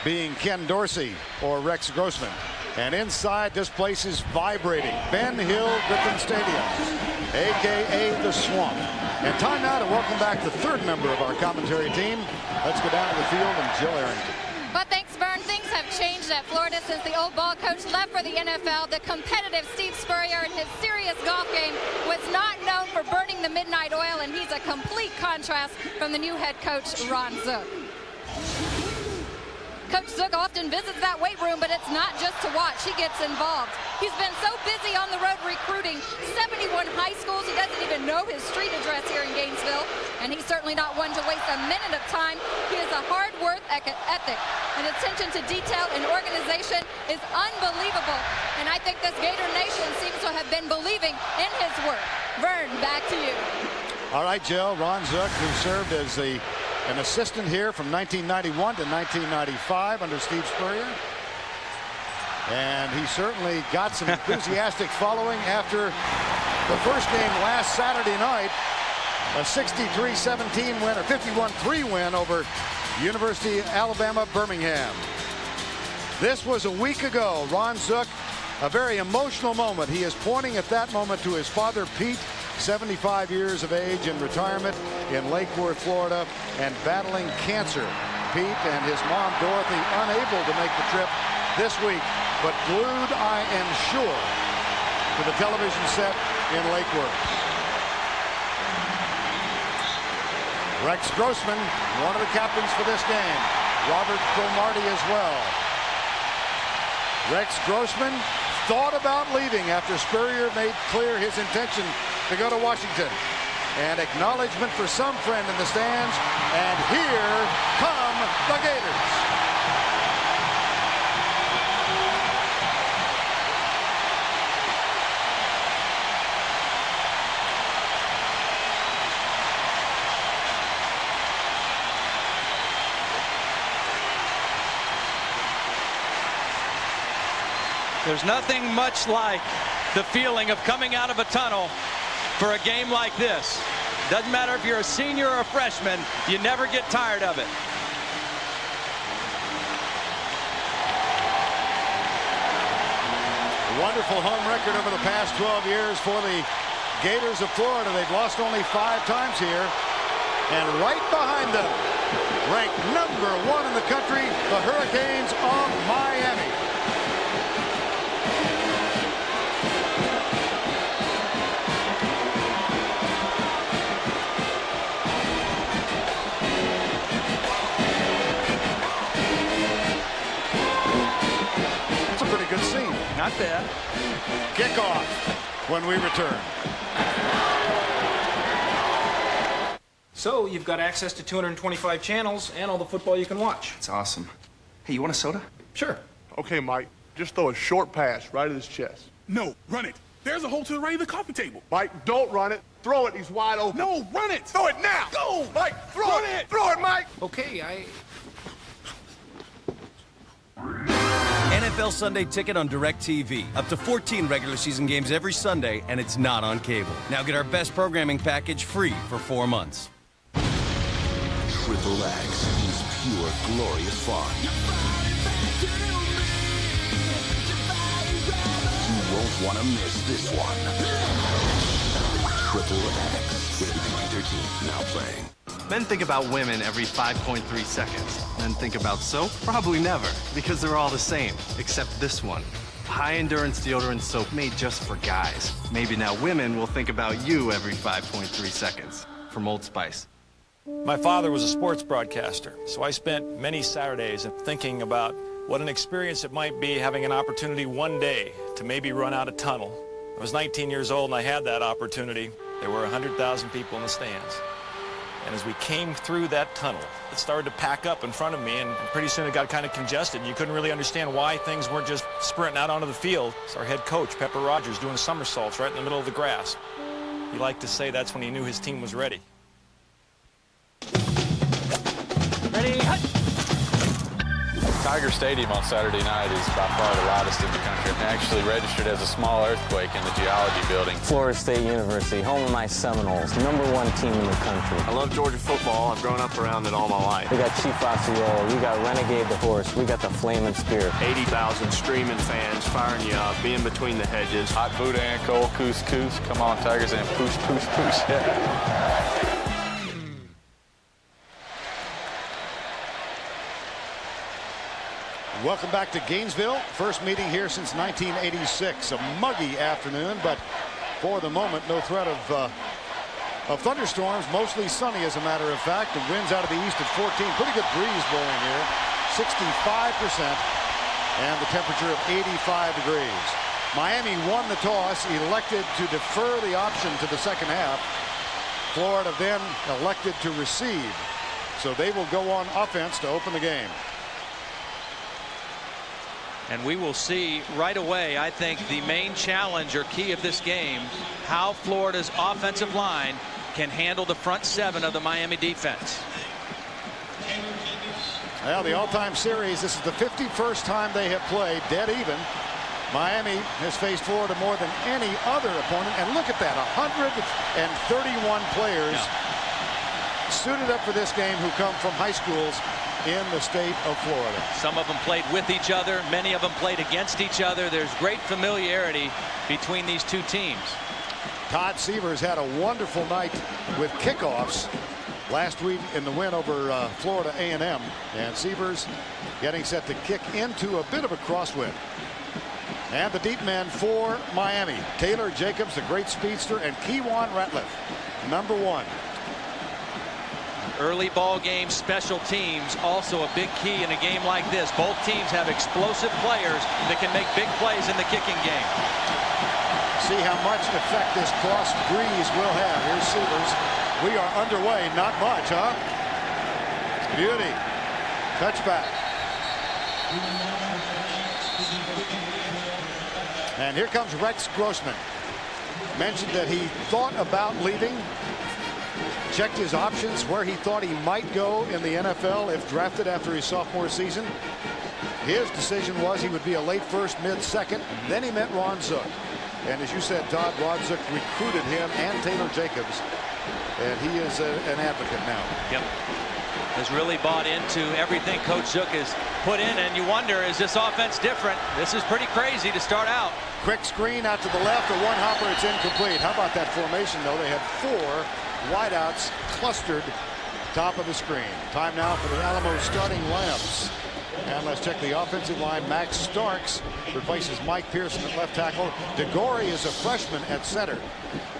being Ken Dorsey or Rex Grossman. And inside, this place is vibrating. Ben Hill Griffin Stadium, a.k.a. the Swamp. And time now to welcome back the third member of our commentary team. Let's go down to the field and Jill Arrington. But thanks, Vern. Things have changed at Florida since the old ball coach left for the NFL. The competitive Steve Spurrier in his serious golf game was not known for burning the midnight oil, and he's a complete contrast from the new head coach, Ron Zook. Coach Zook often visits that weight room, but it's not just to watch. He gets involved. He's been so busy on the road recruiting 71 high schools, he doesn't even know his street address here in Gainesville. And he's certainly not one to waste a minute of time. He has a hard work ethic. And attention to detail and organization is unbelievable. And I think this Gator Nation seems to have been believing in his work. Vern, back to you. All right, Jill. Ron Zook, who served as an assistant here from 1991 to 1995 under Steve Spurrier. And he certainly got some enthusiastic following after the first game last Saturday night. A 63-17 win, or 51-3 win over University of Alabama, Birmingham. This was a week ago. Ron Zook, a very emotional moment. He is pointing at that moment to his father, Pete, 75 years of age in retirement in Lake Worth, Florida, and battling cancer. Pete and his mom, Dorothy, unable to make the trip this week, but glued, I am sure, to the television set in Lake Worth. Rex Grossman, one of the captains for this game. Robert Cromartie as well. Rex Grossman thought about leaving after Spurrier made clear his intention to go to Washington. And acknowledgement for some friend in the stands. And here come the Gators. There's nothing much like the feeling of coming out of a tunnel for a game like this. Doesn't matter if you're a senior or a freshman, you never get tired of it. A wonderful home record over the past 12 years for the Gators of Florida. They've lost only 5 times here. And right behind them, ranked number 1 in the country, the Hurricanes of Miami. Good scene. Not bad. Kickoff when we return. So you've got access to 225 channels and all the football you can watch. It's awesome. Hey, you want a soda? Sure. Okay, Mike. Just throw a short pass right at his chest. No, run it. There's a hole to the right of the coffee table. Mike, don't run it. Throw it. He's wide open. No, run it. Throw it now. Go. Mike, throw it. Throw it, Mike. Okay, NFL Sunday Ticket on DirecTV. Up to 14 regular season games every Sunday, and it's not on cable. Now get our best programming package free for 4 months. Triple X is pure, glorious fun. You won't want to miss this one. Triple X. Rated PG-13. Now playing. Men think about women every 5.3 seconds. Men think about soap? Probably never, because they're all the same, except this one. High-endurance deodorant soap made just for guys. Maybe now women will think about you every 5.3 seconds. From Old Spice. My father was a sports broadcaster, so I spent many Saturdays thinking about what an experience it might be having an opportunity one day to maybe run out a tunnel. I was 19 years old and I had that opportunity. There were 100,000 people in the stands. And as we came through that tunnel, it started to pack up in front of me, and pretty soon it got kind of congested. You couldn't really understand why things weren't just sprinting out onto the field. It's our head coach, Pepper Rogers, doing somersaults right in the middle of the grass. He liked to say that's when he knew his team was ready. Ready, hut! Tiger Stadium on Saturday night is by far the loudest in the country. It actually registered as a small earthquake in the geology building. Florida State University, home of my Seminoles, #1 team in the country. I love Georgia football. I've grown up around it all my life. We got Chief Osceola, we got Renegade the horse, we got the Flamin' Spear. 80,000 streaming fans firing you up, being between the hedges. Hot Buddha and cold couscous. Come on, Tigers, and push, push, push. Welcome back to Gainesville. First meeting here since 1986. A muggy afternoon, but for the moment, no threat of thunderstorms. Mostly sunny, as a matter of fact. The winds out of the east at 14. Pretty good breeze blowing here. 65%, and the temperature of 85 degrees. Miami won the toss, elected to defer the option to the second half. Florida then elected to receive. So they will go on offense to open the game. And we will see right away, I think, the main challenge or key of this game, how Florida's offensive line can handle the front seven of the Miami defense. Well, the all-time series, this is the 51st time they have played, dead even. Miami has faced Florida more than any other opponent. And look at that, 131 players suited up for this game who come from high schools in the state of Florida. Some of them played with each other. Many of them played against each other. There's great familiarity between these two teams. Todd Severs had a wonderful night with kickoffs last week in the win over Florida A&M. And Severs getting set to kick into a bit of a crosswind. And the deep man for Miami, Taylor Jacobs, the great speedster, and Kewan Ratliff, #1. Early ball game special teams also a big key in a game like this. Both teams have explosive players that can make big plays in the kicking game. See how much effect this cross breeze will have. Here's Severs. We are underway. Not much, huh? Beauty. Touchback. And here comes Rex Grossman. Mentioned that he thought about leaving. Checked his options, where he thought he might go in the NFL if drafted after his sophomore season. His decision was he would be a late first, mid second. Then he met Ron Zook. And as you said, Todd, Ron Zook recruited him and Taylor Jacobs. And he is an advocate now. Yep. Has really bought into everything Coach Zook has put in. And you wonder, is this offense different? This is pretty crazy to start out. Quick screen out to the left, a one hopper, it's incomplete. How about that formation, though? They had 4 wideouts clustered top of the screen. Time now for the Alamo starting lineups. And let's check the offensive line. Max Starks replaces Mike Pearson at left tackle. DeGore is a freshman at center.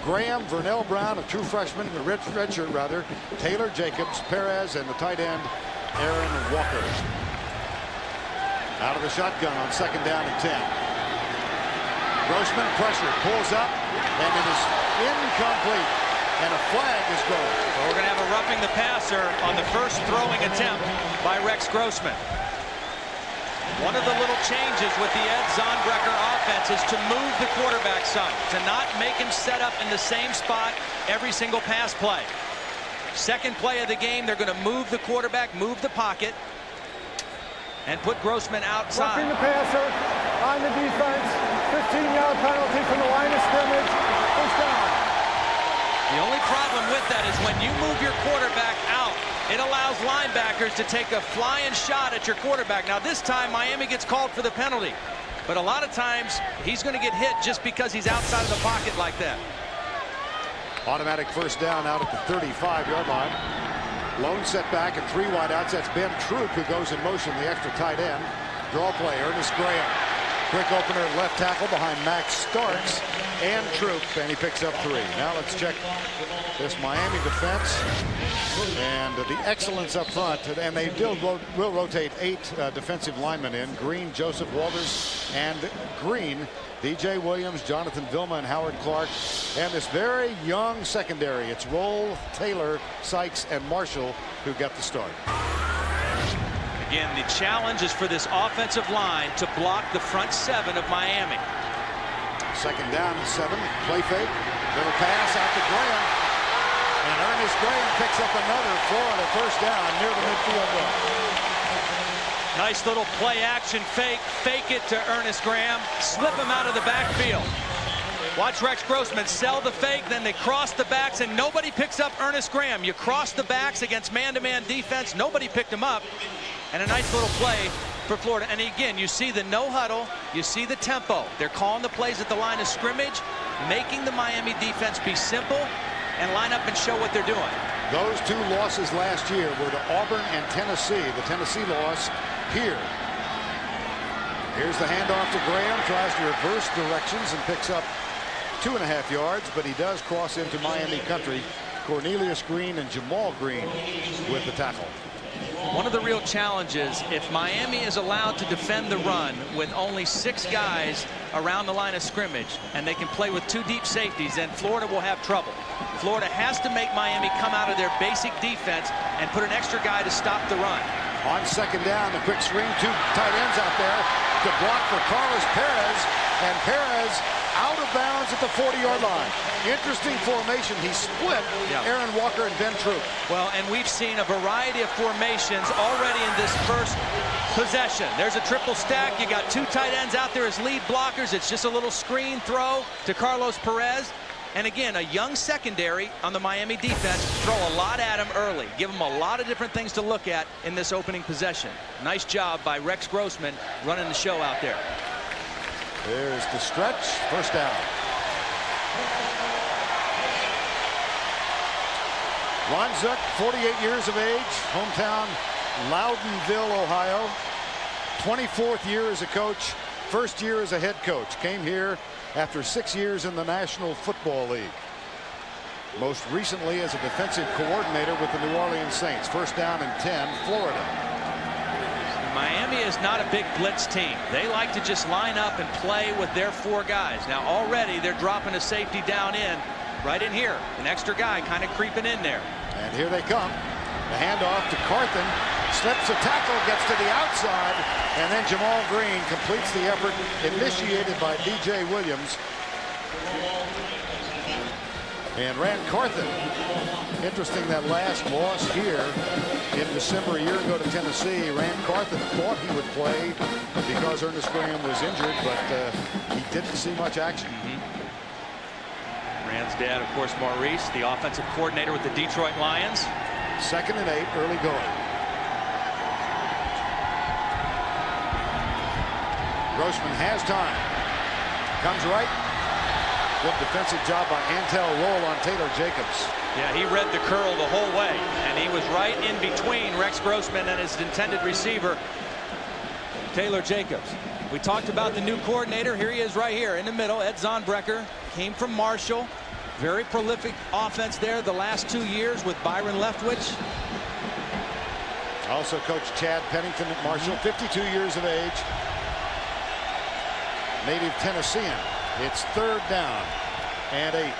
Graham, Vernell Brown, a true freshman, a redshirt rather. Taylor Jacobs, Perez, and the tight end, Aaron Walker. Out of the shotgun on second down and 10. Grossman pressure, pulls up, and it is incomplete. And a flag is going. So we're going to have a roughing the passer on the first throwing attempt by Rex Grossman. One of the little changes with the Ed Zonbrecker offense is to move the quarterback some, to not make him set up in the same spot every single pass play. Second play of the game, they're going to move the quarterback, move the pocket, and put Grossman outside. Roughing the passer on the defense. 15-yard penalty from the line of scrimmage. First down. The only problem with that is when you move your quarterback out, it allows linebackers to take a flying shot at your quarterback. Now this time Miami gets called for the penalty, but a lot of times he's going to get hit just because he's outside of the pocket like that. Automatic first down out at the 35-yard line. Lone setback and 3 wideouts. That's Ben Troop who goes in motion, the extra tight end. Draw play, Ernest Graham. Quick opener at left tackle behind Max Starks and Troop, and he picks up 3. Now let's check this Miami defense and the excellence up front. And they will rotate 8 defensive linemen in. Green, Joseph Walters, and Green. DJ Williams, Jonathan Vilma, and Howard Clark. And this very young secondary. It's Roll, Taylor, Sykes, and Marshall who got the start. Again, the challenge is for this offensive line to block the front 7 of Miami. Second down and 7. Play fake. Little pass out to Graham. And Ernest Graham picks up another Florida first down near the midfield line. Nice little play action fake. Fake it to Ernest Graham. Slip him out of the backfield. Watch Rex Grossman sell the fake, then they cross the backs, and nobody picks up Ernest Graham. You cross the backs against man-to-man defense. Nobody picked him up. And a nice little play for Florida. And again, you see the no huddle. You see the tempo. They're calling the plays at the line of scrimmage, making the Miami defense be simple and line up and show what they're doing. Those two losses last year were to Auburn and Tennessee. The Tennessee loss here. Here's the handoff to Graham. Tries to reverse directions and picks up 2.5 yards, but he does cross into Miami country. Cornelius Green and Jamal Green with the tackle. One of the real challenges, if Miami is allowed to defend the run with only 6 guys around the line of scrimmage and they can play with 2 deep safeties, then Florida will have trouble. Florida has to make Miami come out of their basic defense and put an extra guy to stop the run. On second down, the quick screen, 2 tight ends out there to block for Carlos Perez, and Perez out of bounds at the 40-yard line. Interesting formation. He split Aaron Walker and Ben Troop. Well, and we've seen a variety of formations already in this first possession. There's a triple stack. You got 2 tight ends out there as lead blockers. It's just a little screen throw to Carlos Perez. And again, a young secondary on the Miami defense. Throw a lot at him early. Give him a lot of different things to look at in this opening possession. Nice job by Rex Grossman running the show out there. There's the stretch. First down. Ron Zook, 48 years of age, hometown Loudonville, Ohio. 24th year as a coach, first year as a head coach. Came here after 6 years in the National Football League. Most recently as a defensive coordinator with the New Orleans Saints. First down and 10, Florida. Miami is not a big blitz team. They like to just line up and play with their 4 guys. Now already they're dropping a safety down in, right in here. An extra guy kind of creeping in there. And here they come. The handoff to Carthen. Slips a tackle, gets to the outside, and then Jamal Green completes the effort initiated by DJ Williams. And Ran Carthen, interesting that last loss here in December a year ago to Tennessee. Ran Carthen thought he would play because Ernest Graham was injured, but he didn't see much action. Rand's dad, of course, Maurice, the offensive coordinator with the Detroit Lions. 2nd and 8, early going. Grossman has time. Comes right. Good defensive job by Antel Roll on Taylor Jacobs. Yeah, he read the curl the whole way, and he was right in between Rex Grossman and his intended receiver, Taylor Jacobs. We talked about the new coordinator. Here he is right here in the middle. Ed Zonbrecker came from Marshall. Very prolific offense there the last 2 years with Byron Leftwich. Also coached Chad Pennington at Marshall, 52 years of age. Native Tennessean. It's 3rd down and 8.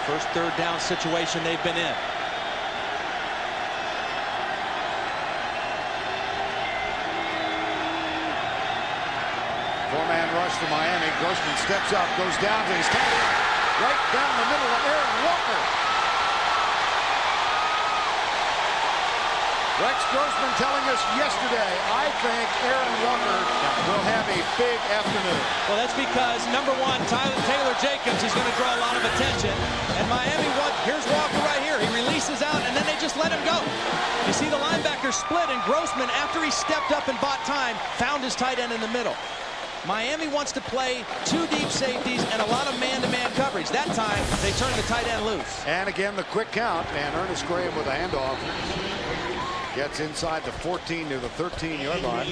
First 3rd down situation they've been in. Four-man rush for Miami. Grossman steps up, goes down to his tackle, right down the middle of Aaron Walker. Rex Grossman telling us yesterday, I think Aaron Walker will have a big afternoon. Well, that's because, number one, Taylor Jacobs is going to draw a lot of attention. And Miami, here's Walker right here. He releases out, and then they just let him go. You see the linebacker split, and Grossman, after he stepped up and bought time, found his tight end in the middle. Miami wants to play 2 deep safeties and a lot of man-to-man coverage. That time, they turn the tight end loose. And again, the quick count, and Ernest Graham with a handoff. Gets inside the 14 to the 13-yard line.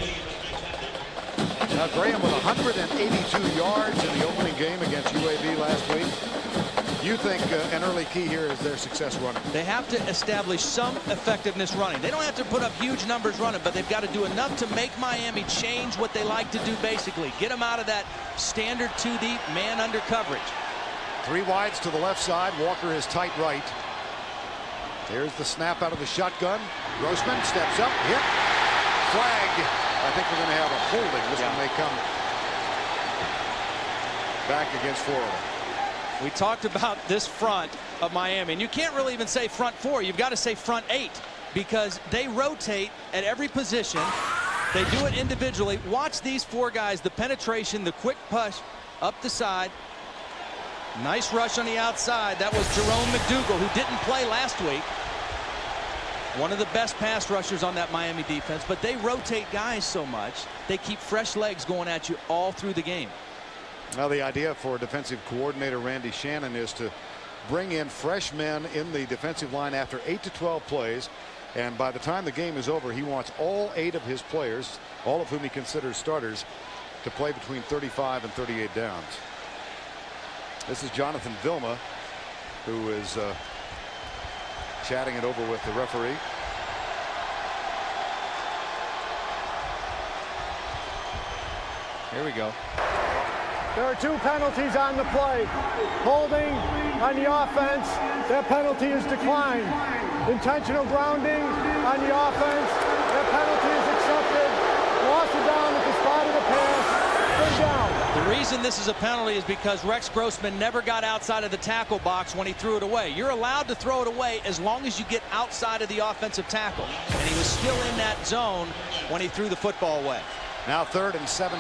Now Graham with 182 yards in the opening game against UAB last week. You think an early key here is their success running? They have to establish some effectiveness running. They don't have to put up huge numbers running, but they've got to do enough to make Miami change what they like to do basically. Get them out of that standard 2 deep man under coverage. 3 wides to the left side. Walker is tight right. Here's the snap out of the shotgun. Grossman steps up, hit, flag. I think we're going to have a holding. This one may come back against Florida. We talked about this front of Miami, and you can't really even say front 4. You've got to say front 8. because they rotate at every position. They do it individually. Watch these four guys, the penetration, the quick push up the side. Nice rush on the outside. That was Jerome McDougal, who didn't play last week. One of the best pass rushers on that Miami defense, but they rotate guys so much, they keep fresh legs going at you all through the game. Now the idea for defensive coordinator Randy Shannon is to bring in fresh men in the defensive line after 8 to 12 plays. And by the time the game is over, he wants all 8 of his players, all of whom he considers starters, to play between 35 and 38 downs. This is Jonathan Vilma, who is chatting it over with the referee. Here we go. There are 2 penalties on the play. Holding on the offense, that penalty is declined. Intentional grounding on the offense, that penalty is accepted. Loss of down at the spot of the pass, good down. The reason this is a penalty is because Rex Grossman never got outside of the tackle box when he threw it away. You're allowed to throw it away as long as you get outside of the offensive tackle. And he was still in that zone when he threw the football away. Now 3rd and 17.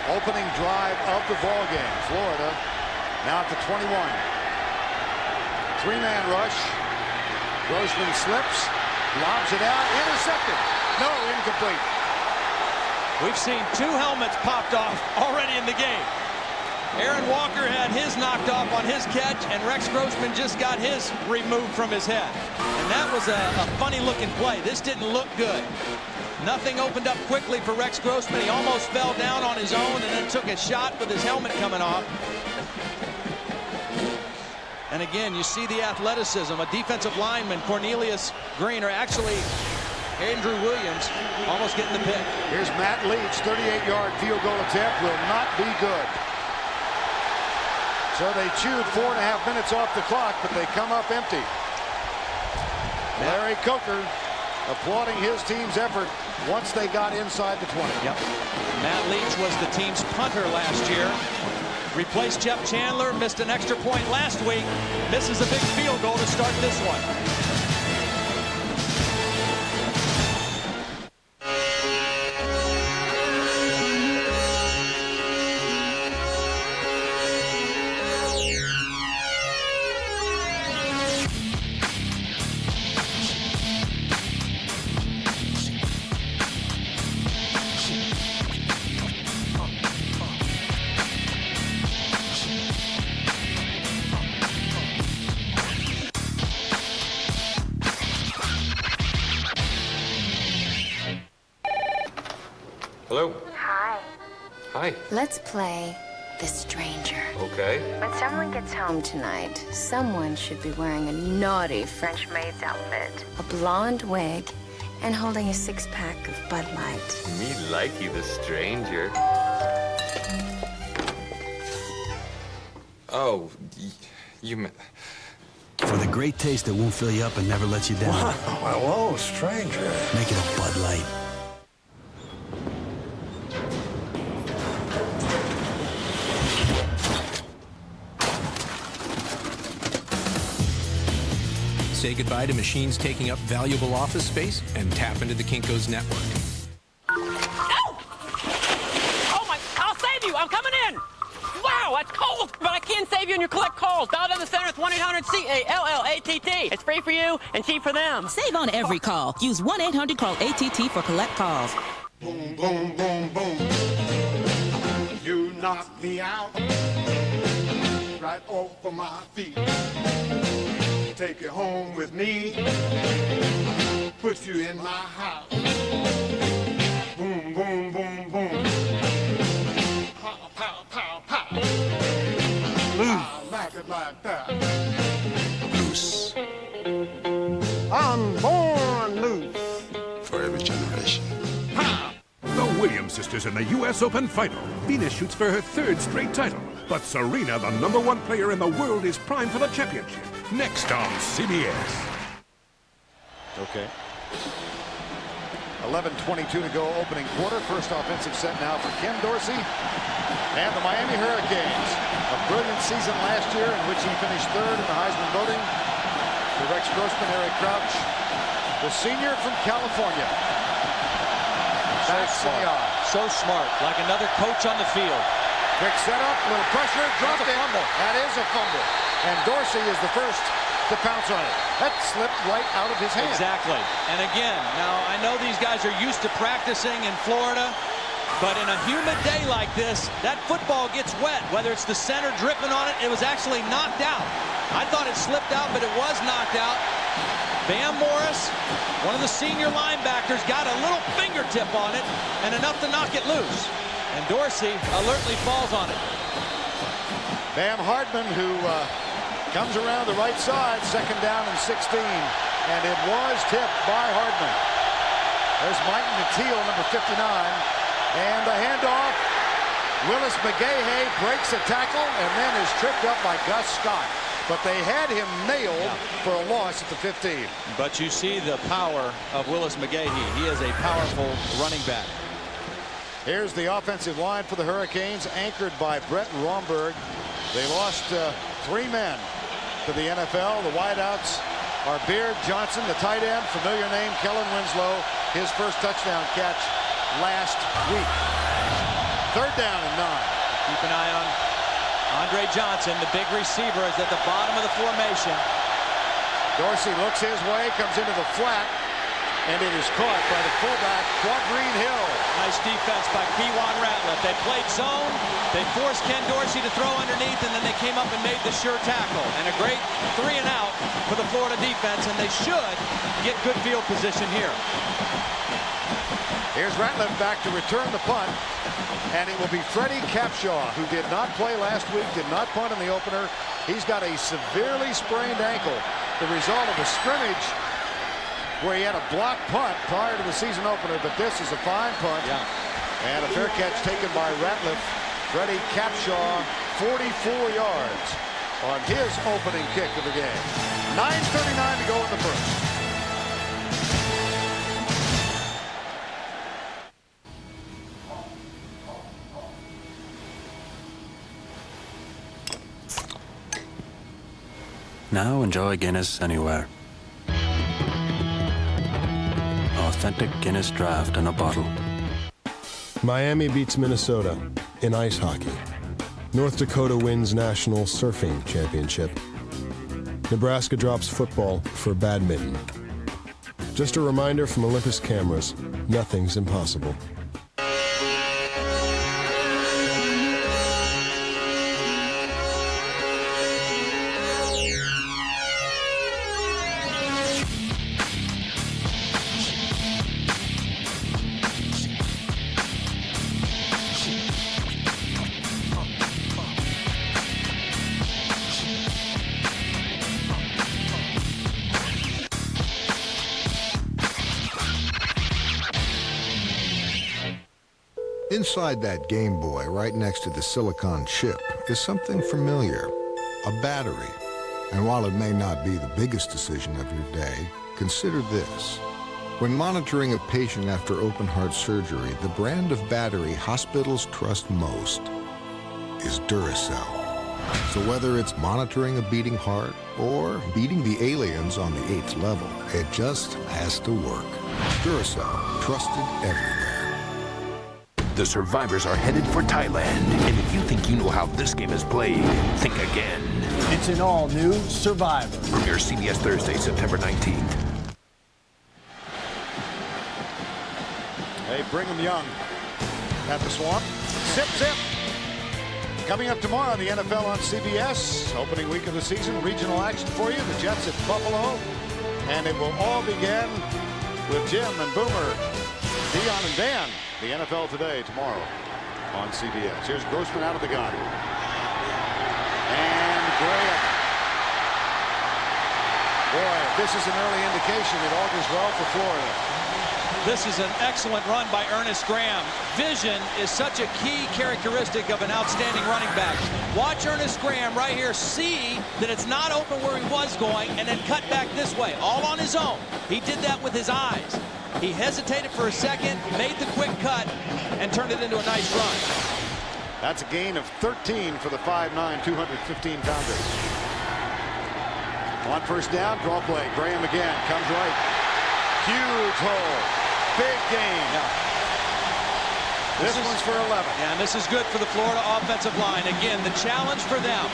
Opening drive of the ball game. Florida now at the 21. 3-man rush. Grossman slips, lobs it out, intercepted. No, incomplete. We've seen 2 helmets popped off already in the game. Aaron Walker had his knocked off on his catch, and Rex Grossman just got his removed from his head. And that was a funny looking play. This didn't look good. Nothing opened up quickly for Rex Grossman. He almost fell down on his own and then took a shot with his helmet coming off. And again, you see the athleticism. A defensive lineman, Cornelius Green, or actually Andrew Williams, almost getting the pick. Here's Matt Leach, 38-yard field goal attempt will not be good. So they chewed 4.5 minutes off the clock, but they come up empty. Larry Coker applauding his team's effort once they got inside the 20. Yep. Matt Leach was the team's punter last year. Replaced Jeff Chandler, missed an extra point last week, misses a big field goal to start this one. Hello. Hi. Hi. Let's play The Stranger. Okay. When someone gets home tonight, someone should be wearing a naughty French maid's outfit, a blonde wig, and holding a 6-pack of Bud Light. Me likey the stranger. Oh, you meant... For the great taste that won't fill you up and never let you down. Wow, hello, stranger. Make it a Bud Light. Say goodbye to machines taking up valuable office space and tap into the Kinko's network. Oh! Oh my, I'll save you, I'm coming in! Wow, that's cold, but I can save you in your collect calls. Dial down the center with 1-800-CALLATT. It's free for you and cheap for them. Save on every call. Use 1-800-CALL-ATT for collect calls. Boom, boom, boom, boom. You knocked me out right off of my feet. Take you home with me, put you in my house. Boom, boom, boom, boom. Pow, pow, pow, pow. I like it like that. Loose. I'm born loose. For every generation. The Williams sisters in the U.S. Open final. Venus shoots for her 3rd straight title. But Serena, the #1 player in the world, is primed for the championship. Next on CBS. Okay. 11:22 to go, opening quarter. First offensive set now for Ken Dorsey and the Miami Hurricanes. A brilliant season last year in which he finished 3rd in the Heisman voting. To Rex Grossman, Eric Crouch, the senior from California. So smart, like another coach on the field. Quick setup, little pressure, dropped it. Fumble. That is a fumble. And Dorsey is the first to pounce on it. That slipped right out of his hand. Exactly. And again, now I know these guys are used to practicing in Florida, but in a humid day like this, that football gets wet. Whether it's the center dripping on it, it was actually knocked out. I thought it slipped out, but it was knocked out. Bam Morris, one of the senior linebackers, got a little fingertip on it and enough to knock it loose. And Dorsey alertly falls on it. Bam Hardman, who comes around the right side, 2nd down and 16. And it was tipped by Hardman. There's Mike Nateel, number 59. And the handoff. Willis McGahee breaks a tackle and then is tripped up by Gus Scott. But they had him nailed for a loss at the 15. But you see the power of Willis McGahee. He is a powerful running back. Here's the offensive line for the Hurricanes, anchored by Brett Romberg. They lost 3 men to the NFL. The wideouts are Beard Johnson, the tight end, familiar name, Kellen Winslow, his first touchdown catch last week. 3rd down and 9. Keep an eye on Andre Johnson, the big receiver, is at the bottom of the formation. Dorsey looks his way, comes into the flat, and it is caught by the fullback, Quadrine Hill. Nice defense by Kewan Ratliff. They played zone, they forced Ken Dorsey to throw underneath, and then they came up and made the sure tackle. And a great 3 and out for the Florida defense, and they should get good field position here. Here's Ratliff back to return the punt. And it will be Freddie Capshaw, who did not play last week, did not punt in the opener. He's got a severely sprained ankle, the result of a scrimmage where he had a blocked punt prior to the season opener, but this is a fine punt. Yeah. And a fair catch taken by Ratliff. Freddie Capshaw, 44 yards on his opening kick of the game. 9:39 to go in the first. Now enjoy Guinness anywhere. Authentic Guinness draft in a bottle. Miami beats Minnesota in ice hockey. North Dakota wins National Surfing Championship. Nebraska drops football for badminton. Just a reminder from Olympus Cameras, nothing's impossible. Inside that Game Boy, right next to the silicon chip, is something familiar, a battery. And while it may not be the biggest decision of your day, consider this. When monitoring a patient after open-heart surgery, the brand of battery hospitals trust most is Duracell. So whether it's monitoring a beating heart or beating the aliens on the 8th level, it just has to work. Duracell, trusted everywhere. The survivors are headed for Thailand. And if you think you know how this game is played, think again. It's an all-new Survivor. Premiere CBS Thursday, September 19th. Hey, Brigham Young at the Swamp. Zip, zip. Coming up tomorrow, the NFL on CBS. Opening week of the season. Regional action for you. The Jets at Buffalo. And it will all begin with Jim and Boomer, Dion and Dan. The NFL Today tomorrow on CBS. Here's Grossman out of the gun. And Graham. Boy, if this is an early indication, it augurs well for Florida. This is an excellent run by Ernest Graham. Vision is such a key characteristic of an outstanding running back. Watch Ernest Graham right here see that it's not open where he was going and then cut back this way, all on his own. He did that with his eyes. He hesitated for a second, made the quick cut, and turned it into a nice run. That's a gain of 13 for the 5'9", 215-pounder. On first down, draw play. Graham again, comes right. Huge hole. Big game. This one's for 11. Yeah, and this is good for the Florida offensive line. Again, the challenge for them,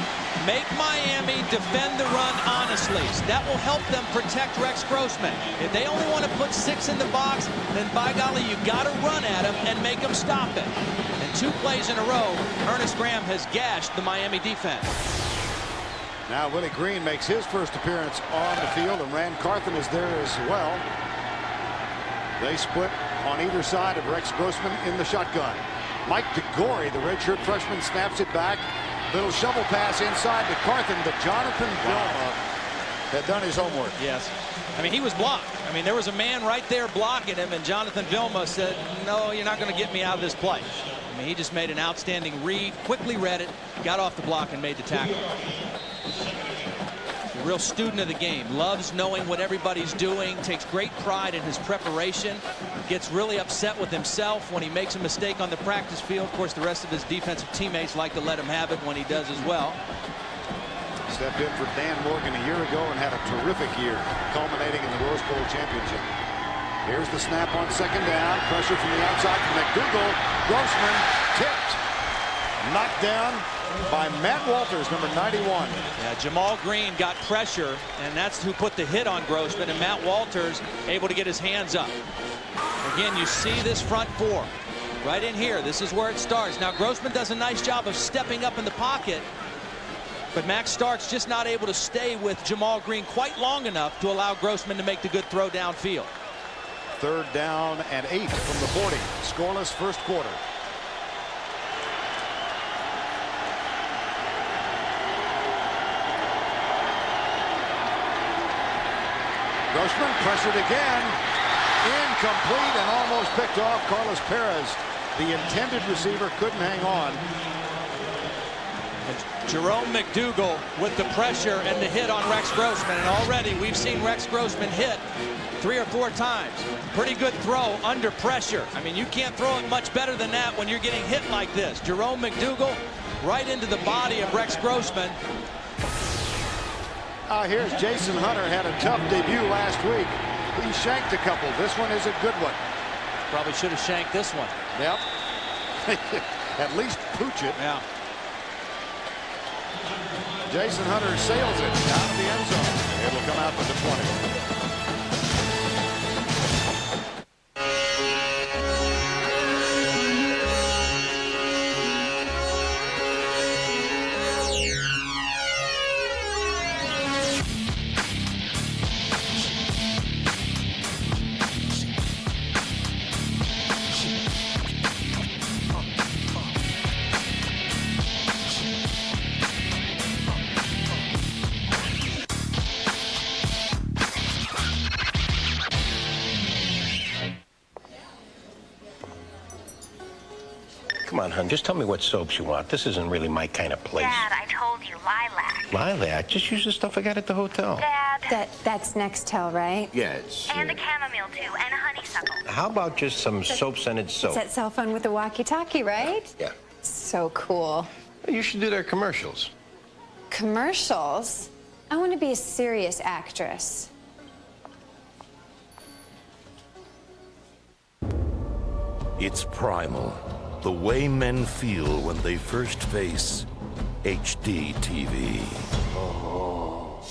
make Miami defend the run honestly. That will help them protect Rex Grossman. If they only want to put 6 in the box, then by golly, you got to run at him and make them stop it. And 2 plays in a row, Ernest Graham has gashed the Miami defense. Now Willie Green makes his first appearance on the field, and Rand Carthen is there as well. They split on either side of Rex Grossman in the shotgun. Mike DeGore, the redshirt freshman, snaps it back. Little shovel pass inside to Carthen, but Jonathan Vilma had done his homework. Yes. I mean, he was blocked. I mean, there was a man right there blocking him, and Jonathan Vilma said, no, you're not going to get me out of this play. I mean, he just made an outstanding read, quickly read it, got off the block, and made the tackle. A real student of the game, loves knowing what everybody's doing, takes great pride in his preparation, gets really upset with himself when he makes a mistake on the practice field. Of course, the rest of his defensive teammates like to let him have it when he does as well. Stepped in for Dan Morgan a year ago and had a terrific year, culminating in the Rose Bowl championship. Here's the snap on second down. Pressure from the outside from McDougal. Grossman tipped. Knocked down by Matt Walters, number 91. Yeah, Jamal Green got pressure, and that's who put the hit on Grossman, and Matt Walters able to get his hands up. Again, you see this front 4 right in here. This is where it starts. Now, Grossman does a nice job of stepping up in the pocket, but Max Starks just not able to stay with Jamal Green quite long enough to allow Grossman to make the good throw downfield. 3rd down and 8 from the 40. Scoreless first quarter. Grossman pressured again. Incomplete and almost picked off. Carlos Perez, the intended receiver, couldn't hang on. Jerome McDougal with the pressure and the hit on Rex Grossman. And already we've seen Rex Grossman hit 3 or 4 times. Pretty good throw under pressure. I mean, you can't throw it much better than that when you're getting hit like this. Jerome McDougal right into the body of Rex Grossman. Here's Jason Hunter, had a tough debut last week. He shanked a couple. This one is a good one. Probably should have shanked this one. Yep. At least pooch it. Yeah. Jason Hunter sails it out of the end zone. It'll come out for the 20. Come on, hon, just tell me what soaps you want. This isn't really my kind of place. Dad, I told you, lilac. Lilac? Just use the stuff I got at the hotel. Dad. That's Nextel, right? Yeah, it's... And the chamomile, too, and honeysuckle. How about just some soap-scented soap? It's that cell phone with the walkie-talkie, right? Yeah. So cool. You should do their commercials. Commercials? I want to be a serious actress. It's primal. The way men feel when they first face HD TV.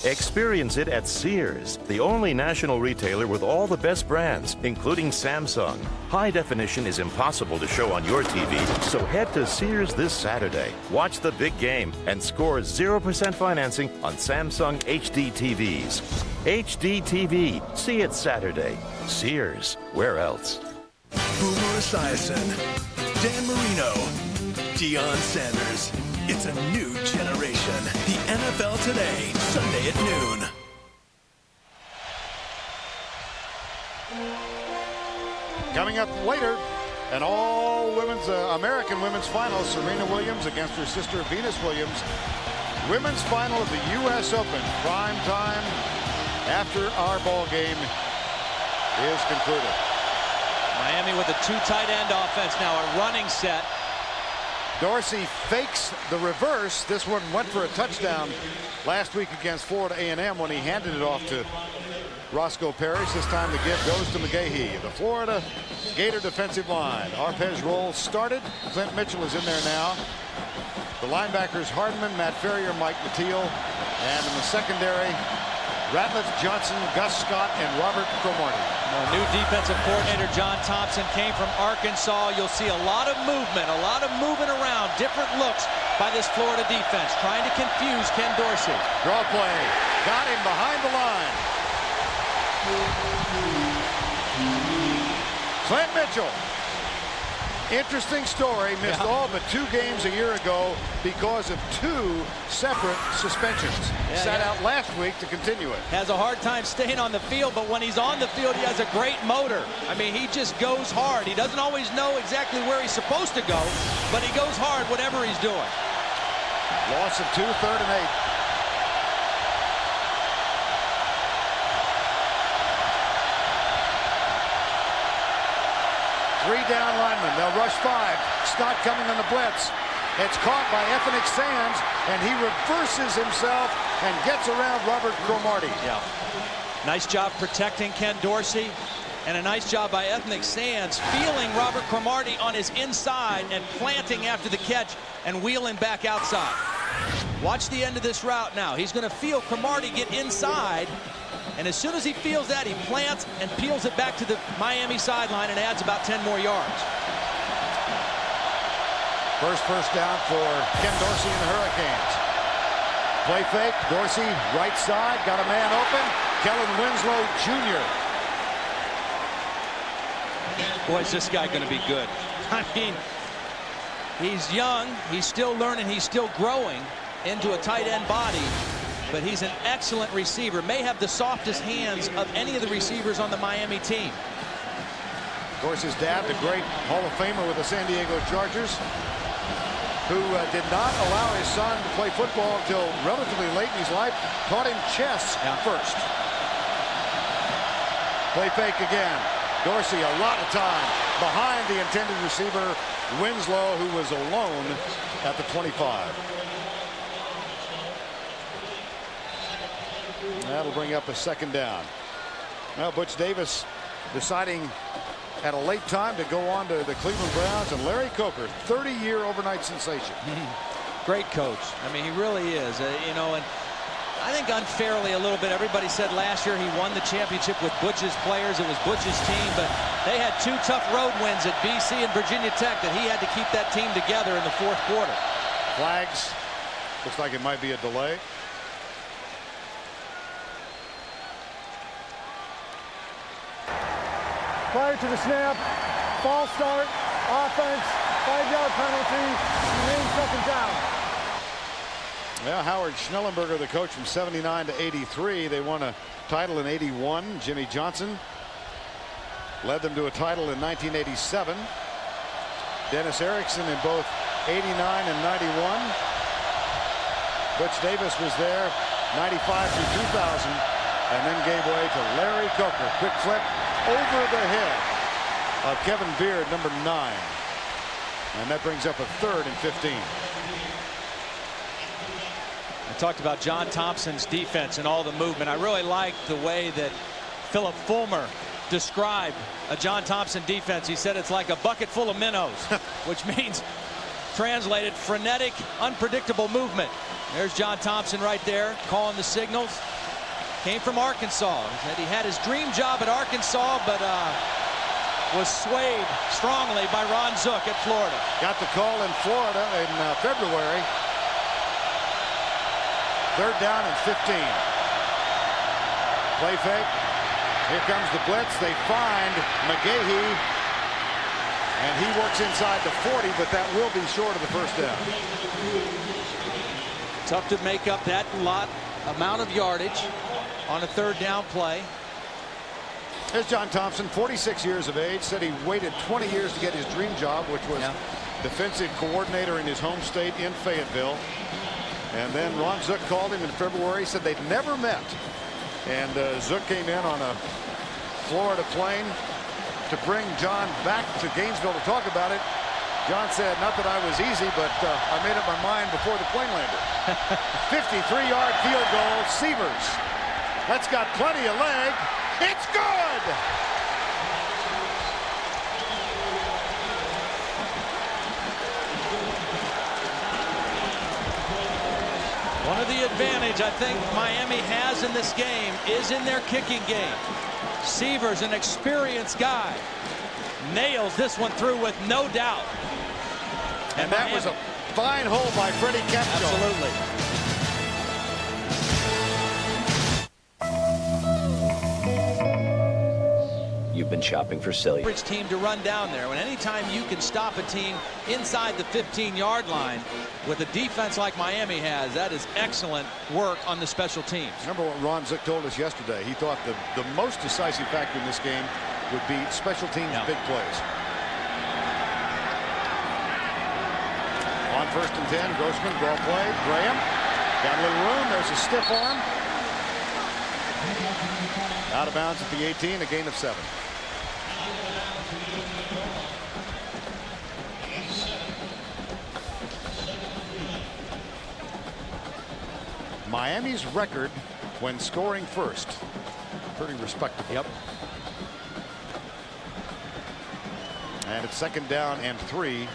Experience it at Sears, the only national retailer with all the best brands, including Samsung. High definition is impossible to show on your TV, so head to Sears this Saturday. Watch the big game and score 0% financing on Samsung HD TVs. HD TV. See it Saturday. Sears. Where else? Boomer Esiason, Dan Marino, Deion Sanders. It's a new generation. The NFL Today, Sunday at noon. Coming up later, an all-women's American women's final. Serena Williams against her sister Venus Williams. Women's final of the U.S. Open. Prime time after our ball game is concluded. Miami with a 2 tight end offense now, a running set. Dorsey fakes the reverse. This one went for a touchdown last week against Florida A&M when he handed it off to Roscoe Parrish. This time the give goes to McGahee. The Florida Gator defensive line. Arpez roll started. Clint Mitchell is in there now. The linebackers Hardman, Matt Ferrier, Mike Mateel. And in the secondary, Ratliff Johnson, Gus Scott, and Robert Cromartie. New defensive coordinator John Thompson came from Arkansas. You'll see a lot of movement around, different looks by this Florida defense, trying to confuse Ken Dorsey. Draw play. Got him behind the line. Clint Mitchell. Interesting story. Missed all but 2 games a year ago because of 2 separate suspensions. Sat out last week to continue it. Has a hard time staying on the field, but when he's on the field, he has a great motor. I mean, he just goes hard. He doesn't always know exactly where he's supposed to go, but he goes hard whatever he's doing. Loss of 2, 3rd and 8. Three down linemen. They'll rush 5. Scott coming on the blitz. It's caught by Ethnic Sands, and he reverses himself and gets around Robert Cromartie. Yeah. Nice job protecting Ken Dorsey, and a nice job by Ethnic Sands feeling Robert Cromartie on his inside and planting after the catch and wheeling back outside. Watch the end of this route now. He's going to feel Cromartie get inside, and as soon as he feels that, he plants and peels it back to the Miami sideline and adds about 10 more yards. First down for Ken Dorsey and the Hurricanes. Play fake. Dorsey right side. Got a man open. Kellen Winslow Jr. Boy, is this guy going to be good. I mean, he's young. He's still learning. He's still growing into a tight end body. But he's an excellent receiver. May have the softest hands of any of the receivers on the Miami team. Of course, his dad, the great Hall of Famer with the San Diego Chargers, who did not allow his son to play football until relatively late in his life, taught him chess first. Play fake again. Dorsey a lot of time behind the intended receiver, Winslow, who was alone at the 25. That'll bring up a 2nd down. Now Butch Davis deciding at a late time to go on to the Cleveland Browns, and Larry Coker, 30-year overnight sensation. Great coach. I mean, he really is. You know, and I think unfairly a little bit, everybody said last year he won the championship with Butch's players. It was Butch's team, but they had 2 tough road wins at BC and Virginia Tech that he had to keep that team together in the 4th quarter. Flags. Looks like it might be a delay. Prior to the snap, false start, offense, 5-yard penalty, remains 2nd down. Yeah, Howard Schnellenberger, the coach from 79 to 83. They won a title in 81. Jimmy Johnson led them to a title in 1987. Dennis Erickson in both 89 and 91. Butch Davis was there 95 through 2000, and then gave way to Larry Coker. Quick flip over the head of Kevin Beard, number 9. And that brings up a 3rd and 15. I talked about John Thompson's defense and all the movement. I really like the way that Philip Fulmer described a John Thompson defense. He said it's like a bucket full of minnows, which means, translated, frenetic, unpredictable movement. There's John Thompson right there calling the signals. Came from Arkansas. He said he had his dream job at Arkansas, but was swayed strongly by Ron Zook at Florida. Got the call in Florida in February. 3rd down and 15. Play fake. Here comes the blitz. They find McGahee, and he works inside the 40, but that will be short of the 1st down. Tough to make up that amount of yardage on a 3rd down play. There's John Thompson, 46 years of age, said he waited 20 years to get his dream job, which was defensive coordinator in his home state in Fayetteville. And then Ron Zook called him in February, said they'd never met. And Zook came in on a Florida plane to bring John back to Gainesville to talk about it. John said, not that I was easy, but I made up my mind before the plane landed. 53-yard field goal, Sievers. That's got plenty of leg. It's good! One of the advantage I think Miami has in this game is in their kicking game. Sievers, an experienced guy, nails this one through with no doubt. And that was a fine hole by Freddie Kempshaw. Absolutely. You've been shopping for silly. Team to run down there. And anytime you can stop a team inside the 15-yard line with a defense like Miami has, that is excellent work on the special teams. Remember what Ron Zook told us yesterday. He thought the most decisive factor in this game would be special teams big plays. On 1st and 10, Grossman, draw play. Graham got a little room. There's a stiff arm. Out of bounds at the 18, a gain of 7. Miami's record when scoring first, pretty respectable. Yep. And it's 2nd down and 3.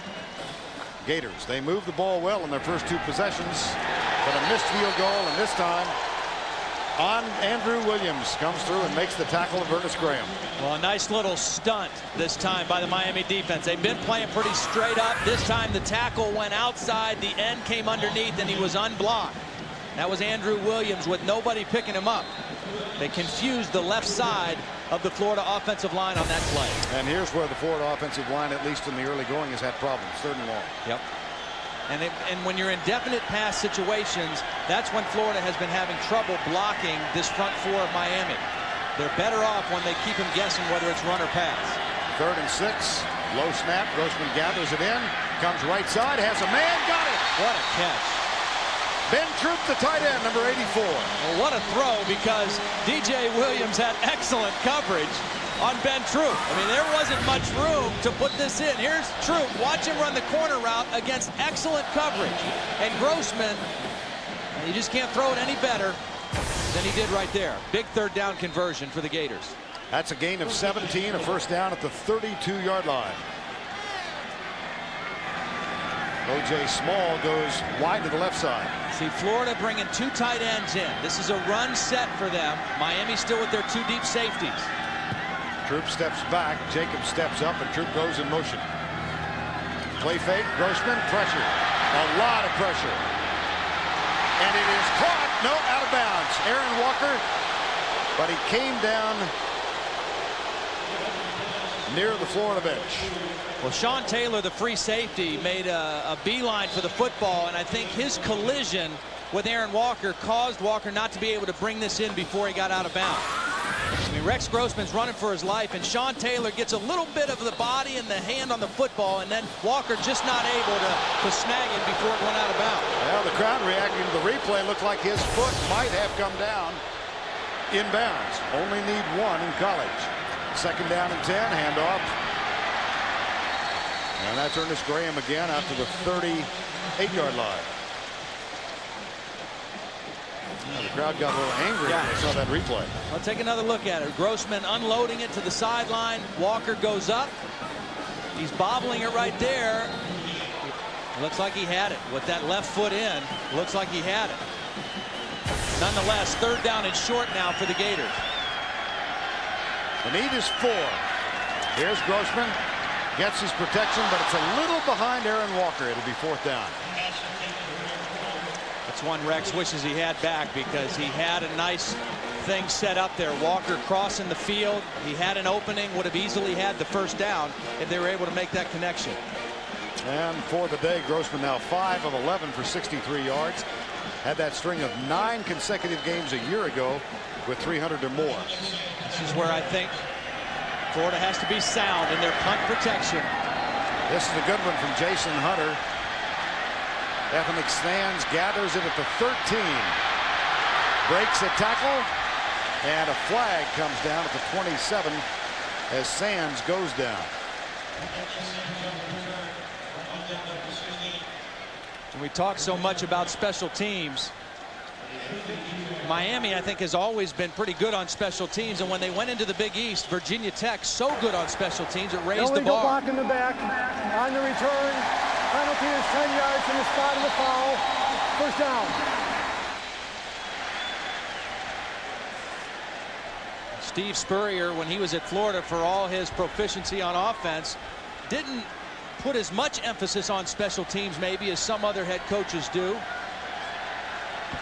Gators. They moved the ball well in their first 2 possessions, but a missed field goal, and this time on Andrew Williams comes through and makes the tackle of Ernest Graham. Well, a nice little stunt this time by the Miami defense. They've been playing pretty straight up. This time the tackle went outside, the end came underneath, and he was unblocked. That was Andrew Williams with nobody picking him up. They confused the left side of the Florida offensive line on that play. And here's where the Florida offensive line, at least in the early going, has had problems. 3rd and long. Yep. And when you're in definite pass situations, that's when Florida has been having trouble blocking this front 4 of Miami. They're better off when they keep them guessing whether it's run or pass. 3rd and 6. Low snap. Grossman gathers it in. Comes right side. Has a man. Got it. What a catch. Ben Troop, the tight end, number 84. Well, what a throw, because DJ Williams had excellent coverage on Ben Troop. I mean, there wasn't much room to put this in. Here's Troop. Watch him run the corner route against excellent coverage. And Grossman, you just can't throw it any better than he did right there. Big 3rd down conversion for the Gators. That's a gain of 17, a 1st down at the 32-yard line. O.J. Small goes wide to the left side. See, Florida bringing 2 tight ends in. This is a run set for them. Miami still with their 2 deep safeties. Troop steps back. Jacob steps up, and Troop goes in motion. Play fake. Grossman, pressure. A lot of pressure. And it is caught. No, out of bounds. Aaron Walker, but he came down near the Florida bench. Well, Sean Taylor, the free safety, made a beeline for the football, and I think his collision with Aaron Walker caused Walker not to be able to bring this in before he got out of bounds. I mean, Rex Grossman's running for his life, and Sean Taylor gets a little bit of the body and the hand on the football, and then Walker just not able to snag it before it went out of bounds. Well, the crowd reacting to the replay looked like his foot might have come down in bounds. Only need 1 in college. 2nd down and 10, handoff. And that's Ernest Graham again out to the 38-yard line. The crowd got a little angry when they saw that replay. Well, take another look at it. Grossman unloading it to the sideline. Walker goes up. He's bobbling it right there. Looks like he had it. With that left foot in, looks like he had it. Nonetheless, 3rd down and short now for the Gators. The need is 4. Here's Grossman. Gets his protection, but it's a little behind Aaron Walker. It'll be 4th down. That's one Rex wishes he had back, because he had a nice thing set up there. Walker crossing the field. He had an opening, would have easily had the 1st down if they were able to make that connection. And for the day, Grossman now 5 of 11 for 63 yards. Had that string of 9 consecutive games a year ago with 300 or more. This is where I think Florida has to be sound in their punt protection. This is a good one from Jason Hunter. Ethnic Sands gathers it at the 13. Breaks a tackle, and a flag comes down at the 27 as Sands goes down. We talk so much about special teams. Miami, I think, has always been pretty good on special teams, and when they went into the Big East, Virginia Tech so good on special teams, it raised the bar. Block in the back. On the return, penalty is 10 yards from the spot of the foul. First down. Steve Spurrier, when he was at Florida, for all his proficiency on offense, didn't put as much emphasis on special teams maybe as some other head coaches do.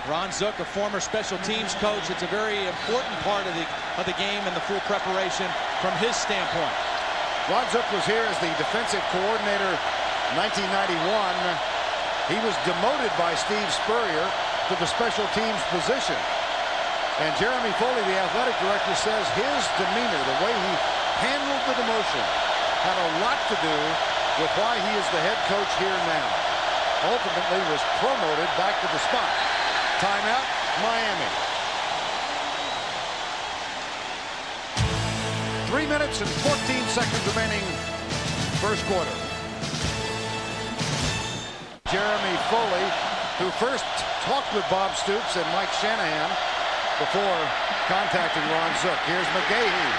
Ron Zook, a former special teams coach, it's a very important part of the game and the full preparation from his standpoint. Ron Zook was here as the defensive coordinator in 1991. He was demoted by Steve Spurrier to the special teams position. And Jeremy Foley, the athletic director, says his demeanor, the way he handled the demotion, had a lot to do with why he is the head coach here now. Ultimately was promoted back to the spot. Timeout, Miami. 3 minutes and 14 seconds remaining first quarter. Jeremy Foley, who first talked with Bob Stoops and Mike Shanahan before contacting Ron Zook. Here's McGahee.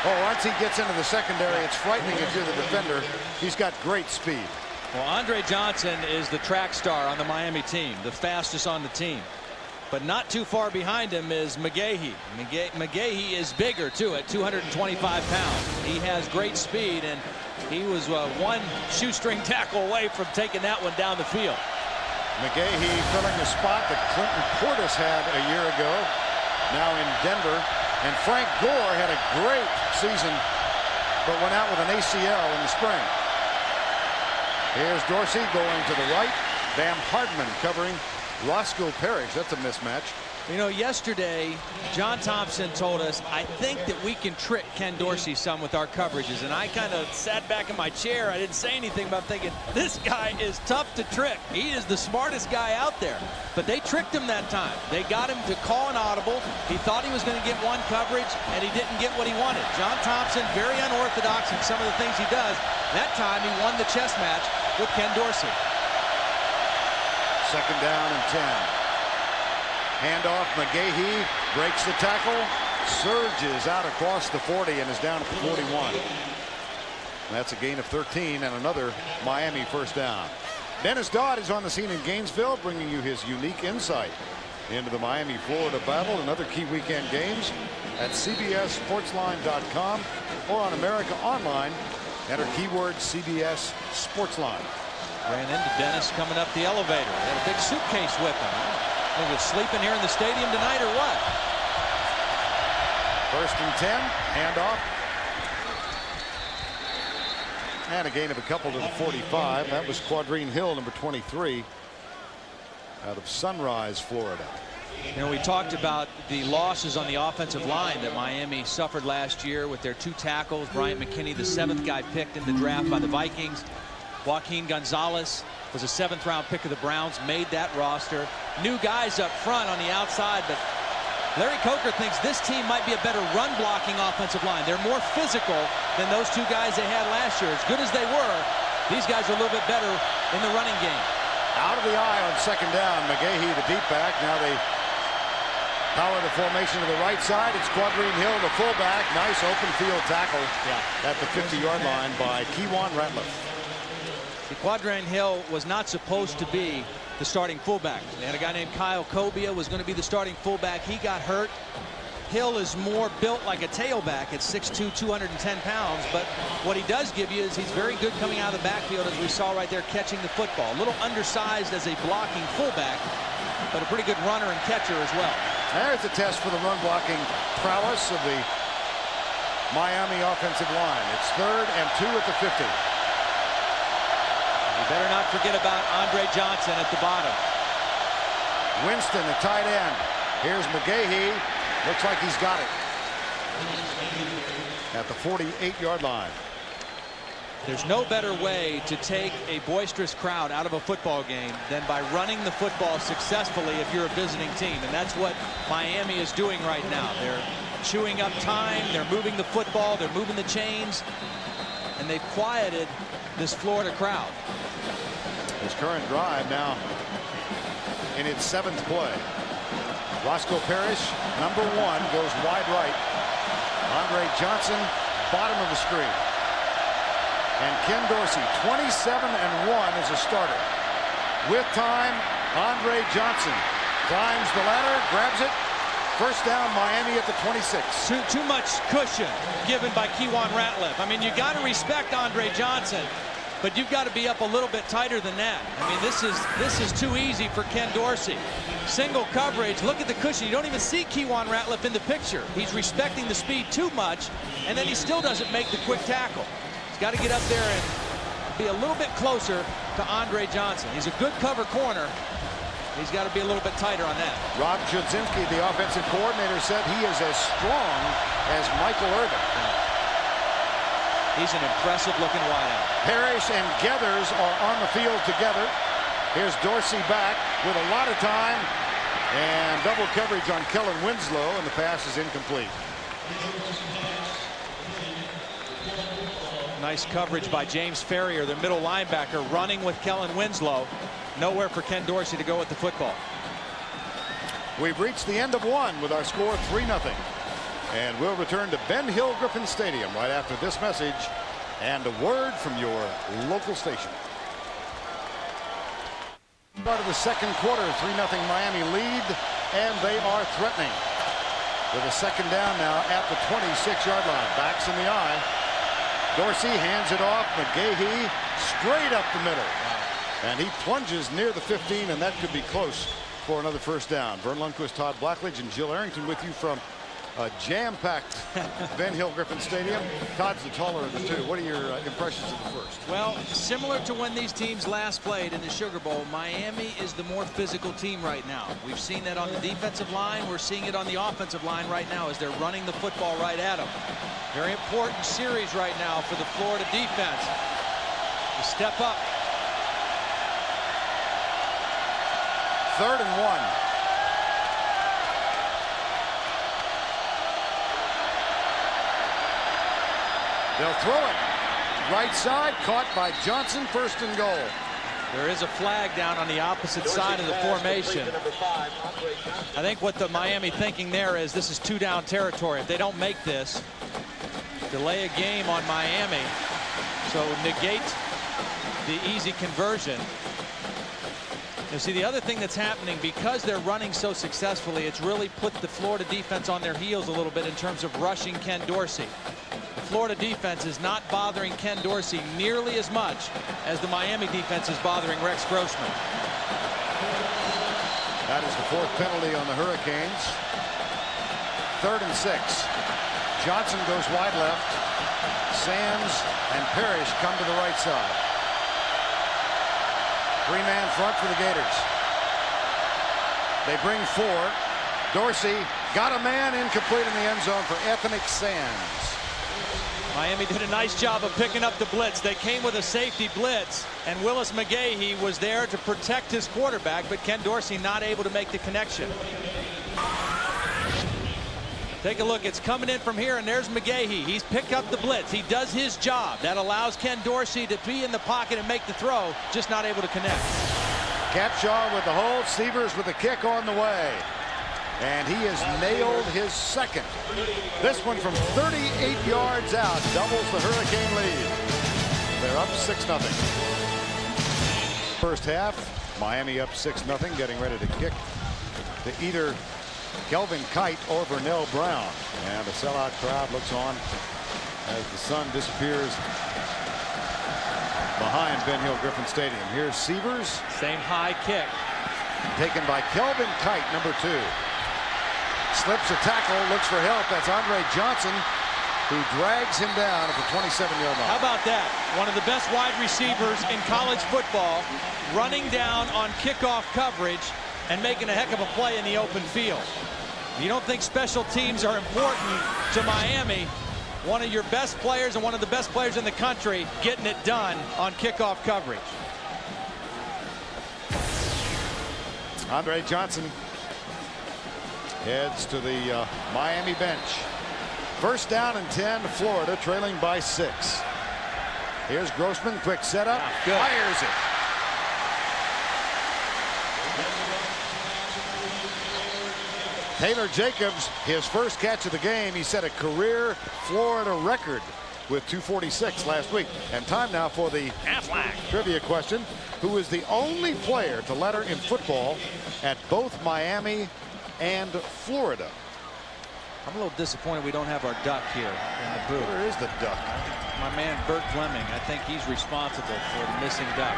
Oh, once he gets into the secondary, it's frightening if you're the defender. He's got great speed. Well, Andre Johnson is the track star on the Miami team, the fastest on the team. But not too far behind him is McGahee. McGahee is bigger, too, at 225 pounds. He has great speed, and he was one shoestring tackle away from taking that one down the field. McGahee filling the spot that Clinton Portis had a year ago, now in Denver. And Frank Gore had a great season, but went out with an ACL in the spring. Here's Dorsey going to the right. Bam Hardman covering Roscoe Parrish. That's a mismatch. You know, yesterday, John Thompson told us, I think that we can trick Ken Dorsey some with our coverages. And I kind of sat back in my chair. I didn't say anything, but I'm thinking, this guy is tough to trick. He is the smartest guy out there. But they tricked him that time. They got him to call an audible. He thought he was going to get one coverage, and he didn't get what he wanted. John Thompson, very unorthodox in some of the things he does. That time, he won the chess match with Ken Dorsey. Second down and 10. Handoff, McGahee breaks the tackle, surges out across the 40 and is down at the 41. That's a gain of 13 and another Miami first down. Dennis Dodd is on the scene in Gainesville, bringing you his unique insight into the Miami-Florida battle and other key weekend games at CBSSportsline.com or on America Online. Enter keyword CBS Sportsline. Ran into Dennis coming up the elevator. He had a big suitcase with him. He was sleeping here in the stadium tonight or what? First and 10, handoff. And a gain of a couple to the 45. That was Quadrine Hill, number 23, out of Sunrise, Florida. You know, we talked about the losses on the offensive line that Miami suffered last year with their 2 tackles. Bryant McKinney, the 7th guy picked in the draft by the Vikings. Joaquin Gonzalez was a 7th-round pick of the Browns, made that roster. New guys up front on the outside, but Larry Coker thinks this team might be a better run-blocking offensive line. They're more physical than those 2 guys they had last year. As good as they were, these guys are a little bit better in the running game. Out of the eye on second down, McGahee, the deep back. Now they power the formation to the right side. It's Quadrine Hill, the fullback. Nice open field tackle at the 50-yard line by Kewan Ratliff. Quadrine Hill was not supposed to be the starting fullback. They had a guy named Kyle Cobia was going to be the starting fullback. He got hurt. Hill is more built like a tailback at 6'2", 210 pounds, but what he does give you is he's very good coming out of the backfield, as we saw right there, catching the football. A little undersized as a blocking fullback, but a pretty good runner and catcher as well. There's a test for the run blocking prowess of the Miami offensive line. It's 3rd and 2 at the 50. You better not forget about Andre Johnson at the bottom. Winston, the tight end. Here's McGahee. Looks like he's got it. At the 48-yard line. There's no better way to take a boisterous crowd out of a football game than by running the football successfully if you're a visiting team. And that's what Miami is doing right now. They're chewing up time. They're moving the football. They're moving the chains. And they've quieted this Florida crowd. His current drive now in its 7th play. Roscoe Parrish, number 1, goes wide right. Andre Johnson, bottom of the screen. And Ken Dorsey, 27-1 as a starter. With time, Andre Johnson climbs the ladder, grabs it. First down, Miami at the 26. Too much cushion given by Kewan Ratliff. I mean, you got to respect Andre Johnson, but you've got to be up a little bit tighter than that. I mean, this is too easy for Ken Dorsey. Single coverage. Look at the cushion. You don't even see Kewan Ratliff in the picture. He's respecting the speed too much, and then he still doesn't make the quick tackle. He's got to get up there and be a little bit closer to Andre Johnson. He's a good cover corner. He's got to be a little bit tighter on that. Rob Chudzinski, the offensive coordinator, said he is as strong as Michael Irvin. He's an impressive-looking wideout. Parrish and Geathers are on the field together. Here's Dorsey back with a lot of time, and double coverage on Kellen Winslow, and the pass is incomplete. Nice coverage by James Ferrier, the middle linebacker, running with Kellen Winslow. Nowhere for Ken Dorsey to go with the football. We've reached the end of 1 with our score 3-0. And we'll return to Ben Hill Griffin Stadium right after this message and a word from your local station. Part of the second quarter, 3-0 Miami lead, and they are threatening. With a second down now at the 26-yard line. Backs in the eye. Dorsey hands it off. McGahee straight up the middle. And he plunges near the 15, and that could be close for another first down. Vern Lundquist, Todd Blackledge, and Jill Arrington with you from a jam-packed Ben Hill Griffin Stadium. Todd's the taller of the two. What are your impressions of the first? Well, similar to when these teams last played in the Sugar Bowl, Miami is the more physical team right now. We've seen that on the defensive line. We're seeing it on the offensive line right now as they're running the football right at them. Very important series right now for the Florida defense to step up. 3rd and 1. They'll throw it. Right side, caught by Johnson, 1st and goal. There is a flag down on the opposite side of the formation. I think what the Miami thinking there is this is 2-down territory. If they don't make this, delay a game on Miami. So negate the easy conversion. You see, the other thing that's happening, because they're running so successfully, it's really put the Florida defense on their heels a little bit in terms of rushing Ken Dorsey. The Florida defense is not bothering Ken Dorsey nearly as much as the Miami defense is bothering Rex Grossman. That is the 4th penalty on the Hurricanes. 3rd and 6. Johnson goes wide left. Sands and Parrish come to the right side. 3-man front for the Gators. They bring 4. Dorsey got a man, incomplete in the end zone for Ethnic Sands. Miami did a nice job of picking up the blitz. They came with a safety blitz, and Willis McGahee was there to protect his quarterback, but Ken Dorsey not able to make the connection. Take a look. It's coming in from here, and there's McGahee. He's picked up the blitz. He does his job. That allows Ken Dorsey to be in the pocket and make the throw, just not able to connect. Capshaw with the hold. Severs with the kick on the way. And he has nailed his 2nd. This one from 38 yards out doubles the Hurricane lead. They're up 6-0. First half, Miami up 6-0, getting ready to kick to either Kelvin Kite or Vernell Brown. And the sellout crowd looks on as the sun disappears behind Ben Hill Griffin Stadium. Here's Severs. Same high kick. Taken by Kelvin Kite, number 2. Slips a tackle, looks for help. That's Andre Johnson, who drags him down at the 27-yard line. How about that? One of the best wide receivers in college football, running down on kickoff coverage and making a heck of a play in the open field. You don't think special teams are important to Miami? One of your best players and one of the best players in the country getting it done on kickoff coverage. Andre Johnson heads to the Miami bench. First down and 10, Florida trailing by 6. Here's Grossman, quick setup, fires it. Taylor Jacobs, his first catch of the game. He set a career Florida record with 246 last week. And time now for the Aflac trivia question. Who is the only player to letter in football at both Miami and Florida? I'm a little disappointed we don't have our duck here in the booth. Where is the duck? My man Bert Fleming. I think he's responsible for the missing duck.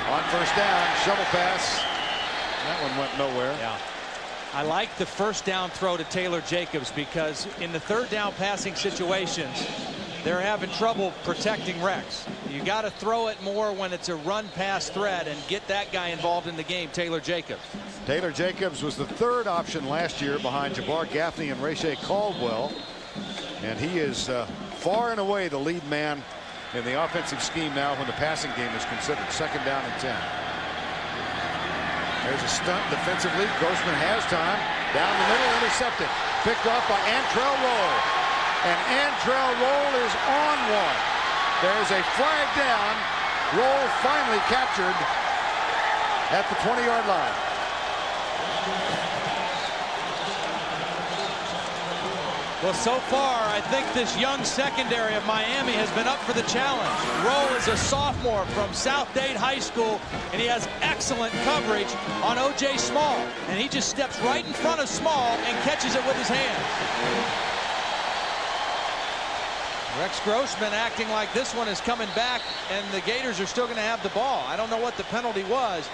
On first down, shovel pass. That one went nowhere. Yeah. I like the first down throw to Taylor Jacobs because in the third down passing situations, they're having trouble protecting Rex. You got to throw it more when it's a run pass threat and get that guy involved in the game, Taylor Jacobs. Taylor Jacobs was the third option last year behind Jabbar Gaffney and Rashay Caldwell. And he is far and away the lead man in the offensive scheme now when the passing game is considered. Second down and 10. There's a stunt defensively. Grossman has time. Down the middle, intercepted. Picked off by Antrell Roll. And Antrell Roll is on one. There's a flag down. Roll finally captured at the 20-yard line. Well, so far, I think this young secondary of Miami has been up for the challenge. Roll is a sophomore from South Dade High School, and he has excellent coverage on O.J. Small. And he just steps right in front of Small and catches it with his hands. Rex Grossman acting like this one is coming back, and the Gators are still going to have the ball. I don't know what the penalty was.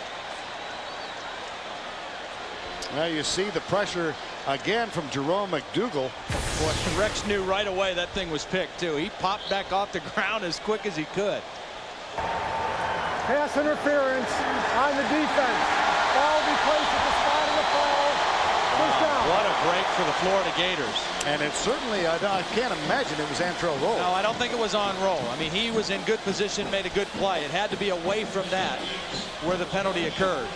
Now you see the pressure again from Jerome McDougal. Boy, Rex knew right away that thing was picked, too. He popped back off the ground as quick as he could. Pass interference on the defense. Ball will be placed at the spot of the fall. First down. What a break for the Florida Gators. And it certainly, I can't imagine it was Antrell Roll. No, I don't think it was on Roll. I mean, he was in good position, made a good play. It had to be away from that where the penalty occurred.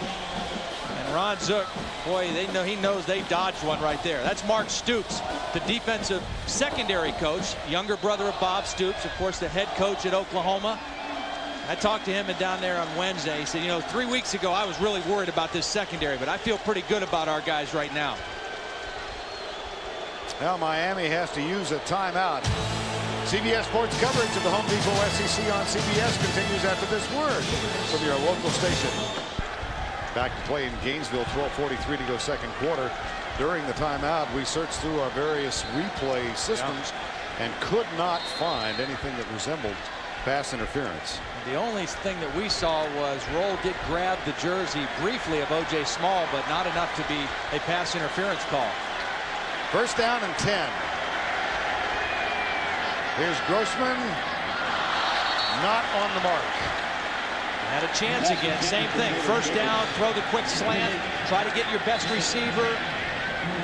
And Ron Zook, boy, he knows they dodged one right there. That's Mark Stoops, the defensive secondary coach, younger brother of Bob Stoops, of course, the head coach at Oklahoma. I talked to him down there on Wednesday. He said, you know, 3 weeks ago, I was really worried about this secondary, but I feel pretty good about our guys right now. Now Miami has to use a timeout. CBS Sports coverage of the Home Depot SEC on CBS continues after this word from your local station. Back to play in Gainesville, 12:43 to go second quarter. During the timeout, we searched through our various replay systems and could not find anything that resembled pass interference. The only thing that we saw was Roll did grab the jersey briefly of O.J. Small, but not enough to be a pass interference call. First down and 10. Here's Grossman. Not on the mark. Had a chance again. Same thing. First down, throw the quick slant. Try to get your best receiver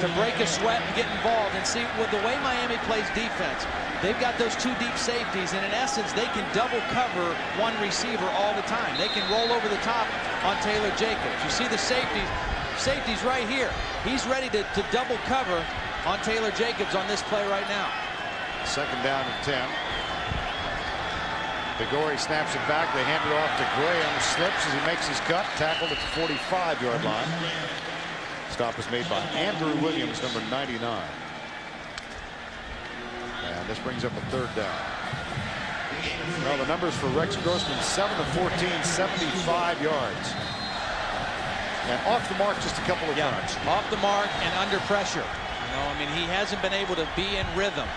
to break a sweat and get involved. And see, with the way Miami plays defense, they've got those two deep safeties, and in essence, they can double cover one receiver all the time. They can roll over the top on Taylor Jacobs. You see the safeties right here. He's ready to double cover on Taylor Jacobs on this play right now. Second down and 10. Bigori snaps it back. They hand it off to Graham. Slips as he makes his cut. Tackled at the 45-yard line. Stop was made by Andrew Williams, number 99. And this brings up a third down. Well, the numbers for Rex Grossman, 7 of 14, 75 yards. And off the mark just a couple of times. Off the mark and under pressure. You know, I mean, he hasn't been able to be in rhythm.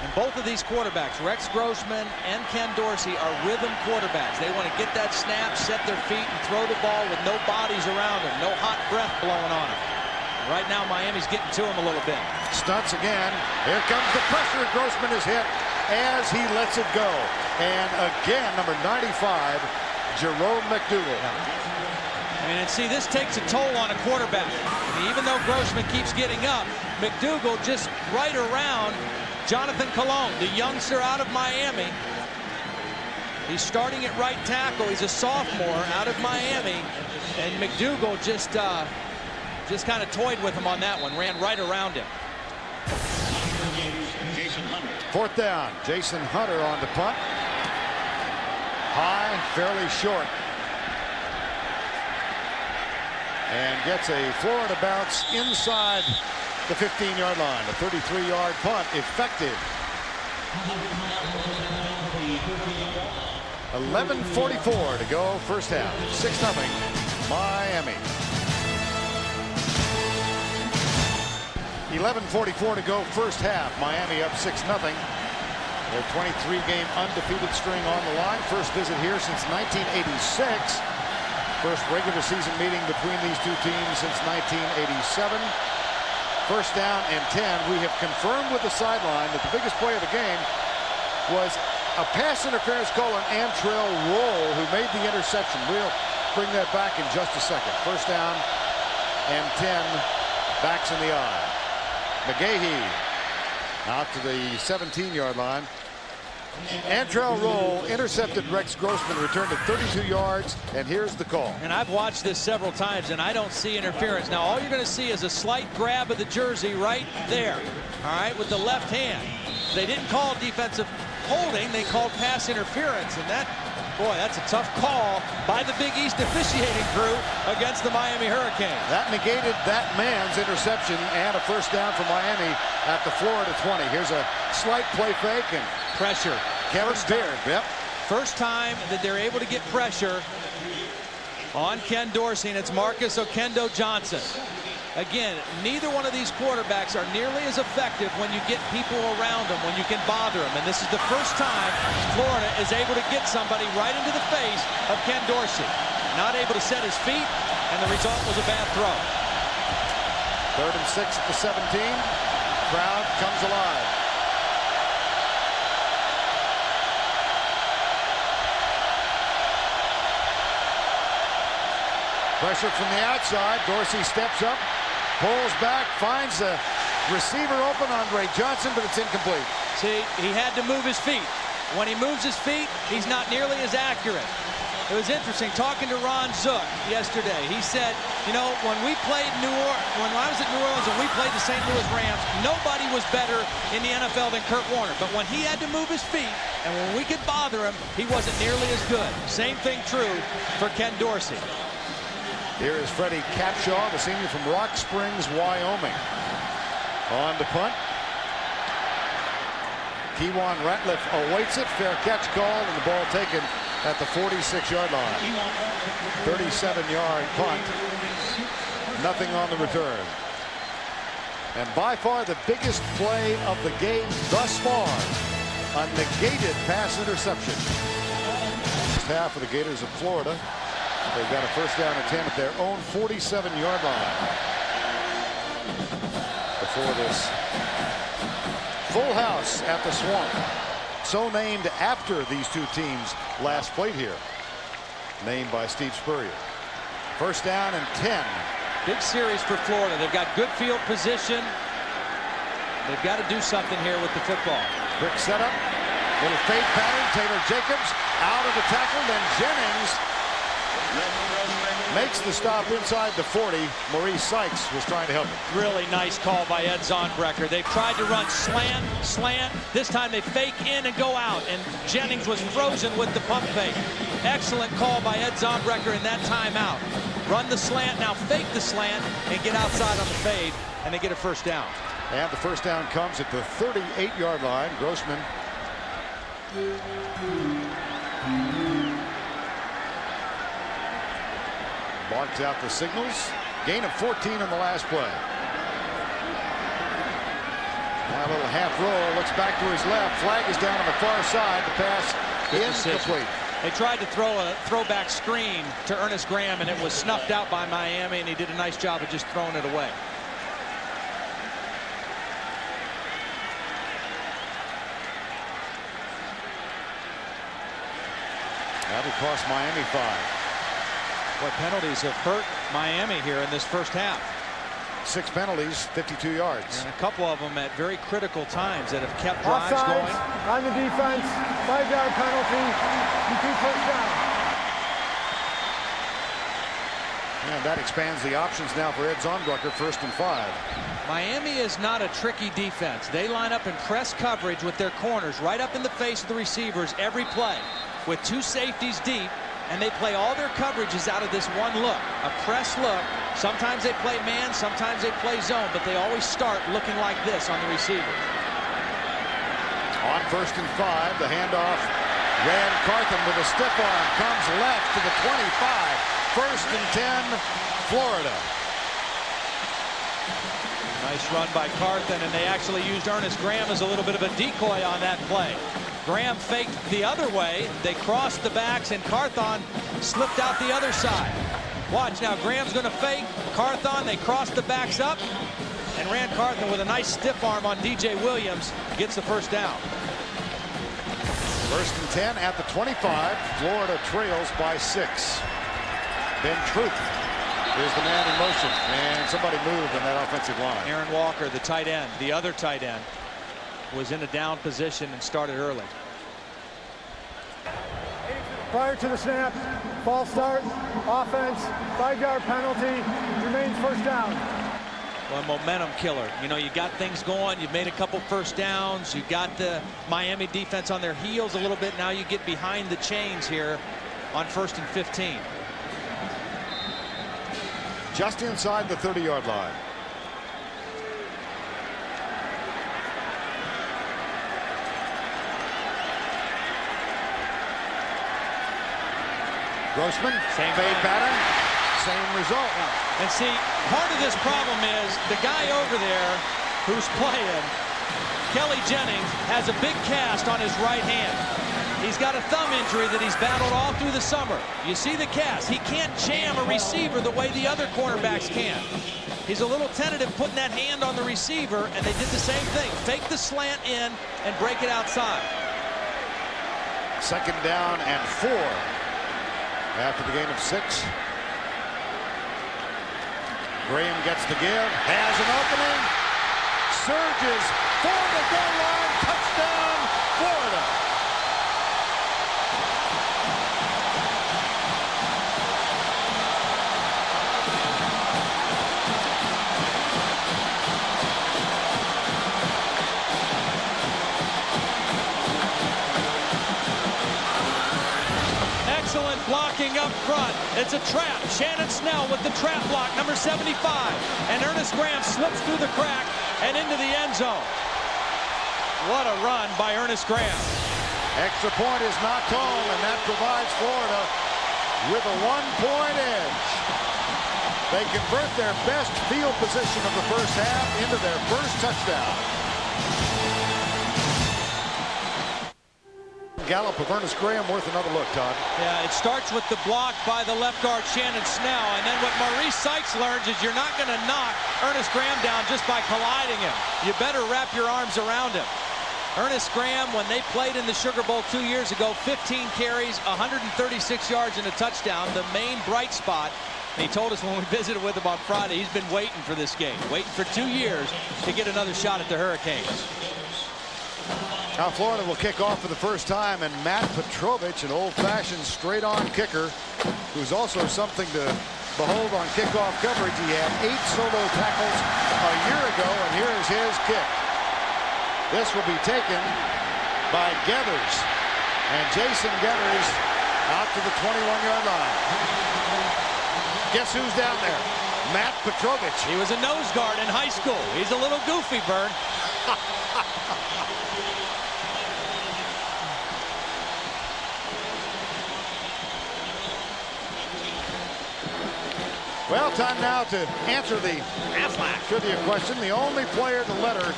And both of these quarterbacks, Rex Grossman and Ken Dorsey, are rhythm quarterbacks. They want to get that snap, set their feet, and throw the ball with no bodies around them, no hot breath blowing on them. Right now, Miami's getting to him a little bit. Stunts again. Here comes the pressure. Grossman is hit as he lets it go. And again, number 95, Jerome McDougal. I mean, and see, this takes a toll on a quarterback. I mean, even though Grossman keeps getting up, McDougal just right around Jonathan Colon, the youngster out of Miami. He's starting at right tackle. He's a sophomore out of Miami. And McDougal just kind of toyed with him on that one, ran right around him. Fourth down. Jason Hunter on the punt. High, fairly short. and gets a Florida bounce inside the 15-yard line. A 33-yard punt effective. 11:44 to go first half. 6-0 Miami. 11:44 to go first half. Miami up 6-0. Their 23-game undefeated string on the line. First visit here since 1986. First regular season meeting between these two teams since 1987. First down and 10. We have confirmed with the sideline that the biggest play of the game was a pass interference call on Antrell Roll, who made the interception. We'll bring that back in just a second. First down and 10. Backs in the eye. McGahee out to the 17-yard line. Antrell Roll intercepted Rex Grossman, returned to 32 yards, and here's the call. And I've watched this several times, and I don't see interference. Now, all you're going to see is a slight grab of the jersey right there, all right, with the left hand. They didn't call defensive holding. They called pass interference, and that, boy, that's a tough call by the Big East officiating crew against the Miami Hurricanes. That negated that man's interception and a first down for Miami at the Florida 20. Here's a slight play fake and pressure. Kevin Beard. Yep. First time that they're able to get pressure on Ken Dorsey, and it's Marcus Okendo Johnson. Again, neither one of these quarterbacks are nearly as effective when you get people around them, when you can bother them. And this is the first time Florida is able to get somebody right into the face of Ken Dorsey. Not able to set his feet, and the result was a bad throw. 3rd and 6 at the 17. Crowd comes alive. Pressure from the outside. Dorsey steps up, pulls back, finds the receiver open, Andre Johnson, but it's incomplete. See, he had to move his feet. When he moves his feet, he's not nearly as accurate. It was interesting talking to Ron Zook yesterday. He said, you know, when I was at New Orleans and we played the St. Louis Rams, nobody was better in the NFL than Kurt Warner. But when he had to move his feet and when we could bother him, he wasn't nearly as good. Same thing true for Ken Dorsey. Here is Freddie Capshaw, the senior from Rock Springs, Wyoming. On to punt. Kewan Ratliff awaits it. Fair catch called, and the ball taken at the 46-yard line. 37-yard punt. Nothing on the return. And by far the biggest play of the game thus far, a negated pass interception. First half of the Gators of Florida. They've got a first down and 10 at their own 47-yard line. Before this full house at the Swamp. So named after these two teams last played here. Named by Steve Spurrier. First down and 10. Big series for Florida. They've got good field position. They've got to do something here with the football. Quick setup. Little fade pattern. Taylor Jacobs out of the tackle. Then Jennings makes the stop inside the 40. Maurice Sykes was trying to help him. Really nice call by Ed Zonbrecker. They've tried to run slant. This time they fake in and go out, and Jennings was frozen with the pump fake. Excellent call by Ed Zonbrecker in that timeout. Run the slant, now fake the slant, and get outside on the fade, and they get a first down. And the first down comes at the 38-yard line. Grossman barks out the signals. Gain of 14 on the last play. Now a little half roll. Looks back to his left. Flag is down on the far side. The pass incomplete. They tried to throw a throwback screen to Ernest Graham, and it was snuffed out by Miami, and he did a nice job of just throwing it away. That would cost Miami 5. What penalties have hurt Miami here in this first half? 6 penalties, 52 yards. And a couple of them at very critical times that have kept drives Offsides going. On the defense, 5-yard penalty, complete first down. And that expands the options now for Ed Zonbrecker, 1st and 5. Miami is not a tricky defense. They line up in press coverage with their corners right up in the face of the receivers every play with 2 safeties deep and they play all their coverages out of this one look, a press look. Sometimes they play man, sometimes they play zone, but they always start looking like this on the receiver. On 1st and 5, the handoff. Ran Carthon with a stiff arm, comes left to the 25. 1st and 10, Florida. Nice run by Carthon, and they actually used Ernest Graham as a little bit of a decoy on that play. Graham faked the other way. They crossed the backs, and Carthon slipped out the other side. Watch now, Graham's going to fake Carthon. They crossed the backs up, and ran Carthon with a nice stiff arm on DJ Williams. Gets the first down. 1st and 10 at the 25. Florida trails by 6. Ben Troop is the man in motion, and somebody moved in that offensive line. Aaron Walker, the tight end, the other tight end, was in a down position and started early. Prior to the snap, false start, offense, 5-yard penalty, remains first down. Well, momentum killer. You know, you got things going. You've made a couple first downs. You got the Miami defense on their heels a little bit. Now you get behind the chains here on 1st and 15. Just inside the 30-yard line. Grossman, same fade pattern, same result. And see, part of this problem is the guy over there who's playing, Kelly Jennings, has a big cast on his right hand. He's got a thumb injury that he's battled all through the summer. You see the cast. He can't jam a receiver the way the other cornerbacks can. He's a little tentative putting that hand on the receiver, and they did the same thing. Fake the slant in and break it outside. 2nd down and 4 after the gain of 6. Graham gets the give, has an opening, surges for the goal line, touchdown, Florida. Excellent blocking up front. It's a trap. Shannon Snell with the trap block, number 75. And Ernest Graham slips through the crack and into the end zone. What a run by Ernest Graham. Extra point is not called, and that provides Florida with a 1-point edge. They convert their best field position of the first half into their first touchdown. Gallop of Ernest Graham worth another look, Todd. Yeah, it starts with the block by the left guard Shannon Snell, and then what Maurice Sykes learns is you're not going to knock Ernest Graham down just by colliding him. You better wrap your arms around him. Ernest Graham, when they played in the Sugar Bowl 2 years ago, 15 carries, 136 yards and a touchdown, the main bright spot. And he told us when we visited with him on Friday, he's been waiting for this game, waiting for 2 years to get another shot at the Hurricanes. Now Florida will kick off for the first time, and Matt Petrovich, an old-fashioned straight-on kicker, who's also something to behold on kickoff coverage. He had 8 solo tackles a year ago, and here is his kick. This will be taken by Geathers, and Jason Geathers out to the 21-yard line. Guess who's down there? Matt Petrovich. He was a nose guard in high school. He's a little goofy, Vern. Well, time now to answer the trivia question. The only player to letter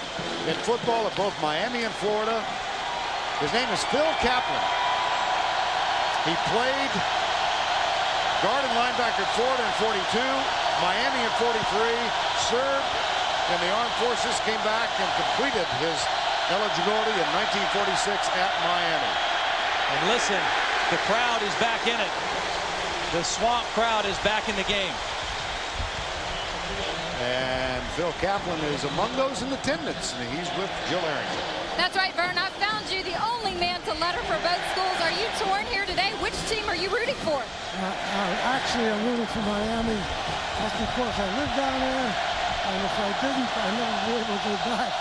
in football at both Miami and Florida. His name is Phil Kaplan. He played guard and linebacker at Florida in 42, Miami in 43, served in the armed forces, came back and completed his eligibility in 1946 at Miami. And listen, the crowd is back in it. The Swamp crowd is back in the game. And Phil Kaplan is among those in attendance, and he's with Jill Arrington. That's right, Vern. I found you the only man to letter for both schools. Are you torn here today? Which team are you rooting for? Actually, I'm rooting for Miami. That's because I live down there, and if I didn't, I never would be able to go back.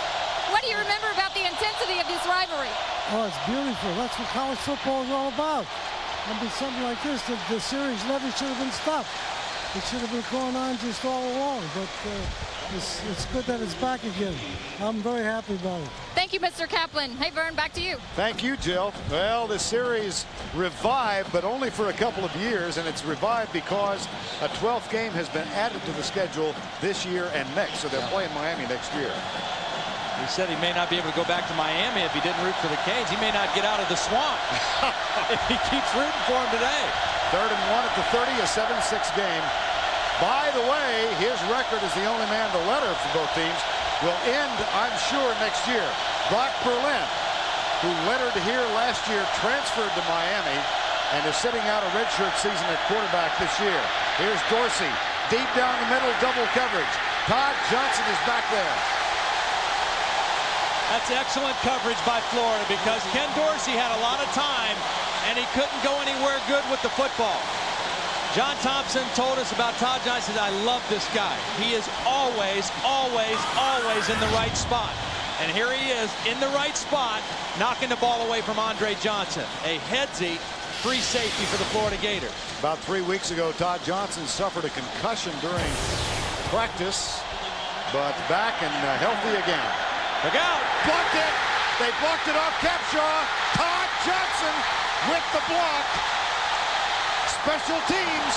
What do you remember about the intensity of this rivalry? Oh, it's beautiful. That's what college football is all about. and be something like this, the series never should have been stopped. It should have been going on just all along, but it's good that it's back again. I'm very happy about it. Thank you, Mr. Kaplan. Hey, Vern, back to you. Thank you, Jill. Well, the series revived, but only for a couple of years, and it's revived because a 12th game has been added to the schedule this year and next, so they're playing Miami next year. He said he may not be able to go back to Miami if he didn't root for the Canes. He may not get out of the swamp if he keeps rooting for him today. 3rd and 1 at the 30, a 7-6 game. By the way, his record as the only man to letter for both teams will end, I'm sure, next year. Brock Berlin, who lettered here last year, transferred to Miami and is sitting out a redshirt season at quarterback this year. Here's Dorsey, deep down the middle, double coverage. Todd Johnson is back there. That's excellent coverage by Florida because Ken Dorsey had a lot of time and he couldn't go anywhere good with the football. John Thompson told us about Todd Johnson. I love this guy. He is always, always, always in the right spot. And here he is in the right spot, knocking the ball away from Andre Johnson. A headsy free safety for the Florida Gators. About 3 weeks ago, Todd Johnson suffered a concussion during practice, but back and healthy again. Look out! Blocked it! They blocked it off Capshaw. Todd Johnson with the block. Special teams.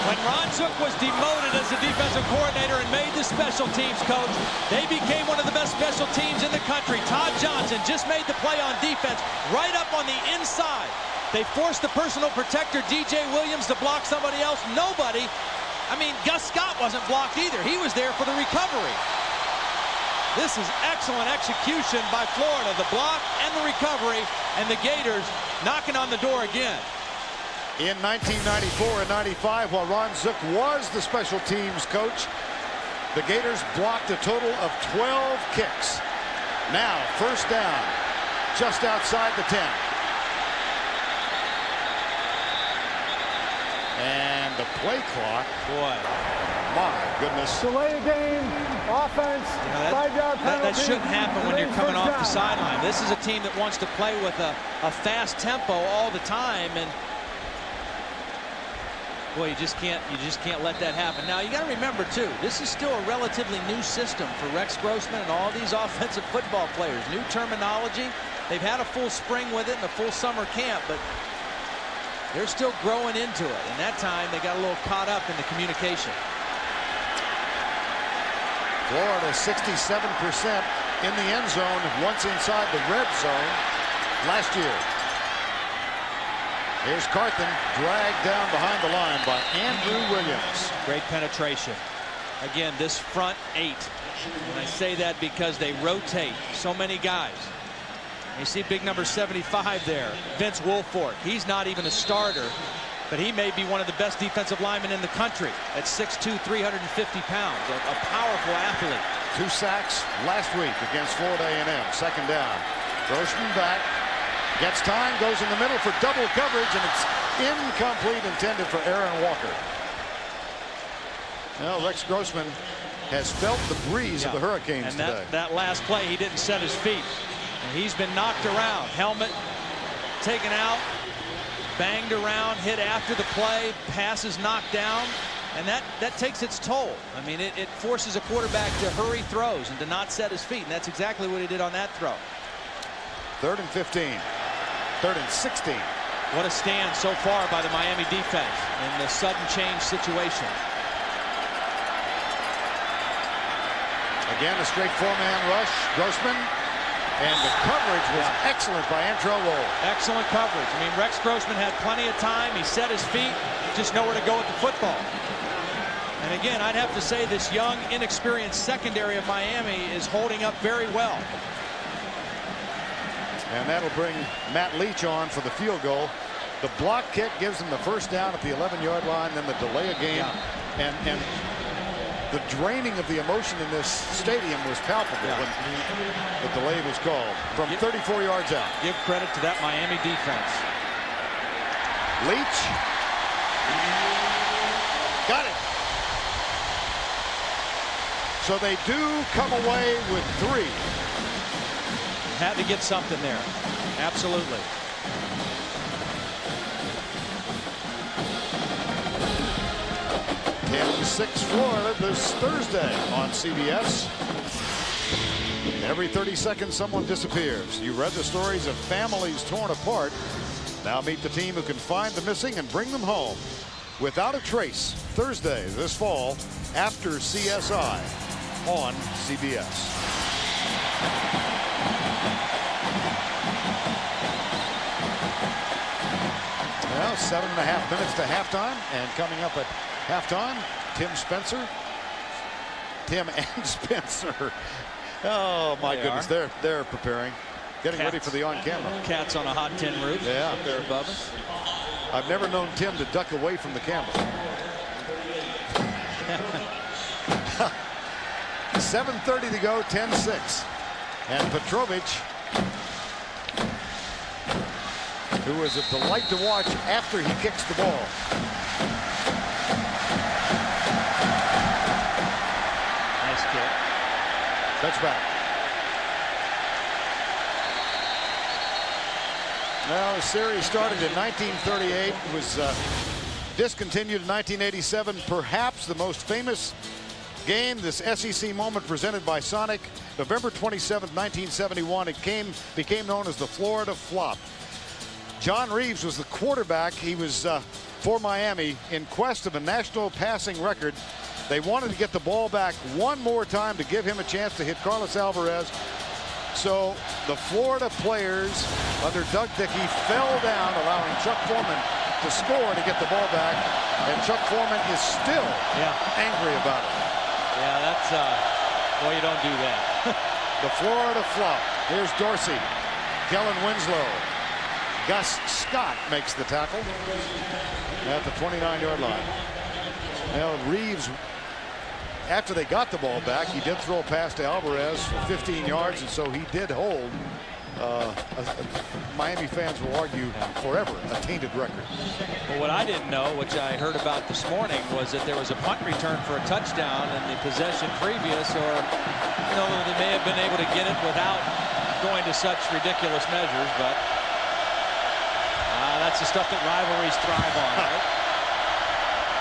When Ron Zook was demoted as the defensive coordinator and made the special teams coach, they became one of the best special teams in the country. Todd Johnson just made the play on defense right up on the inside. They forced the personal protector, DJ Williams, to block somebody else. Nobody. I mean, Gus Scott wasn't blocked either. He was there for the recovery. This is excellent execution by Florida. The block and the recovery, and the Gators knocking on the door again. In 1994 and 95, while Ron Zook was the special teams coach, the Gators blocked a total of 12 kicks. Now, first down, just outside the 10. And the play clock, boy, my goodness. Delay a game, offense, 5-yard penalty. That shouldn't happen when you're coming off the sideline. This is a team that wants to play with a fast tempo all the time, and boy, you just can't let that happen. Now you got to remember too, this is still a relatively new system for Rex Grossman and all these offensive football players. New terminology. They've had a full spring with it and a full summer camp, but they're still growing into it. And that time they got a little caught up in the communication. Florida 67% in the end zone once inside the red zone last year. Here's Carthen, dragged down behind the line by Andrew Williams. Great penetration. Again, this front 8. And I say that because they rotate so many guys. You see big number 75 there, Vince Wilfork. He's not even a starter, but he may be one of the best defensive linemen in the country at 6'2", 350 pounds. A powerful athlete. 2 sacks last week against Florida A&M. Second down. Grossman back. Gets time, goes in the middle for double coverage, and it's incomplete, intended for Aaron Walker. Well, Rex Grossman has felt the breeze of the Hurricanes today. That last play, he didn't set his feet. And he's been knocked around. Helmet taken out, banged around, hit after the play, passes knocked down, and that takes its toll. I mean, it forces a quarterback to hurry throws and to not set his feet, and that's exactly what he did on that throw. 3rd and 15. 3rd and 16. What a stand so far by the Miami defense in the sudden change situation. Again, a straight 4-man rush. Grossman. And the coverage was excellent by Antrel Rolle. Excellent coverage. I mean, Rex Grossman had plenty of time. He set his feet, just nowhere to go with the football. And again, I'd have to say this young, inexperienced secondary of Miami is holding up very well. And that'll bring Matt Leach on for the field goal. The block kick gives them the first down at the 11-yard line, then the delay of game. And the draining of the emotion in this stadium was palpable when the delay was called from 34 yards out. Give credit to that Miami defense. Leach. Got it. So they do come away with 3. Had to get something there. Absolutely. In 6 Florida this Thursday on CBS. Every 30 seconds someone disappears. You read the stories of families torn apart. Now meet the team who can find the missing and bring them home without a trace. Thursday this fall after CSI on CBS. Well, 7.5 minutes to halftime, and coming up at halftime, Tim Spencer. Tim and Spencer. Oh my goodness, they're preparing, getting ready for the on-camera. Cats on a hot tin roof. Yeah, they're above us. I've never known Tim to duck away from the camera. 7:30 to go, 10-6, and Petrovic, who is a delight to watch after he kicks the ball. Nice kick. Touchback. Well, the series started in 1938. It was discontinued in 1987. Perhaps the most famous game, this SEC moment presented by Sonic. November 27, 1971, it became known as the Florida Flop. John Reeves was the quarterback. He was for Miami in quest of a national passing record. They wanted to get the ball back one more time to give him a chance to hit Carlos Alvarez. So the Florida players under Doug Dickey fell down, allowing Chuck Foreman to score to get the ball back. And Chuck Foreman is still angry about it. Yeah, that's, well, you don't do that. The Florida Flop. Here's Dorsey. Kellen Winslow. Gus Scott makes the tackle at the 29-yard line. Now Reeves, after they got the ball back, he did throw a pass to Alvarez for 15 yards, and so he did hold, Miami fans will argue forever, a tainted record. Well, what I didn't know, which I heard about this morning, was that there was a punt return for a touchdown in the possession previous, or, you know, they may have been able to get it without going to such ridiculous measures, but that's the stuff that rivalries thrive on, right?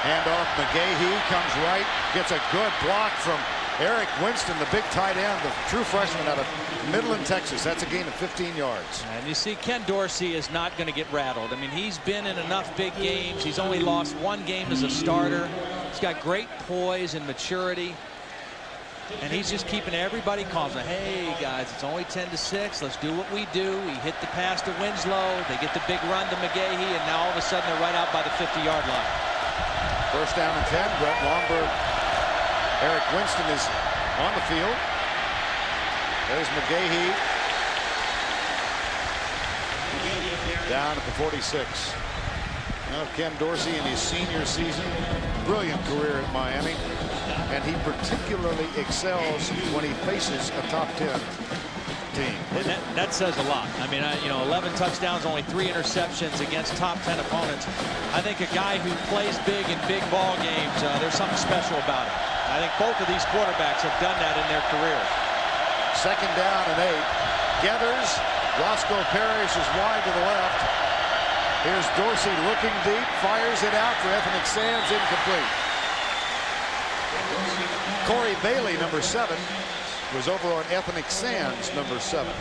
Handoff, McGahee comes right, gets a good block from Eric Winston, the big tight end, the true freshman out of Midland, Texas. That's a gain of 15 yards. And you see, Ken Dorsey is not going to get rattled. I mean, he's been in enough big games. He's only lost one game as a starter. He's got great poise and maturity. And he's just keeping everybody calm. So, hey, guys, it's only 10-6. Let's do what we do. We hit the pass to Winslow. They get the big run to McGahee, and now all of a sudden they're right out by the 50-yard line. First down and 10. Brett Lomberg. Eric Winston is on the field. There's McGahee. Down at the 46. Now Ken Dorsey in his senior season. Brilliant career at Miami. And he particularly excels when he faces a top 10 team. And that says a lot. I mean, 11 touchdowns, only 3 interceptions against top 10 opponents. I think a guy who plays big in big ball games, there's something special about him. I think both of these quarterbacks have done that in their careers. Second down and 8. Gathers. Roscoe Parrish is wide to the left. Here's Dorsey looking deep, fires it out for Ethnic Sands, incomplete. Corey Bailey, number 7, was over on Ethnic Sands, number 7.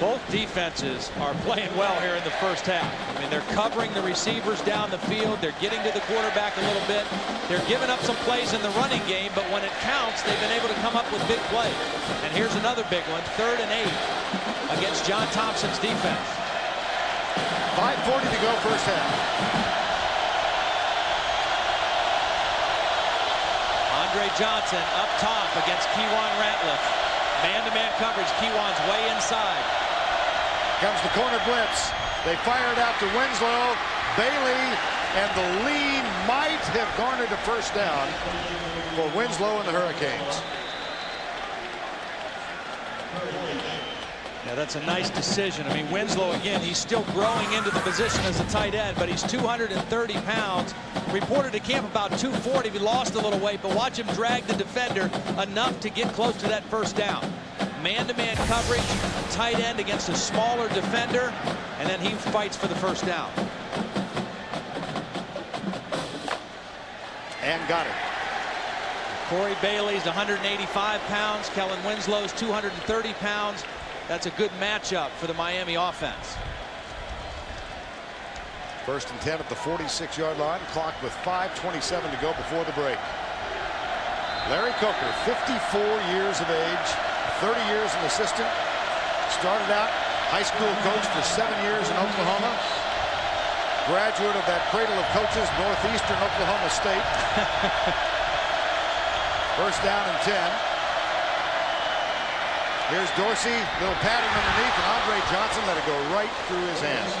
Both defenses are playing well here in the first half. I mean, they're covering the receivers down the field. They're getting to the quarterback a little bit. They're giving up some plays in the running game, but when it counts, they've been able to come up with big plays. And here's another big one, 3rd and 8 against John Thompson's defense. 5:40 to go, first half. Andre Johnson up top against Kewan Ratliff. Man-to-man coverage. Kewan's way inside. Comes the corner blitz. They fire it out to Winslow. Bailey, and the lead might have garnered a first down for Winslow and the Hurricanes. Yeah, that's a nice decision. I mean, Winslow, again, he's still growing into the position as a tight end, but he's 230 pounds. Reported to camp about 240. He lost a little weight, but watch him drag the defender enough to get close to that first down. Man-to-man coverage, tight end against a smaller defender, and then he fights for the first down. And got it. Corey Bailey's 185 pounds. Kellen Winslow's 230 pounds. That's a good matchup for the Miami offense. First and 10 at the 46-yard line, clocked with 5:27 to go before the break. Larry Coker, 54 years of age, 30 years an assistant. Started out high school coach for 7 years in Oklahoma. Graduate of that cradle of coaches, Northeastern Oklahoma State. First down and 10. Here's Dorsey, little pattern underneath, and Andre Johnson let it go right through his hands.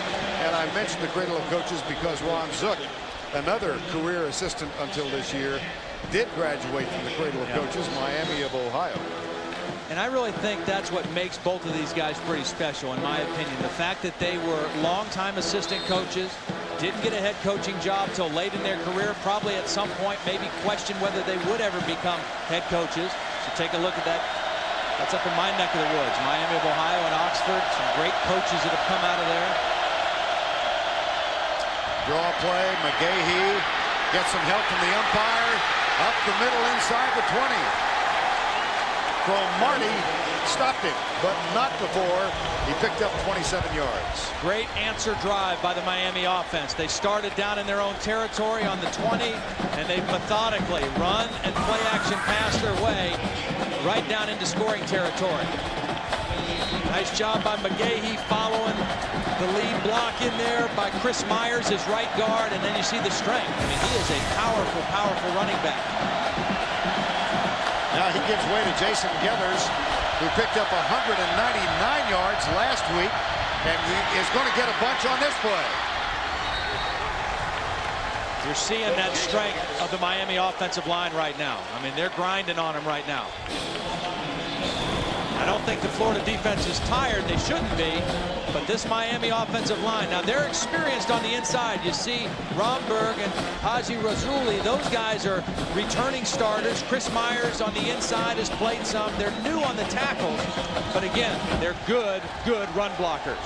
And I mentioned the cradle of coaches because Ron Zook, another career assistant until this year, did graduate from the cradle of coaches, Miami of Ohio. And I really think that's what makes both of these guys pretty special, in my opinion. The fact that they were longtime assistant coaches, didn't get a head coaching job till late in their career, probably at some point maybe questioned whether they would ever become head coaches. So take a look at that. That's up in my neck of the woods. Miami of Ohio and Oxford. Some great coaches that have come out of there. Draw play. McGahee gets some help from the umpire. Up the middle inside the 20. Cromartie stopped him, but not before he picked up 27 yards. Great answer drive by the Miami offense. They started down in their own territory on the 20, and they methodically run and play action pass their way right down into scoring territory. Nice job by McGahee following the lead block in there by Chris Myers, his right guard, and then you see the strength. I mean, he is a powerful, powerful running back. Now he gives way to Jason Geathers, who picked up 199 yards last week, and he is going to get a bunch on this play. You're seeing that strength of the Miami offensive line right now. I mean, they're grinding on him right now. I don't think the Florida defense is tired. They shouldn't be. But this Miami offensive line, now they're experienced on the inside. You see Romberg and Haji Razuli. Those guys are returning starters. Chris Myers on the inside has played some. They're new on the tackles. But again, they're good run blockers.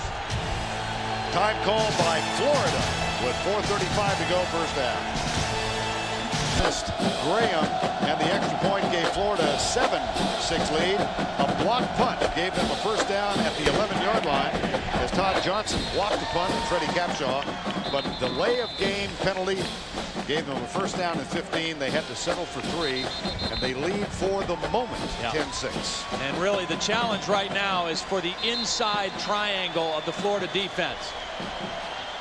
Time call by Florida with 4:35 to go first half. Missed Graham, and the extra point gave Florida a 7-6 lead. A block punt gave them a first down at the 11-yard line as Todd Johnson blocked the punt and Freddie Capshaw. But delay of game penalty gave them a first down at 15. They had to settle for 3, and they lead for the moment 10-6. And really the challenge right now is for the inside triangle of the Florida defense.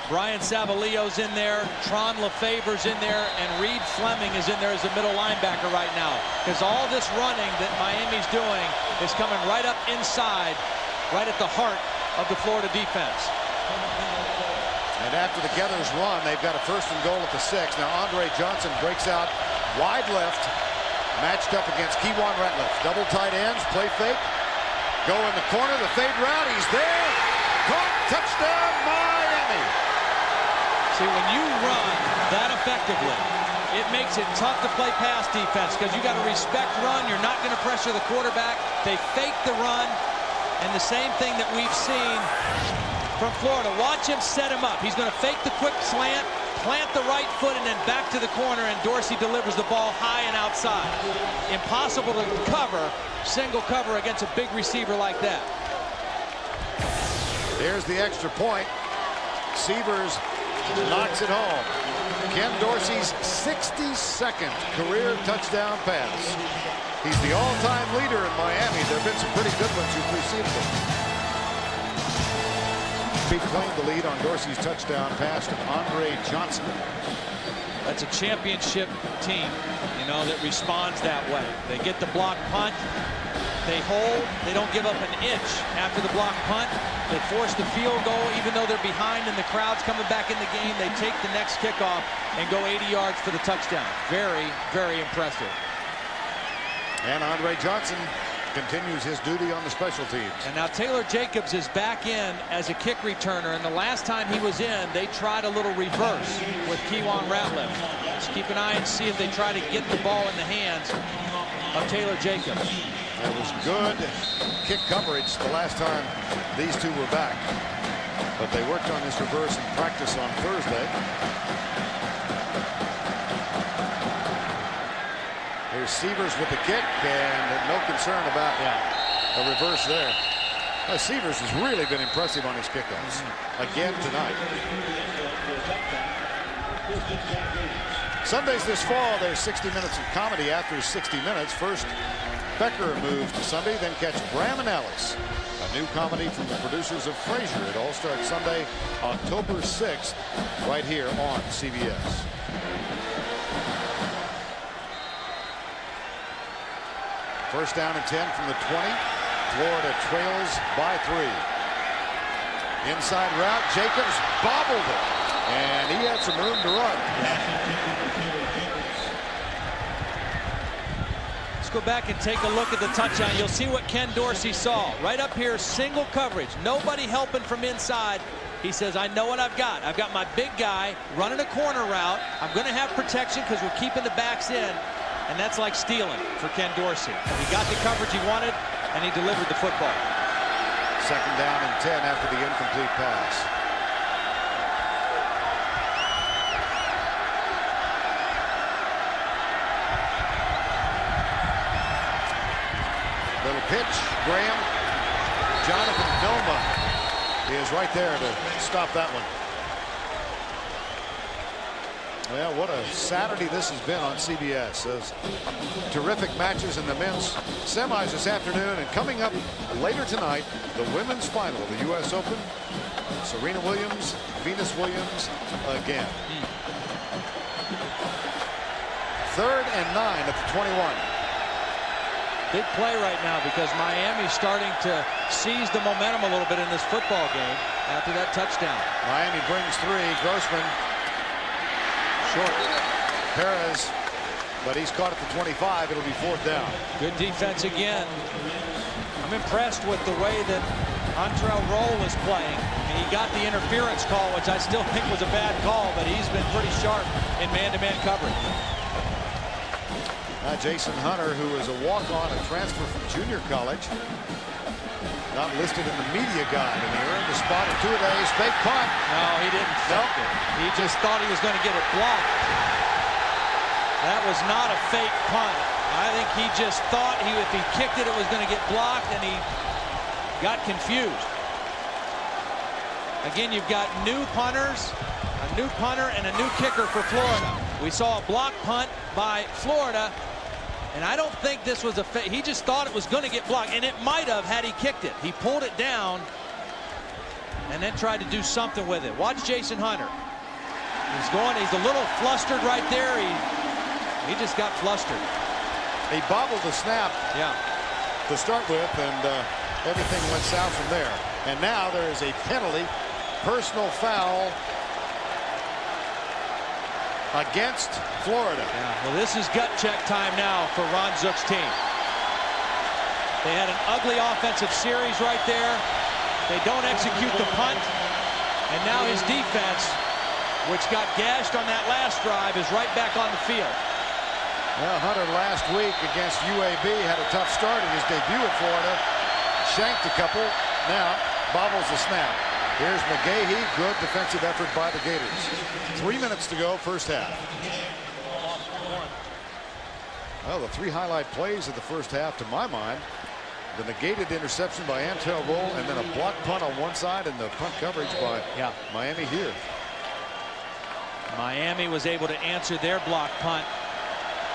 Brian Savalio's in there, Tron Lefever's in there, and Reed Fleming is in there as a middle linebacker right now. Because all this running that Miami's doing is coming right up inside, right at the heart of the Florida defense. And after the Geathers run, they've got a first and goal at the 6. Now Andre Johnson breaks out wide left, matched up against Kewan Ratliff. Double tight ends, play fake, go in the corner, the fade route, he's there. Caught, touchdown, Miami. See, when you run that effectively, it makes it tough to play pass defense because you got to respect run. You're not going to pressure the quarterback. They fake the run, and the same thing that we've seen from Florida. Watch him set him up. He's going to fake the quick slant, plant the right foot, and then back to the corner, and Dorsey delivers the ball high and outside. Impossible to cover, single cover against a big receiver like that. Here's the extra point. Sievers knocks it home. Ken Dorsey's 62nd career touchdown pass. He's the all-time leader in Miami. There have been some pretty good ones who preceded him. He claimed the lead on Dorsey's touchdown pass to Andre Johnson. That's a championship team, you know, that responds that way. They get the block punt. They hold. They don't give up an inch after the block punt. They force the field goal even though they're behind and the crowd's coming back in the game. They take the next kickoff and go 80 yards for the touchdown. Very, very impressive. And Andre Johnson continues his duty on the special teams. And now Taylor Jacobs is back in as a kick returner, and the last time he was in, they tried a little reverse with Kewan Ratliff. Just keep an eye and see if they try to get the ball in the hands of Taylor Jacobs. That was good kick coverage the last time these two were back. But they worked on this reverse in practice on Thursday. Here's Severs with the kick, and no concern about a reverse there. Severs has really been impressive on his kickoffs again tonight. Sundays this fall, there's 60 minutes of comedy after 60 minutes. First, Becker moves to Sunday, then catch Bram and Ellis, a new comedy from the producers of Frasier. It all starts Sunday, October 6th, right here on CBS. First down and 10 from the 20. Florida trails by 3. Inside route, Jacobs bobbled it, and he had some room to run. Let's go back and take a look at the touchdown. You'll see what Ken Dorsey saw. Right up here, single coverage. Nobody helping from inside. He says, I know what I've got. I've got my big guy running a corner route. I'm going to have protection because we're keeping the backs in. And that's like stealing for Ken Dorsey. He got the coverage he wanted, and he delivered the football. Second down and 10 after the incomplete pass. Little pitch, Graham. Jonathan Vilma is right there to stop that one. Well, what a Saturday this has been on CBS. Those terrific matches in the men's semis this afternoon, and coming up later tonight, the women's final of the U.S. Open. Serena Williams, Venus Williams again. 3rd and 9 at the 21. Big play right now because Miami's starting to seize the momentum a little bit in this football game after that touchdown. Miami brings 3. Grossman short. Perez, but he's caught at the 25. It'll be 4th down. Good defense again. I'm impressed with the way that Antrel Roll is playing. I mean, he got the interference call, which I still think was a bad call, but he's been pretty sharp in man-to-man coverage. Jason Hunter, who is a walk-on, a transfer from junior college, not listed in the media guide, and he earned the spot in 2 days. Fake punt. No, he didn't fake it. He just thought he was going to get it blocked. That was not a fake punt. I think he just thought if he kicked it, it was going to get blocked, and he got confused. Again, you've got new punters, a new punter, and a new kicker for Florida. We saw a block punt by Florida, and I don't think this was a fake. He just thought it was going to get blocked, and it might have had he kicked it. He pulled it down and then tried to do something with it. Watch Jason Hunter. He's a little flustered right there. He just got flustered. He bobbled the snap to start with, and everything went south from there. And now there is a penalty, personal foul against Florida. Well, this is gut check time now for Ron Zook's team. They had an ugly offensive series right there. They don't execute the punt, and now his defense, which got gashed on that last drive, is right back on the field. Well, Hunter last week against UAB had a tough start in his debut at Florida. Shanked a couple. Now bobbles the snap. Here's McGahee. Good defensive effort by the Gators. 3 minutes to go, first half. Well, the 3 highlight plays of the first half, to my mind, the negated interception by Antrel Roll, and then a block punt on one side, and the punt coverage by Miami here. Miami was able to answer their block punt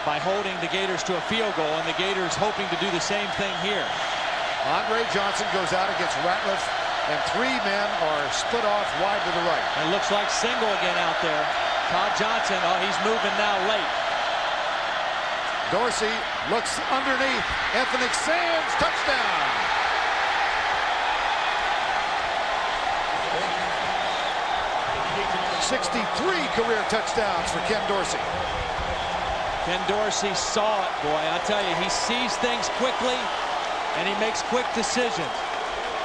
by holding the Gators to a field goal, and the Gators hoping to do the same thing here. Andre Johnson goes out against Ratliff, and 3 men are split off wide to the right. It looks like single again out there. Todd Johnson, he's moving now late. Dorsey looks underneath. Ethnic Sands, touchdown. '63 career touchdowns for Ken Dorsey. Ken Dorsey saw it, boy. I tell you, he sees things quickly. and he makes quick decisions.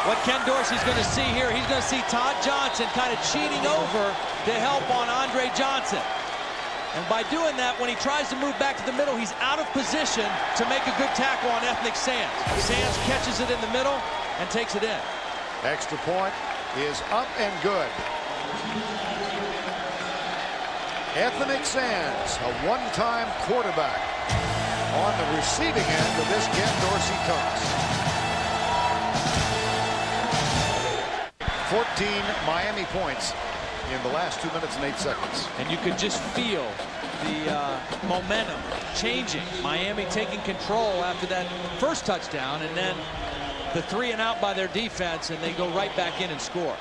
What Ken Dorsey's going to see here, he's going to see Todd Johnson kind of cheating over to help on Andre Johnson. And by doing that, when he tries to move back to the middle, he's out of position to make a good tackle on Ethnic Sands. Sands catches it in the middle and takes it in. Extra point is up and good. Ethnic Sands, a one-time quarterback, on the receiving end of this Ken Dorsey toss. 14 Miami points in the last 2 minutes and 8 seconds. And you could just feel the momentum changing. Miami taking control after that first touchdown, and then the 3 and out by their defense, and they go right back in and score.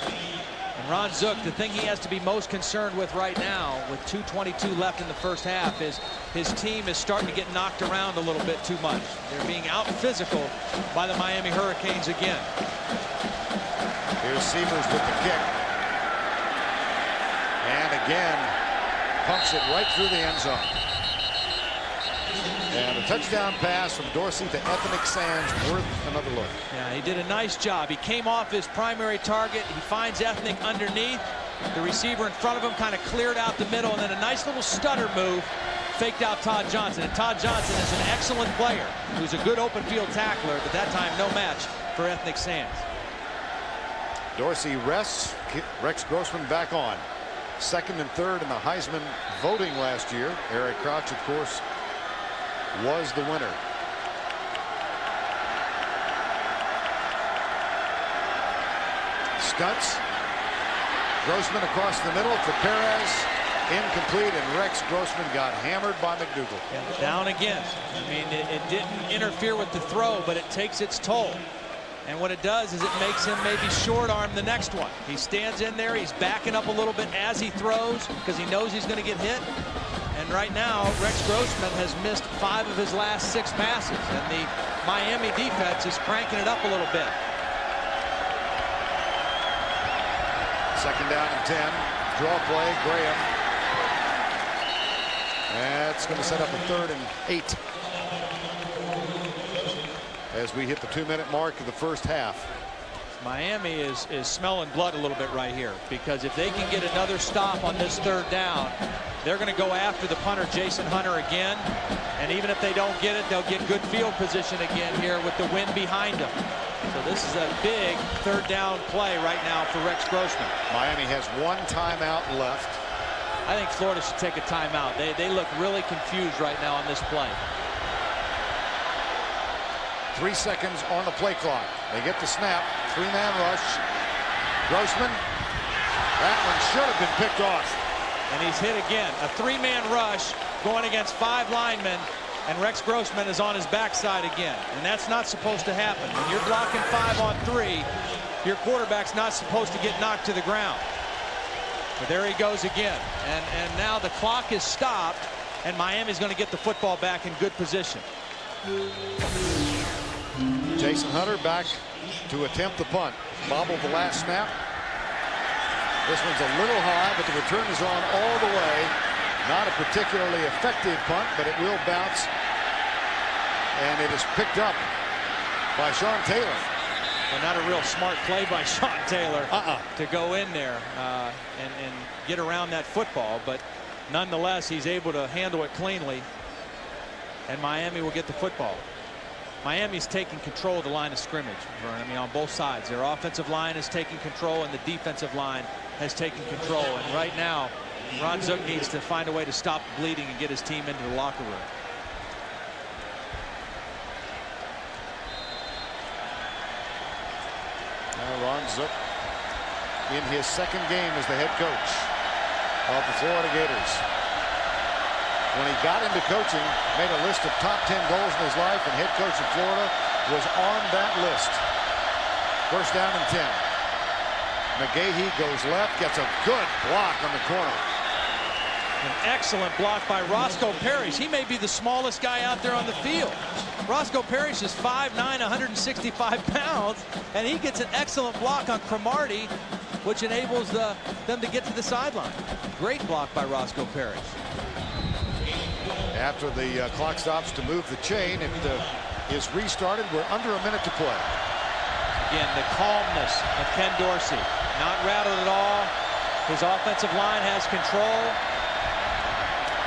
And Ron Zook, the thing he has to be most concerned with right now, with 2:22 left in the first half, is his team is starting to get knocked around a little bit too much. They're being out physical by the Miami Hurricanes again. Here's Sievers with the kick. And again, pumps it right through the end zone. And a touchdown pass from Dorsey to Ethnic Sands, worth another look. Yeah, he did a nice job. He came off his primary target. He finds Ethnic underneath. The receiver in front of him kind of cleared out the middle, and then a nice little stutter move, faked out Todd Johnson. And Todd Johnson is an excellent player who's a good open field tackler, but that time no match for Ethnic Sands. Dorsey rests. Rex Grossman back on. Second and third in the Heisman voting last year. Eric Crouch, of course, was the winner. Stunts. Grossman across the middle for Perez. Incomplete, and Rex Grossman got hammered by McDougal. Yeah, down again. I mean, it didn't interfere with the throw, but it takes its toll. And what it does is it makes him maybe short arm the next one. He stands in there, he's backing up a little bit as he throws because he knows he's going to get hit. And right now, Rex Grossman has missed 5 of his last 6 passes, and the Miami defense is cranking it up a little bit. Second down and 10. Draw play, Graham. That's going to set up a 3rd and 8. As we hit the 2-minute mark of the first half. Miami is smelling blood a little bit right here, because if they can get another stop on this 3rd down, they're going to go after the punter, Jason Hunter, again. And even if they don't get it, they'll get good field position again here with the wind behind them. So this is a big 3rd down play right now for Rex Grossman. Miami has 1 timeout left. I think Florida should take a timeout. They look really confused right now on this play. 3 seconds on the play clock. They get the snap. 3-man rush. Grossman. That one should have been picked off. And he's hit again. A 3-man rush going against 5 linemen. And Rex Grossman is on his backside again. And that's not supposed to happen. When you're blocking 5 on 3, your quarterback's not supposed to get knocked to the ground. But there he goes again. And now the clock is stopped. And Miami's going to get the football back in good position. Jason Hunter back to attempt the punt. Bobbled the last snap. This one's a little high, but the return is on all the way. Not a particularly effective punt, but it will bounce. And it is picked up by Sean Taylor. Well, not a real smart play by Sean Taylor to go in there and get around that football. But nonetheless, he's able to handle it cleanly. And Miami will get the football. Miami's taking control of the line of scrimmage, Vern. I mean, on both sides. Their offensive line is taking control, and the defensive line has taken control. And right now, Ron Zook needs to find a way to stop the bleeding and get his team into the locker room. Ron Zook in his 2nd game as the head coach of the Florida Gators. When he got into coaching, made a list of top 10 goals in his life, and head coach of Florida was on that list. First down and 10. McGahee goes left, gets a good block on the corner. An excellent block by Roscoe Parrish. He may be the smallest guy out there on the field. Roscoe Parrish is 5'9", 165 pounds, and he gets an excellent block on Cromartie, which enables them to get to the sideline. Great block by Roscoe Parrish. After the clock stops to move the chain, it is restarted. We're under a minute to play. Again, the calmness of Ken Dorsey. Not rattled at all. His offensive line has control.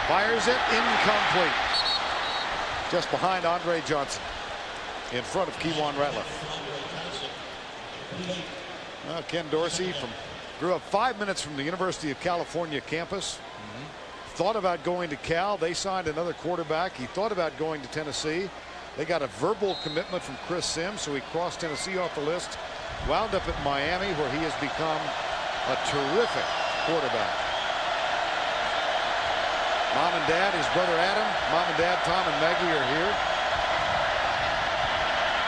Fires it, incomplete. Just behind Andre Johnson. In front of Kewan Ratliff. Well, Ken Dorsey grew up 5 minutes from the University of California campus. Thought about going to Cal. They signed another quarterback. He thought about going to Tennessee. They got a verbal commitment from Chris Sims, so he crossed Tennessee off the list. Wound up at Miami, where he has become a terrific quarterback. Mom and Dad, his brother Adam, Mom and Dad, Tom and Maggie are here.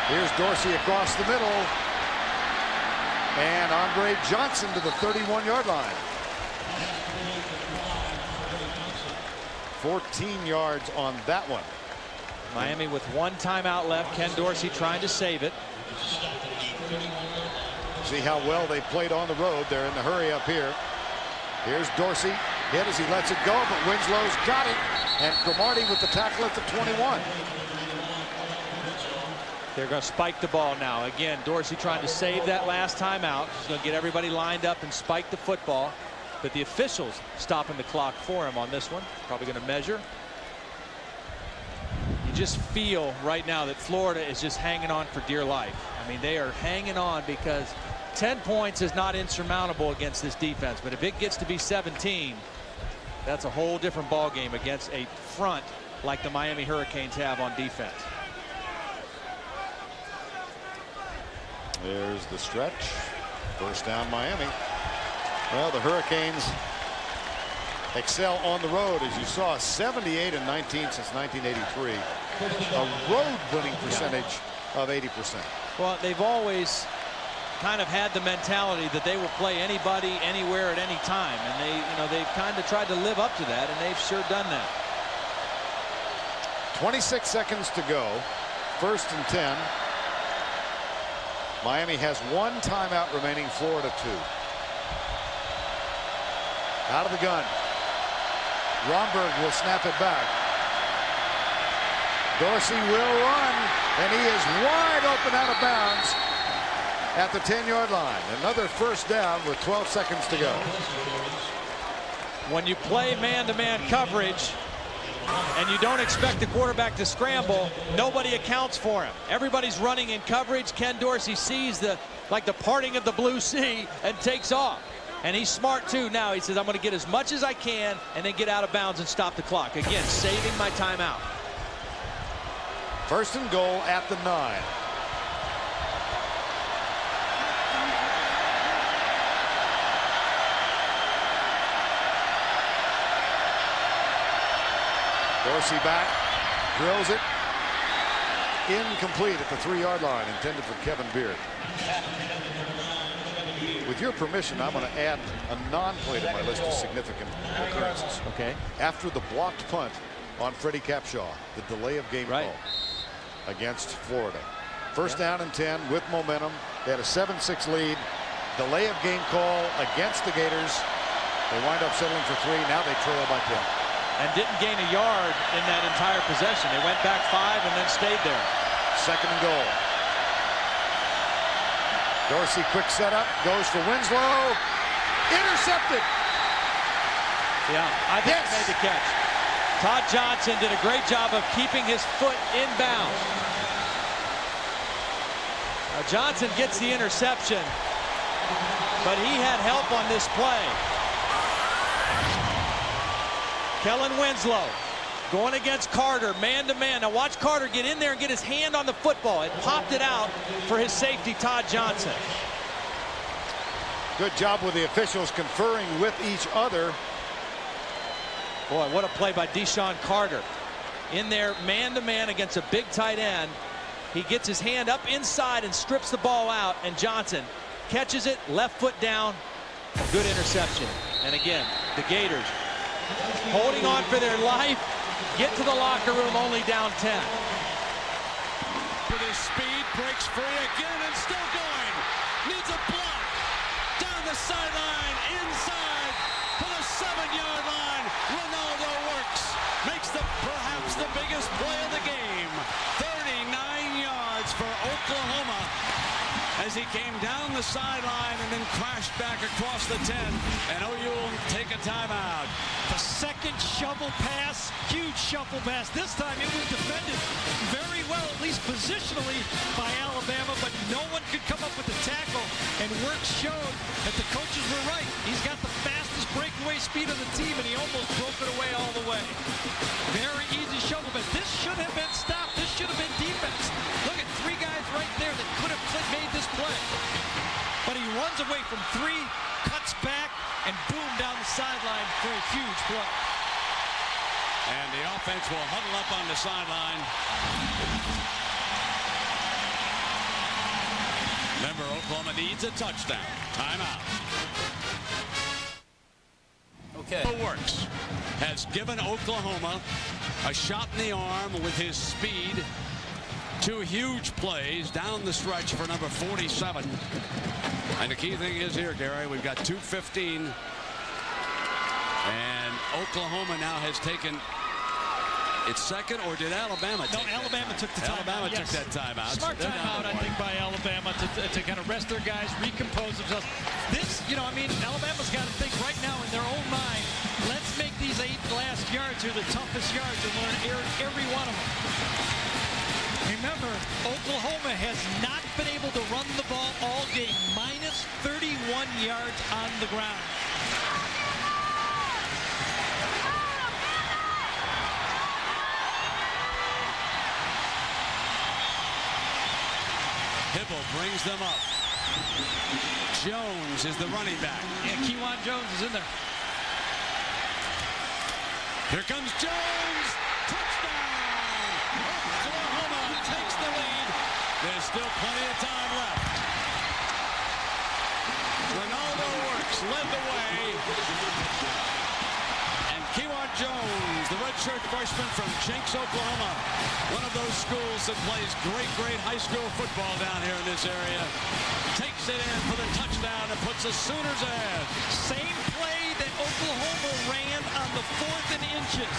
Here's Dorsey across the middle. And Andre Johnson to the 31-yard line. 14 yards on that one. Miami with one timeout left. Ken Dorsey trying to save it. See how well they played on the road. They're in the hurry up here. Here's Dorsey. Hit as he lets it go, but Winslow's got it. And Cromartie with the tackle at the 21. They're going to spike the ball now. Again, Dorsey trying to save that last timeout. He's going to get everybody lined up and spike the football. But the officials stopping the clock for him on this one. Probably going to measure. You just feel right now that Florida is just hanging on for dear life. I mean, they are hanging on because 10 points is not insurmountable against this defense. But if it gets to be 17, that's a whole different ball game against a front like the Miami Hurricanes have on defense. There's the stretch. First down, Miami. Well, the Hurricanes excel on the road, as you saw, 78-19 since 1983. A road winning percentage of 80%. Well, they've always kind of had the mentality that they will play anybody, anywhere, at any time, and they've kind of tried to live up to that, and they've sure done that. 26 seconds to go. First and 10. Miami has one timeout remaining. Florida 2. Out of the gun. Romberg will snap it back. Dorsey will run, and he is wide open out of bounds at the 10-yard line. Another first down with 12 seconds to go. When you play man-to-man coverage and you don't expect the quarterback to scramble, nobody accounts for him. Everybody's running in coverage. Ken Dorsey sees the parting of the blue sea and takes off. And he's smart too now. He says, I'm going to get as much as I can and then get out of bounds and stop the clock. Again, saving my timeout. First and goal at the 9. Dorsey back, drills it. Incomplete at the 3-yard line, intended for Kevin Beard. With your permission, I'm going to add a non-play to my list of significant occurrences. Okay. After the blocked punt on Freddie Capshaw, the delay of game call against Florida. First down and 10 with momentum. They had a 7-6 lead. Delay of game call against the Gators. They wind up settling for 3. Now they trail by 10. And didn't gain a yard in that entire possession. They went back 5 and then stayed there. Second and goal. Dorsey, quick setup, goes for Winslow. Intercepted. Yeah, I think he made the catch. Todd Johnson did a great job of keeping his foot in bounds. Johnson gets the interception, but he had help on this play. Kellen Winslow going against Carter, man-to-man. Now watch Carter get in there and get his hand on the football. It popped it out for his safety, Todd Johnson. Good job with the officials conferring with each other. Boy, what a play by Deshaun Carter. In there, man-to-man against a big tight end. He gets his hand up inside and strips the ball out, and Johnson catches it, left foot down. Good interception. And again, the Gators holding on for their life. Get to the locker room, only down 10. With his speed, breaks free again and still going. Needs a block. Down the sideline, inside to the 7-yard line. Ronaldo works. Makes perhaps the biggest play of the game. 39 Oklahoma as he came down the sideline and then crashed back across the 10. And OU will take a timeout. The second shovel pass, huge shovel pass. This time it was defended very well, at least positionally, by Alabama, but no one could come up with the tackle. And Wirtz showed that the coaches were right. He's got the fastest breakaway speed of the team, and he almost broke it away all the way. Very easy shovel pass. This should have been stopped. This should have been defense. Look at 3 guys right there that could have made this play. But he runs away from 3, cuts back, and boom, down the sideline for a huge play. And the offense will huddle up on the sideline. Remember, Oklahoma needs a touchdown. Timeout. Okay. Wirtz has given Oklahoma a shot in the arm with his speed. 2 huge plays down the stretch for number 47. And the key thing is here, Gary, we've got 2:15. And Oklahoma now has taken its second, or did Alabama take Alabama took the timeout. Alabama took that timeout. Smart timeout, I think, by Alabama to kind of rest their guys, recompose themselves. This, I mean, Alabama's got to think right now in their own mind, let's make these 8 last yards here the toughest yards and learn every one of them. Remember, Oklahoma has not been able to run the ball all game, minus 31 yards on the ground. Hibble brings them up. Jones is the running back. Yeah, Kewan Jones is in there. Here comes Jones. Touchdown! Oklahoma takes the lead. There's still plenty of time left. Ronaldo Wirtz led the way. And Kewan Jones, the redshirt freshman from Jenks, Oklahoma, one of those schools that plays great high school football down here in this area, takes it in for the touchdown and puts the Sooners ahead. Same play that Oklahoma ran on the 4th and inches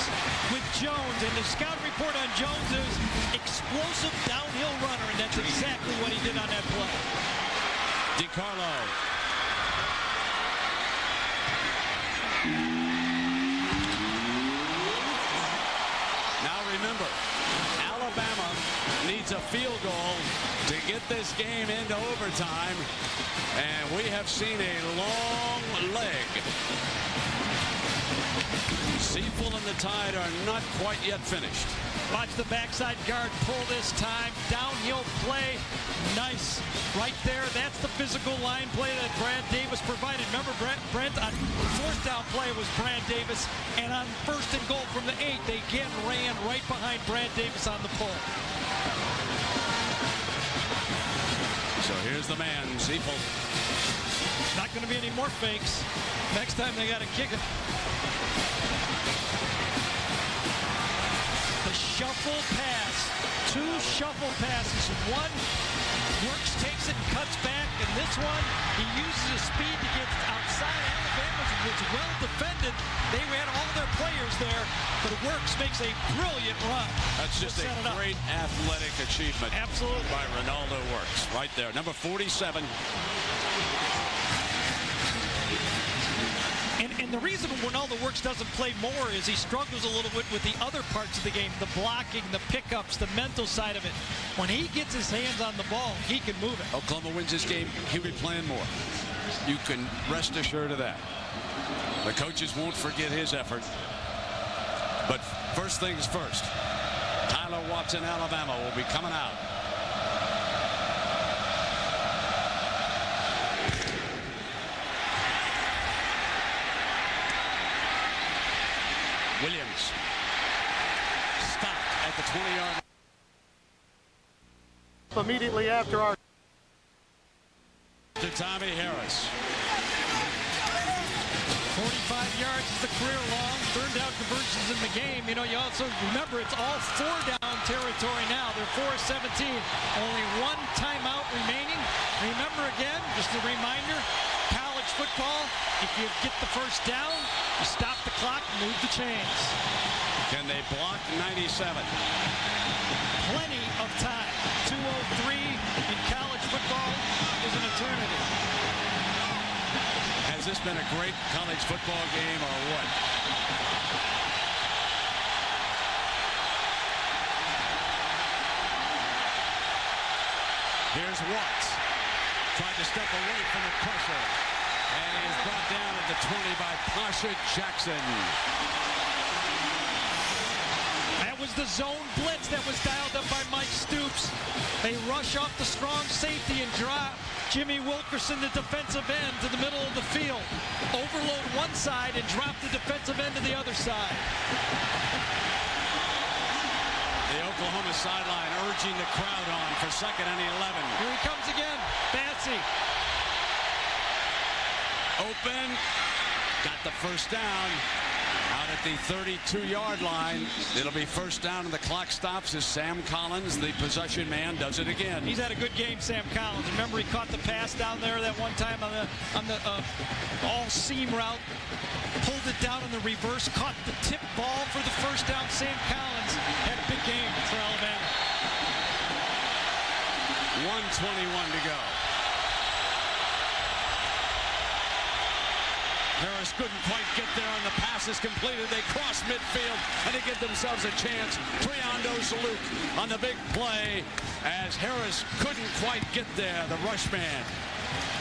with Jones, and the scout report on Jones is explosive downhill runner, and that's exactly what he did on that play. DiCarlo. Now remember, Alabama needs a field goal to get this game into overtime, and we have seen a long leg. Seafull and the Tide are not quite yet finished. Watch the backside guard pull this time. Downhill play. Nice. Right there. That's the physical line play that Brad Davis provided. Remember, Brent, on 4th down play was Brad Davis. And on 1st and goal from the 8, they again ran right behind Brad Davis on the pull. So here's the man, Seafull. Not going to be any more fakes. Next time they got to kick it. The shuffle pass. 2 shuffle passes. One, Wirtz takes it and cuts back. And this one, he uses his speed to get outside. Alabama was well defended. They ran all their players there. But Wirtz makes a brilliant run. That's just a great athletic achievement. Absolutely. By Ronaldo Wirtz. Right there. Number 47. And the reason Ronaldo Wirtz doesn't play more is he struggles a little bit with the other parts of the game, the blocking, the pickups, the mental side of it. When he gets his hands on the ball, he can move it. Oklahoma wins this game, he'll be playing more. You can rest assured of that. The coaches won't forget his effort. But first things first, Tyler Watson, Alabama, will be coming out. Williams stopped at the 20-yard line. Immediately after our to Tommy Harris. 45 yards is the career long. 3rd down conversions in the game. You also remember it's all 4-down territory now. They're 4-17. Only 1 timeout remaining. Remember again, just a reminder, college football, if you get the first down, You stop the clock, move the chains. Can they block 97? Plenty of time. 2:03 in college football is an eternity. Has this been a great college football game or what? Here's Watts. Tried to step away from the pressure. And he is brought down at the 20 by Pasha Jackson. That was the zone blitz that was dialed up by Mike Stoops. They rush off the strong safety and drop Jimmy Wilkerson, the defensive end, to the middle of the field. Overload one side and drop the defensive end to the other side. The Oklahoma sideline urging the crowd on for 2nd and 11. Here he comes again. Bassey. Open. Got the first down. Out at the 32-yard line. It'll be first down and the clock stops as Sam Collins, the possession man, does it again. He's had a good game, Sam Collins. Remember, he caught the pass down there that one time on the all-seam route. Pulled it down in the reverse, caught the tip ball for the first down. Sam Collins had a big game for Alabama. 1:21 to go. Harris couldn't quite get there, and the pass is completed. They cross midfield, and they give themselves a chance. Triando Saluk on the big play as Harris couldn't quite get there, the rush man.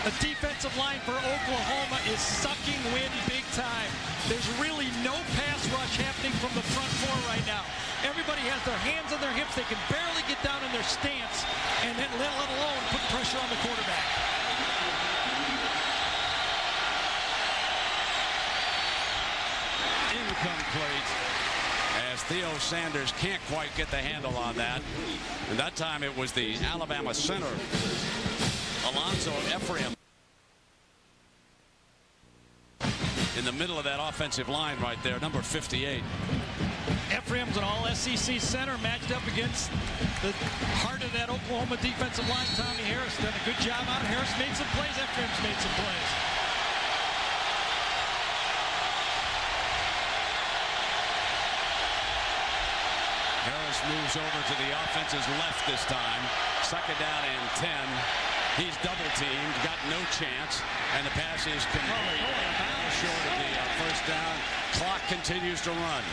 The defensive line for Oklahoma is sucking wind big time. There's really no pass rush happening from the front four right now. Everybody has their hands on their hips. They can barely get down in their stance, and then let alone put pressure on the quarterback. Incomplete, as Theo Sanders can't quite get the handle on that. And that time it was the Alabama center, Alonzo Ephraim, in the middle of that offensive line right there, number 58. Ephraim's an all-SEC center matched up against the heart of that Oklahoma defensive line, Tommy Harris. Done a good job out. Harris made some plays. Ephraim's made some plays. Harris moves over to the offense's left this time. 2nd down and 10. He's double teamed, got no chance, and the pass is complete. Short of the first down. Clock continues to run.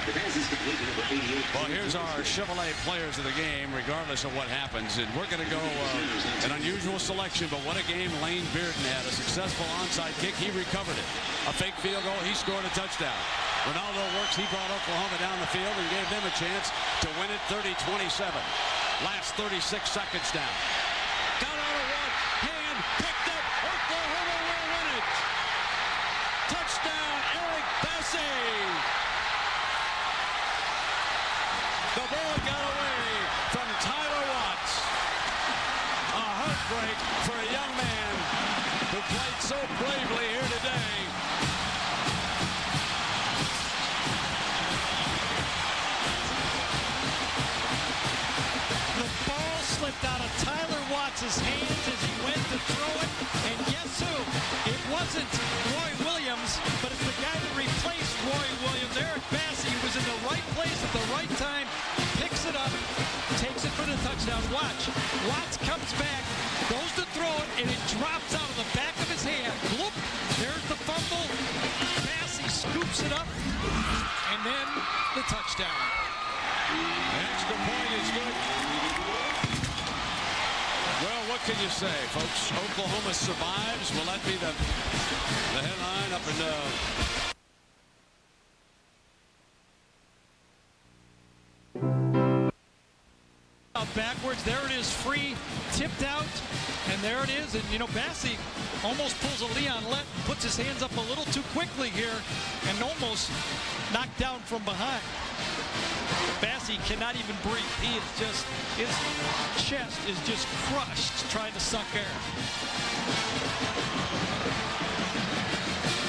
Well, here's our Chevrolet players of the game, regardless of what happens. And we're going to go an unusual selection, but what a game Lane Bearden had. A successful onside kick. He recovered it. A fake field goal. He scored a touchdown. Ronaldo works. He brought Oklahoma down the field and gave them a chance to win it 30-27. Last 36 seconds down. Got out of one hand. Picked up. Oklahoma will win it. Touchdown, Eric Bassey. The ball got away from Tyler Watts. A heartbreak for a young man who played so bravely here today. The ball slipped out of Tyler Watts' hands as he went to throw it. And guess who? It wasn't Roy Williams, but it's the guy that replaced Roy Williams. Eric Bassey was in the right place at the right time, picks it up, takes it for the touchdown. Watch. Watts comes back, goes to throw it, and it drops out of the back of his hand. Bloop. There's the fumble. Bassey scoops it up, and then the touchdown. The extra point is good. Well, what can you say, folks? Oklahoma survives. Will that be the headline up in backwards. There it is, free, tipped out, and there it is. And, you know, Bassey almost pulls a Leon Lett, puts his hands up a little too quickly here, and almost knocked down from behind. Bassey cannot even breathe. He is just, his chest is just crushed trying to suck air.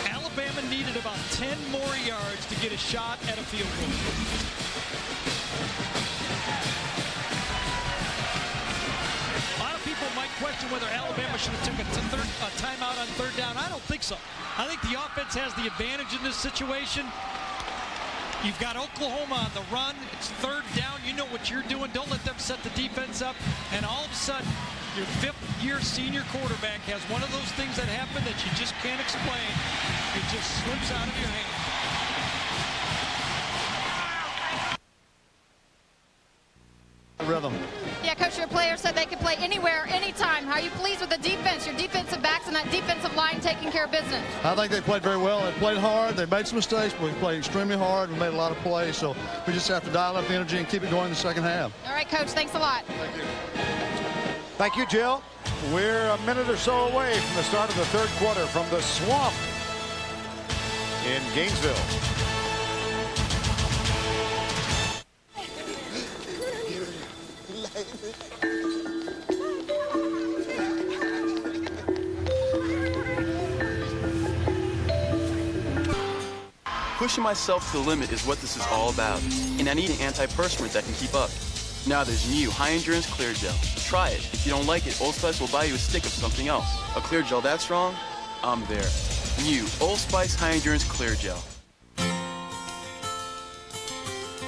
Alabama needed about 10 more yards to get a shot at a field goal. A lot of people might question whether Alabama should have took a timeout on third down. I don't think so. I think the offense has the advantage in this situation. You've got Oklahoma on the run. It's third down. You know what you're doing. Don't let them set the defense up. And all of a sudden, your fifth-year senior quarterback has one of those things that happen that you just can't explain. It just slips out of your hand. Rhythm. Yeah, Coach, your players said they could play anywhere, anytime. How are you pleased with the defense, your defensive backs, and that defensive line taking care of business? I think they played very well. They played hard. They made some mistakes, but we played extremely hard. We made a lot of plays, so we just have to dial up the energy and keep it going in the second half. All right, Coach, thanks a lot. Thank you. Thank you, Jill. We're a minute or so away from the start of the third quarter from the Swamp in Gainesville. Pushing myself to the limit is what this is all about, and I need an antiperspirant that can keep up. Now there's new High Endurance Clear Gel. Try it. If you don't like it, Old Spice will buy you a stick of something else. A Clear Gel that strong? I'm there. New Old Spice High Endurance Clear Gel.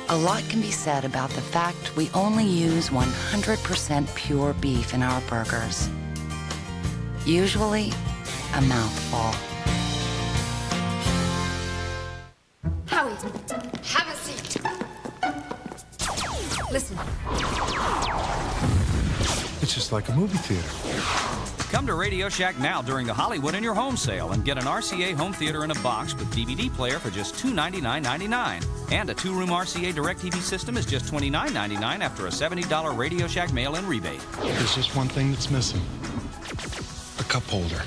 A lot can be said about the fact we only use 100% pure beef in our burgers. Usually, a mouthful. Howie, have a seat. Listen. It's just like a movie theater. Come to Radio Shack now during the Hollywood in Your Home sale and get an RCA home theater in a box with DVD player for just $299.99. And a two-room RCA DirecTV system is just $29.99 after a $70 Radio Shack mail-in rebate. There's just one thing that's missing. A cup holder.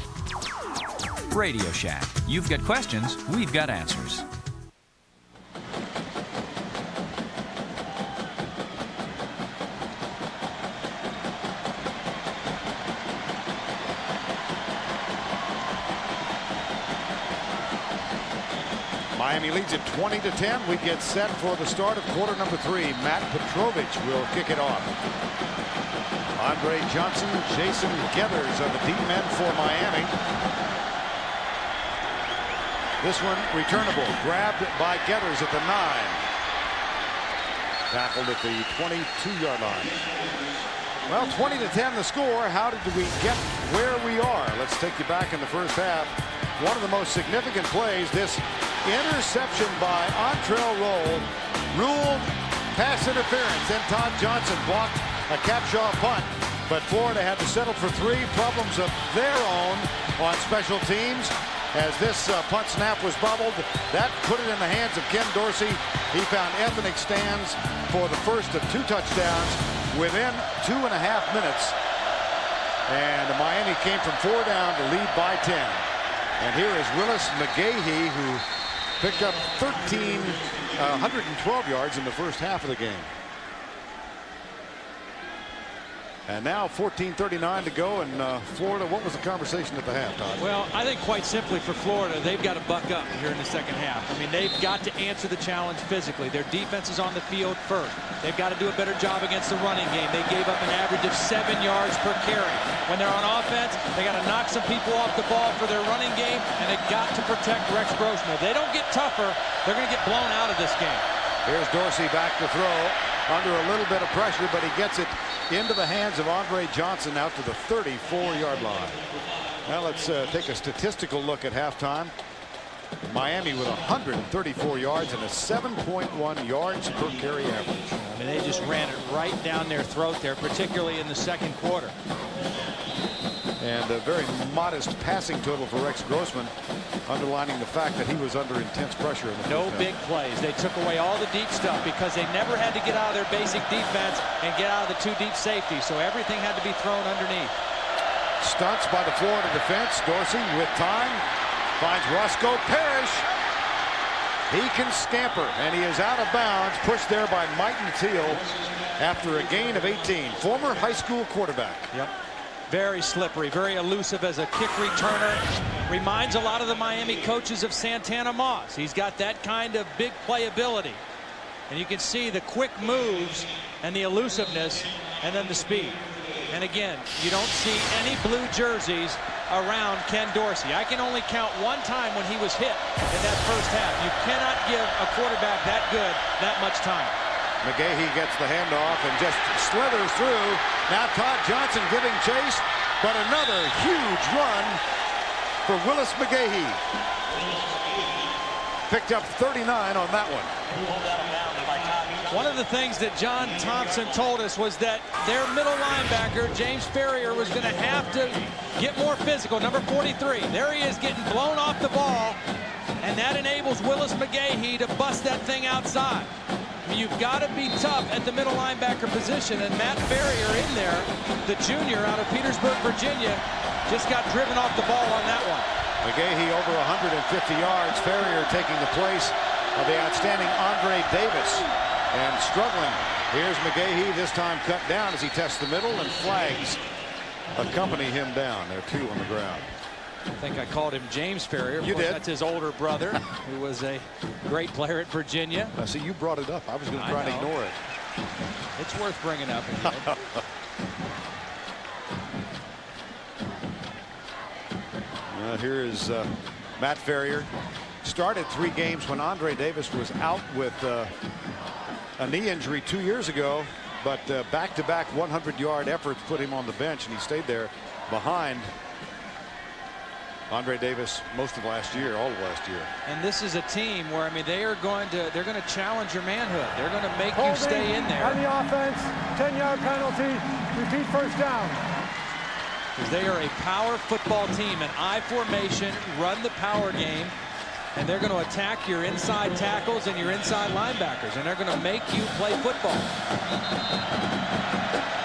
Radio Shack. You've got questions, we've got answers. Miami leads it 20-10. We get set for the start of quarter number 3. Matt Petrovich will kick it off. Andre Johnson, Jason Geathers are the deep men for Miami. This one returnable, grabbed by Geathers at the 9. Tackled at the 22-yard line. Well, 20-10 the score. How did we get where we are? Let's take you back in the first half. One of the most significant plays, this interception by Antrell Roll ruled pass interference. Then Todd Johnson blocked a Capshaw punt, but Florida had to settle for 3. Problems of their own on special teams as this punt snap was bubbled. That put it in the hands of Ken Dorsey. He found ethnic stands for the first of 2 touchdowns within 2.5 minutes, and Miami came from 4 down to lead by 10. And here is Willis McGahee, who picked up 112 yards in the first half of the game. And now 14:39 to go, and Florida, what was the conversation at the half, Todd? Well, I think quite simply for Florida, they've got to buck up here in the second half. I mean, they've got to answer the challenge physically. Their defense is on the field first. They've got to do a better job against the running game. They gave up an average of 7 yards per carry. When they're on offense, they got to knock some people off the ball for their running game, and they've got to protect Rex Grossman. If they don't get tougher, they're going to get blown out of this game. Here's Dorsey back to throw under a little bit of pressure, but he gets it into the hands of Andre Johnson out to the 34-yard line. Now let's take a statistical look at halftime. Miami with 134 yards and a 7.1 yards per carry average. I mean, they just ran it right down their throat there, particularly in the second quarter. And a very modest passing total for Rex Grossman, underlining the fact that he was under intense pressure in the first half. Big plays. They took away all the deep stuff because they never had to get out of their basic defense and get out of the 2 deep safeties, so everything had to be thrown underneath. Stunts by the Florida defense. Dorsey with time finds Roscoe Parrish. He can scamper, and he is out of bounds, pushed there by Mighton Teal after a gain of 18. Former high school quarterback. Yep. Very slippery, very elusive as a kick returner. Reminds a lot of the Miami coaches of Santana Moss. He's got that kind of big playability. And you can see the quick moves and the elusiveness and then the speed. And again, you don't see any blue jerseys around Ken Dorsey. I can only count one time when he was hit in that first half. You cannot give a quarterback that good that much time. McGahee gets the handoff and just slithers through. Now Todd Johnson giving chase, but another huge run for Willis McGahee. Picked up 39 on that one. One of the things that John Thompson told us was that their middle linebacker, James Ferrier, was going to have to get more physical. Number 43. There he is getting blown off the ball, and that enables Willis McGahee to bust that thing outside. I mean, you've got to be tough at the middle linebacker position, and Matt Ferrier in there, the junior out of Petersburg, Virginia, just got driven off the ball on that one. McGahee over 150 yards. Ferrier taking the place of the outstanding Andre Davis. And struggling. Here's McGahee, this time cut down as he tests the middle, and flags accompany him down. There are 2 on the ground. I think I called him James Ferrier. Of you course, did. That's his older brother, who was a great player at Virginia. I see you brought it up. I was going to try and ignore it. It's worth bringing up. Here is Matt Ferrier. Started 3 games when Andre Davis was out with a knee injury 2 years ago, but back-to-back 100-yard efforts put him on the bench, and he stayed there behind Andre Davis most of last year, all of last year. And this is a team where, I mean, they're going to challenge your manhood. They're going to make you stay in there. On the offense, 10-yard penalty, repeat first down. Because they are a power football team, an I formation, run the power game. And they're going to attack your inside tackles and your inside linebackers, and they're going to make you play football.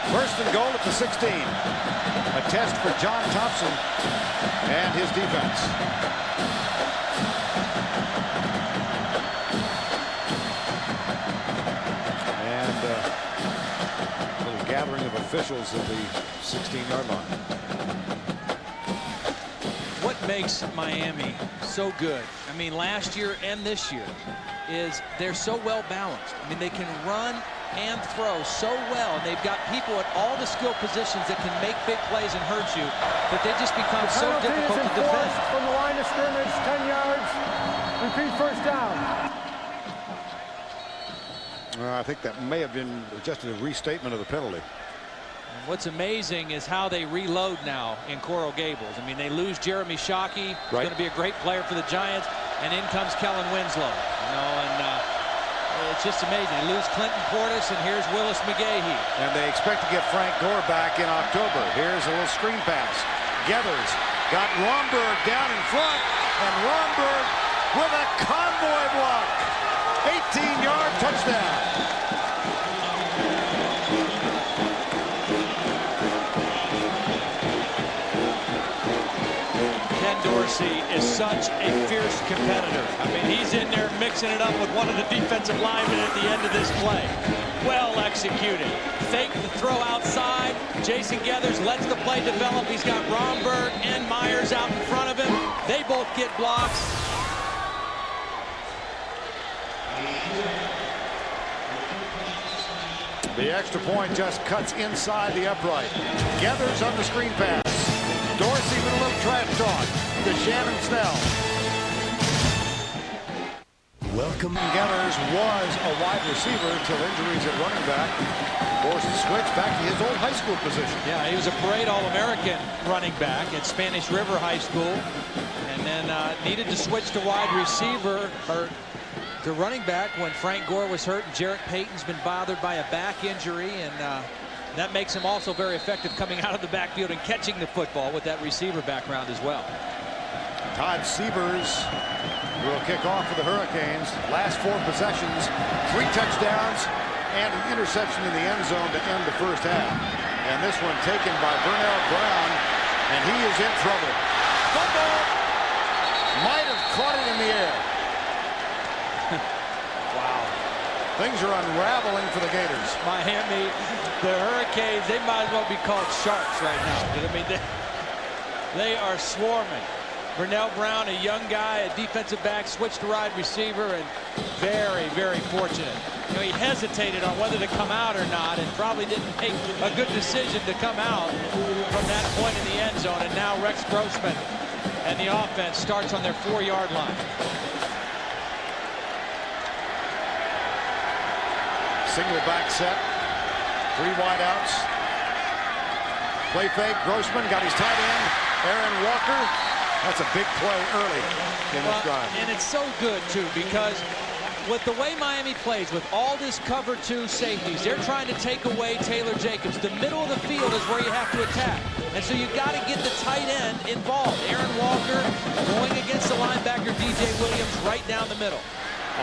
First and goal at the 16. A test for John Thompson and his defense. And a little gathering of officials at the 16-yard line. What makes Miami so good, I mean, last year and this year, is they're so well balanced. I mean, they can run and throw so well. They've got people at all the skill positions that can make big plays and hurt you, but they just become so difficult to defend. From the line of scrimmage, 10 yards, repeat first down. I think that may have been just a restatement of the penalty. And what's amazing is how they reload now in Coral Gables. I mean, they lose Jeremy Shockey, who's going to be a great player for the Giants, and in comes Kellen Winslow. You know, and it's just amazing. They lose Clinton Portis, and here's Willis McGahee. And they expect to get Frank Gore back in October. Here's a little screen pass. Geathers got Romberg down in front, and Romberg with a convoy block. 18-yard touchdown. Dorsey is such a fierce competitor. I mean, he's in there mixing it up with one of the defensive linemen at the end of this play. Well executed. Fake the throw outside. Jason Geathers lets the play develop. He's got Romberg and Myers out in front of him. They both get blocks. The extra point just cuts inside the upright. Geathers on the screen pass. Dorsey with a little trash talk to Shannon Snell. Welcome. Geathers was a wide receiver until injuries at running back. Forced to switch back to his old high school position. Yeah, he was a Parade All-American running back at Spanish River High School, and then needed to switch to wide receiver or to running back when Frank Gore was hurt, and Jarrett Payton's been bothered by a back injury, and that makes him also very effective coming out of the backfield and catching the football with that receiver background as well. Todd Sievers will kick off for the Hurricanes. Last 4 possessions, 3 touchdowns, and an interception in the end zone to end the first half. And this one taken by Burnell Brown, and he is in trouble. Fumble! Might have caught it in the air. Wow. Things are unraveling for the Gators. Miami, the Hurricanes, they might as well be called sharks right now. I mean, they are swarming. Vernell Brown, a young guy, a defensive back, switched to wide receiver, and very, very fortunate. You know, he hesitated on whether to come out or not, and probably didn't make a good decision to come out from that point in the end zone. And now Rex Grossman and the offense starts on their 4-yard line. Single back set, 3 wideouts. Play fake. Grossman got his tight end, Aaron Walker. That's a big play early in this drive. And it's so good, too, because with the way Miami plays, with all this cover 2 safeties, they're trying to take away Taylor Jacobs. The middle of the field is where you have to attack. And so you've got to get the tight end involved. Aaron Walker going against the linebacker, DJ Williams, right down the middle.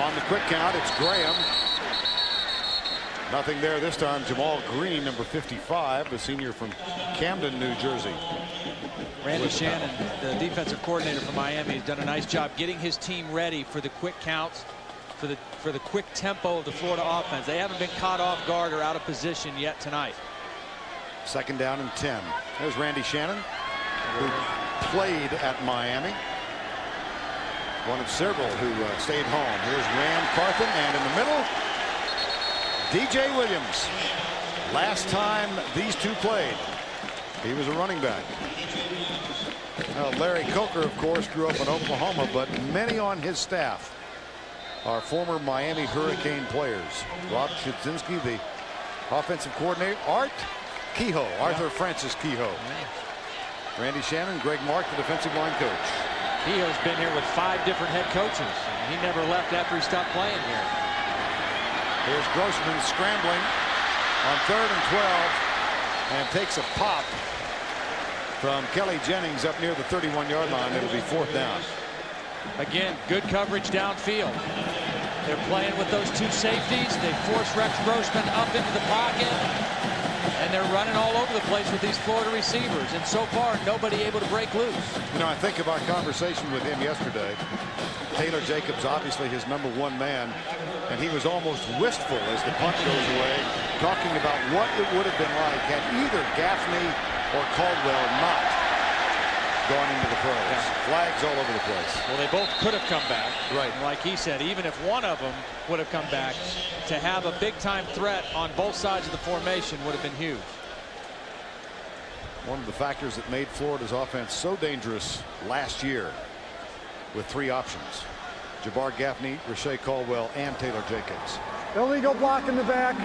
On the quick count, it's Graham. Nothing there this time. Jamal Green, number 55, the senior from Camden, New Jersey. Randy Shannon, the defensive coordinator for Miami, has done a nice job getting his team ready for the quick counts, for the quick tempo of the Florida offense. They haven't been caught off guard or out of position yet tonight. 2nd down and 10. There's Randy Shannon, who played at Miami. One of several who stayed home. Here's Ram Carthen, and in the middle, DJ Williams. Last time these two played, he was a running back. Now, Larry Coker, of course, grew up in Oklahoma, but many on his staff are former Miami Hurricane players. Rob Chudzinski, the offensive coordinator. Art Kehoe, Arthur Francis Kehoe. Randy Shannon, Greg Mark, the defensive line coach. Kehoe's been here with 5 different head coaches. He never left after he stopped playing here. Here's Grossman scrambling on 3rd and 12 and takes a pop from Kelly Jennings up near the 31-yard line. It'll be 4th down. Again, good coverage downfield. They're playing with those 2 safeties. They force Rex Grossman up into the pocket, and they're running all over the place with these Florida receivers. And so far, nobody able to break loose. You know, I think of our conversation with him yesterday. Taylor Jacobs, obviously his #1 man, and he was almost wistful as the punt goes away, talking about what it would have been like had either Gaffney or Caldwell not gone into the pros. Yeah. Flags all over the place. Well, they both could have come back. Right. And like he said, even if one of them would have come back, to have a big-time threat on both sides of the formation would have been huge. One of the factors that made Florida's offense so dangerous last year, with 3 options: Jabbar Gaffney, Rashae Caldwell, and Taylor Jacobs. Illegal block in the back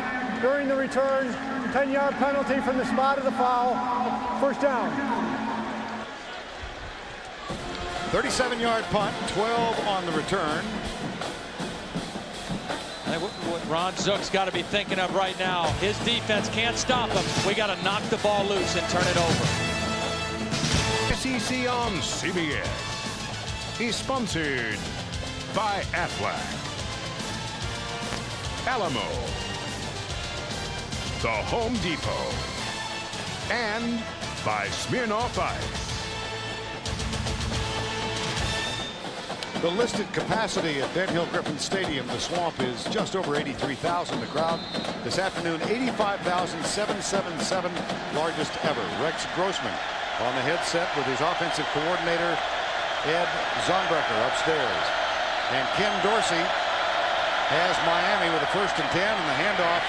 during the return. 10-yard penalty from the spot of the foul. 1st down. 37-yard punt, 12 on the return. And what Ron Zook's got to be thinking of right now, his defense can't stop him. We got to knock the ball loose and turn it over. SEC on CBS is sponsored by Aflac, Alamo, The Home Depot, and by Smirnoff Ice. The listed capacity at Ben Hill Griffin Stadium, the Swamp, is just over 83,000. The crowd this afternoon, 85,777, largest ever. Rex Grossman on the headset with his offensive coordinator, Ed Zonbrecker, upstairs. And Ken Dorsey has Miami with a 1st and 10, and the handoff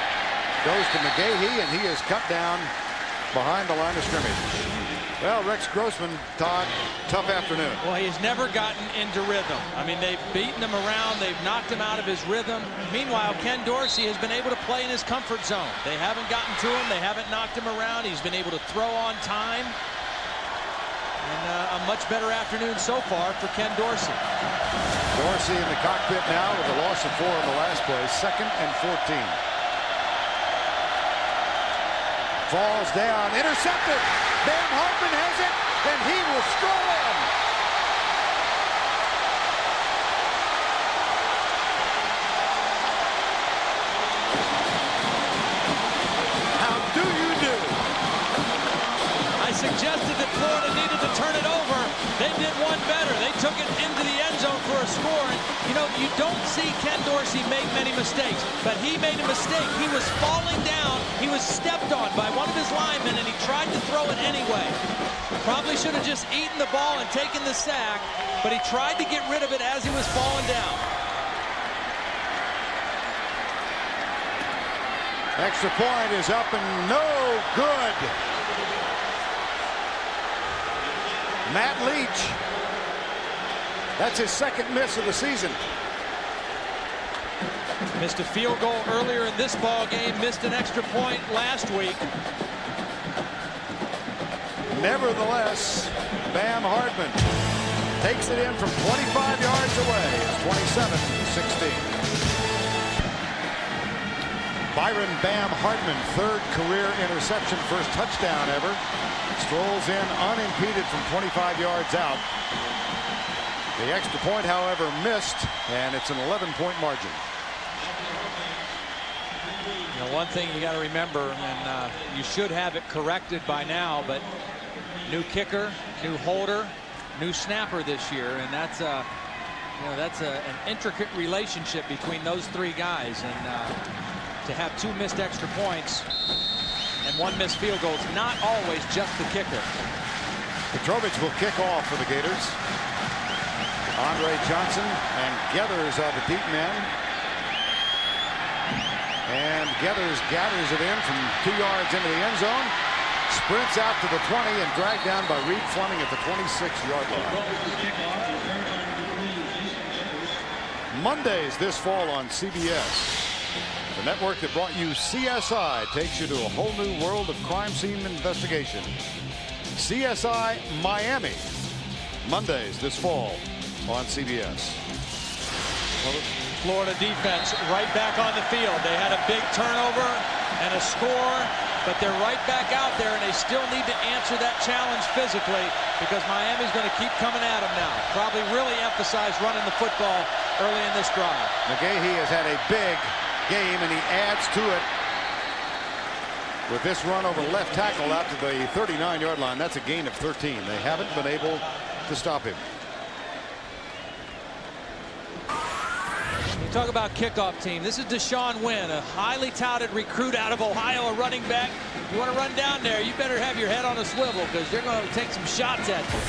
goes to McGahee, and he is cut down behind the line of scrimmage. Well, Rex Grossman, Todd, tough afternoon. Well, he's never gotten into rhythm. I mean, they've beaten him around. They've knocked him out of his rhythm. Meanwhile, Ken Dorsey has been able to play in his comfort zone. They haven't gotten to him. They haven't knocked him around. He's been able to throw on time. And a much better afternoon so far for Ken Dorsey. Dorsey in the cockpit now with a loss of 4 on the last play. 2nd and 14. Falls down, intercepted. Bam Hartman has it, and he will stroll in. How do you do? I suggested that Florida needed to turn it over. They did one better. They took it into the end zone for a score. And, you know, you don't see Ken Dorsey make many mistakes, but he made a mistake. He was falling down. He was stepped on by one of his linemen, and he tried to throw it anyway. Probably should have just eaten the ball and taken the sack, but he tried to get rid of it as he was falling down. Extra point is up and no good. Matt Leach. That's his second miss of the season. Missed a field goal earlier in this ball game. Missed an extra point last week. Nevertheless, Bam Hardman takes it in from 25 yards away. It's 27-16. Byron Bam Hardman, third career interception, first touchdown ever. Strolls in unimpeded from 25 yards out. The extra point, however, missed, and it's an 11-point margin. You know, one thing you got to remember, and you should have it corrected by now, but new kicker, new holder, new snapper this year, and that's an intricate relationship between those three guys. And to have two missed extra points and one missed field goal, it's not always just the kicker. Petrovich will kick off for the Gators. Andre Johnson and Geathers are the deep men. And Geathers gathers it in from 2 yards into the end zone. Sprints out to the 20 and dragged down by Reed Fleming at the 26-yard line. Mondays this fall on CBS. The network that brought you CSI takes you to a whole new world of crime scene investigation. CSI Miami. Mondays this fall on CBS. Well, the Florida defense right back on the field. They had a big turnover and a score, but they're right back out there, and they still need to answer that challenge physically because Miami's going to keep coming at them now. Probably really emphasize running the football early in this drive. McGahee has had a big game, and he adds to it with this run over left tackle out to the 39-yard line. That's a gain of 13. They haven't been able to stop him. You talk about kickoff team. This is Deshaun Wynn, a highly touted recruit out of Ohio, a running back. You want to run down there, you better have your head on a swivel because they're going to take some shots at you.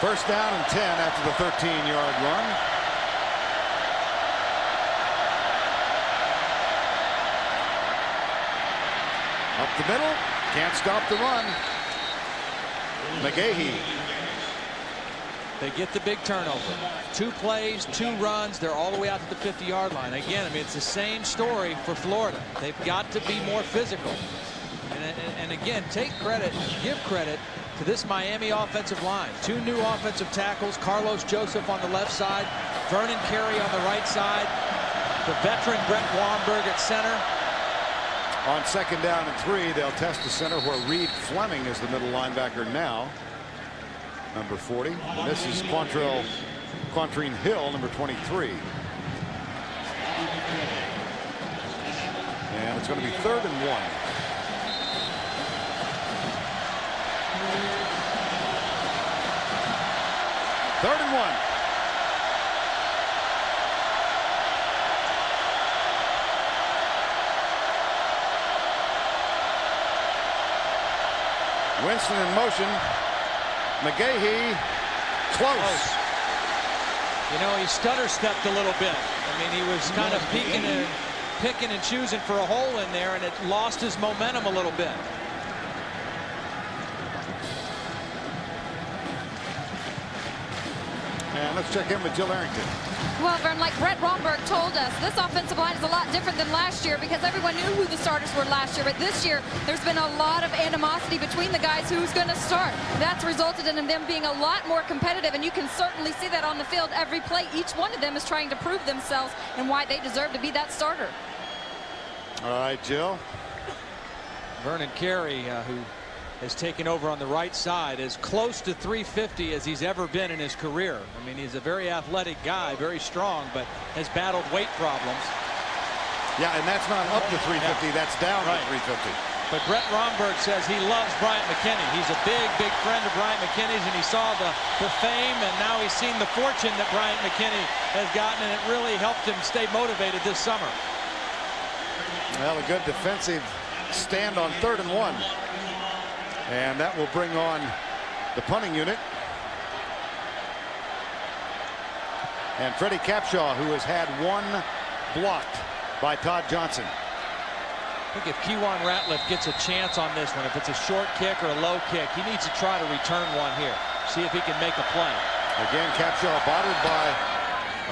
First down and 10 after the 13-yard run. Up the middle, can't stop the run. McGahee. They get the big turnover. 2 plays, 2 runs. They're all the way out to the 50-yard line. Again, I mean, it's the same story for Florida. They've got to be more physical. And again, take credit, give credit to this Miami offensive line. 2 new offensive tackles, Carlos Joseph on the left side, Vernon Carey on the right side, the veteran Brett Wamberg at center. On second down and 3, they'll test the center where Reed Fleming is the middle linebacker now. Number 40. And this is Quantrine Hill, number 23. And it's going to be 3rd and 1. Third and 1. Winston in motion. McGahee close. You know, he stutter stepped a little bit. I mean, he was kind of picking and choosing for a hole in there, and it lost his momentum a little bit. And let's check in with Jill Arrington. Well, Vern, like Brett Wamberg told us, this offensive line is a lot different than last year because everyone knew who the starters were last year. But this year, there's been a lot of animosity between the guys who's going to start. That's resulted in them being a lot more competitive, and you can certainly see that on the field every play. Each one of them is trying to prove themselves and why they deserve to be that starter. All right, Jill. Vernon Carey, who has taken over on the right side, as close to 350 as he's ever been in his career. I mean, he's a very athletic guy, very strong, but has battled weight problems. Yeah, and that's not up to 350. Yeah. That's down to 350. But Brett Romberg says he loves Bryant McKinnie. He's a big, big friend of Bryant McKinney's, and he saw the fame, and now he's seen the fortune that Bryant McKinnie has gotten, and it really helped him stay motivated this summer. Well, a good defensive stand on 3rd and 1. And that will bring on the punting unit. And Freddie Capshaw, who has had one blocked by Todd Johnson. I think if Kewan Ratliff gets a chance on this one, if it's a short kick or a low kick, he needs to try to return one here. See if he can make a play. Again, Capshaw bothered by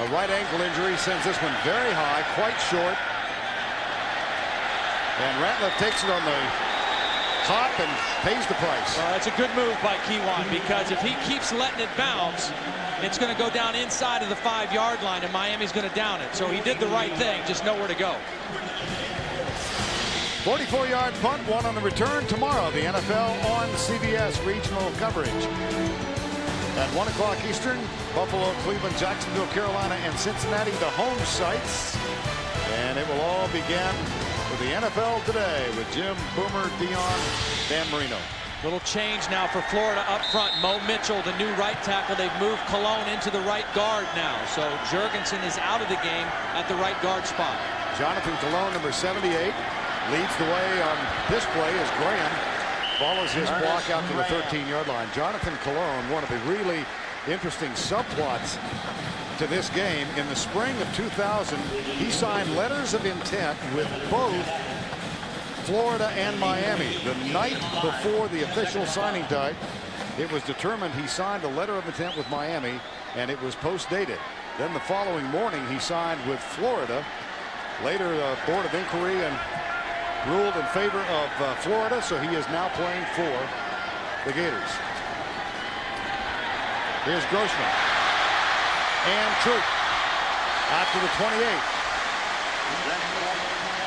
a right ankle injury, sends this one very high, quite short. And Ratliff takes it on the hop and pays the price. Well, that's a good move by Kewan, because if he keeps letting it bounce, it's going to go down inside of the 5-yard line, and Miami's going to down it. So he did the right thing, just nowhere to go. 44-yard punt, one on the return tomorrow. The NFL on CBS regional coverage. At 1 o'clock Eastern, Buffalo, Cleveland, Jacksonville, Carolina, and Cincinnati, the home sites. And it will all begin with the NFL Today with Jim, Boomer, Dion, Dan Marino. Little change now for Florida up front. Mo Mitchell, the new right tackle. They've moved Cologne into the right guard now. So Jurgensen is out of the game at the right guard spot. Jonathan Cologne, number 78, leads the way on this play as Graham follows his block out to the 13-yard line. Jonathan Cologne, one of the really interesting subplots to this game. In the spring of 2000, he signed letters of intent with both Florida and Miami. The night before the official signing date, it was determined he signed a letter of intent with Miami, and it was post-dated. Then the following morning, he signed with Florida. Later, the Board of Inquiry and ruled in favor of Florida, so he is now playing for the Gators. Here's Grossman. And Troop out to the 28.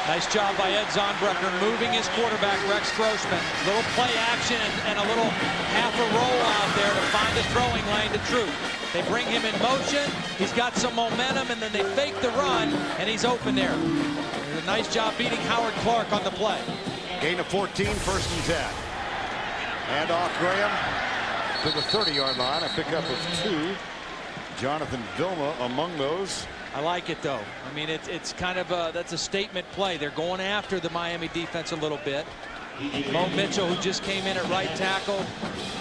Nice job by Ed Zonbrecker moving his quarterback, Rex Grossman. Little play action and a little half a roll out there to find the throwing lane to Troop. They bring him in motion. He's got some momentum, and then they fake the run, and he's open there. A nice job beating Howard Clark on the play. Gain of 14, 1st and 10. And off Graham to the 30-yard line. A pickup of 2. Jonathan Vilma among those. I like it, though. I mean, it's kind of that's a statement play. They're going after the Miami defense a little bit. Mo Mitchell, who just came in at right tackle,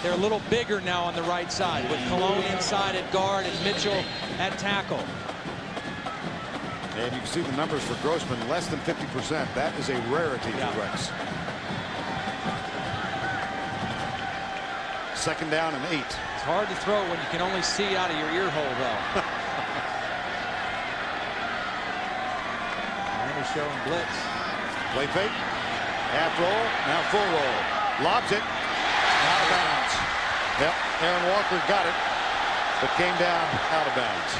they're a little bigger now on the right side with Cologne inside at guard and Mitchell at tackle. And you can see the numbers for Grossman, less than 50%. That is a rarity for Rex. 2nd down and 8. It's hard to throw when you can only see out of your ear hole, though. Miami showing blitz. Play fake. Half roll. Now full roll. Lobs it. Out of bounds. Yep. Aaron Walker got it, but came down out of bounds.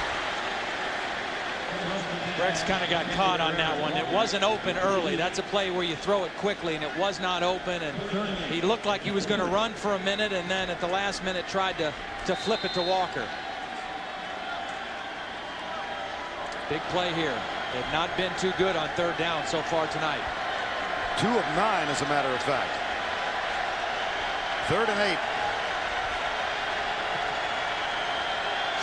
Rex kind of got caught on that one. It wasn't open early. That's a play where you throw it quickly, and it was not open. And he looked like he was going to run for a minute, and then at the last minute tried to flip it to Walker. Big play here. They've not been too good on 3rd down so far tonight. 2 of 9, as a matter of fact. 3rd and 8.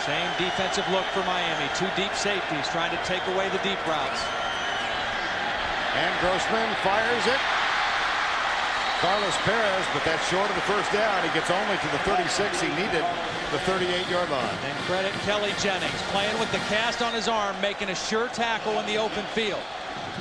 Same defensive look for Miami. 2 deep safeties trying to take away the deep routes. And Grossman fires it. Carlos Perez, but that's short of the 1st down. He gets only to the 36. He needed the 38-yard line. And credit Kelly Jennings playing with the cast on his arm, making a sure tackle in the open field.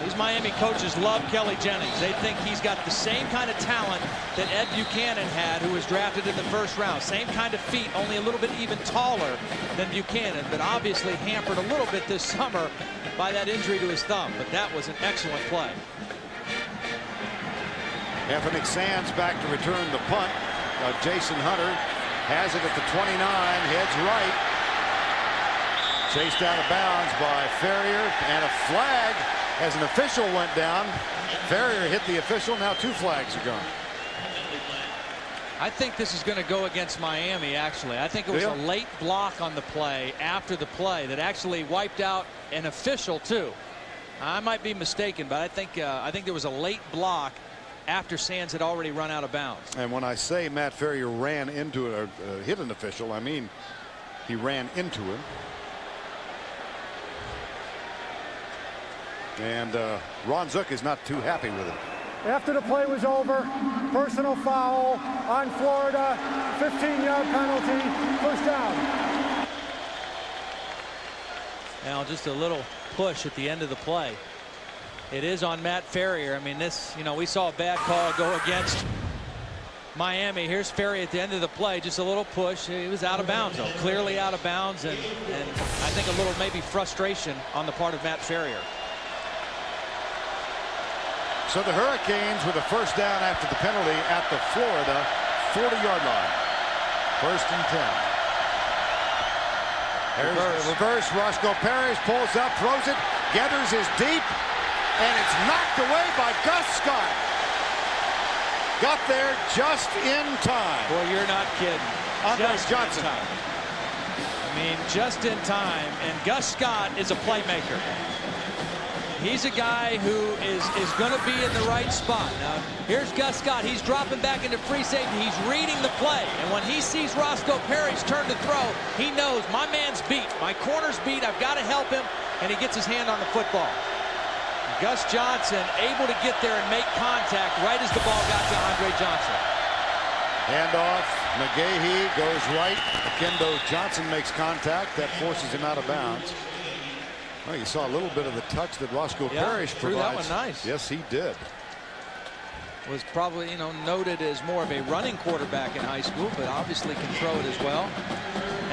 These Miami coaches love Kelly Jennings. They think he's got the same kind of talent that Ed Buchanan had, who was drafted in the 1st round. Same kind of feet, only a little bit even taller than Buchanan, but obviously hampered a little bit this summer by that injury to his thumb. But that was an excellent play. Anthony Sands back to return the punt. Jason Hunter has it at the 29, heads right. Chased out of bounds by Ferrier, and a flag as an official went down. Ferrier hit the official. Now 2 flags are gone. I think this is going to go against Miami, actually. I think it was a late block on the play after the play that actually wiped out an official, too. I might be mistaken, but I think there was a late block after Sands had already run out of bounds. And when I say Matt Farrior ran into a hit an official, I mean he ran into him. And Ron Zook is not too happy with it. After the play was over, personal foul on Florida, 15-yard penalty, first down. Now just a little push at the end of the play. It is on Matt Farrior. I mean, this, we saw a bad call go against Miami. Here's Farrior at the end of the play, just a little push. He was out of bounds, though, clearly out of bounds, and I think a little maybe frustration on the part of Matt Farrior. So the Hurricanes with a first down after the penalty at the Florida 40-yard line. First and 10. There's the reverse. Roscoe Parrish pulls up, throws it, gathers his deep, and it's knocked away by Gus Scott. Got there just in time. Boy, you're not kidding. Andre Johnson. I mean, just in time. And Gus Scott is a playmaker. He's a guy who is going to be in the right spot. Now, here's Gus Scott. He's dropping back into free safety. He's reading the play. And when he sees Roscoe Parrish turn to throw, he knows my man's beat. My corner's beat. I've got to help him. And he gets his hand on the football. Gus Johnson able to get there and make contact right as the ball got to Andre Johnson. Handoff. McGahee goes right. Kendo Johnson makes contact. That forces him out of bounds. Well, you saw a little bit of the touch that Roscoe Parrish provides. That one nice. Yes, he did. Was probably, noted as more of a running quarterback in high school, but obviously can throw it as well.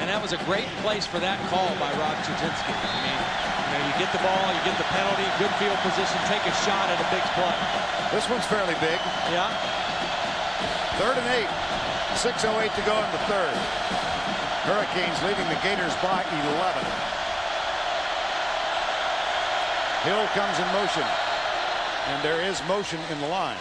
And that was a great place for that call by Rod Chudzinski. I mean, you get the ball, you get the penalty, good field position, take a shot at a big play. This one's fairly big. Yeah. 3rd and 8. 6:08 to go in the third. Hurricanes leading the Gators by 11. Hill comes in motion, and there is motion in the line.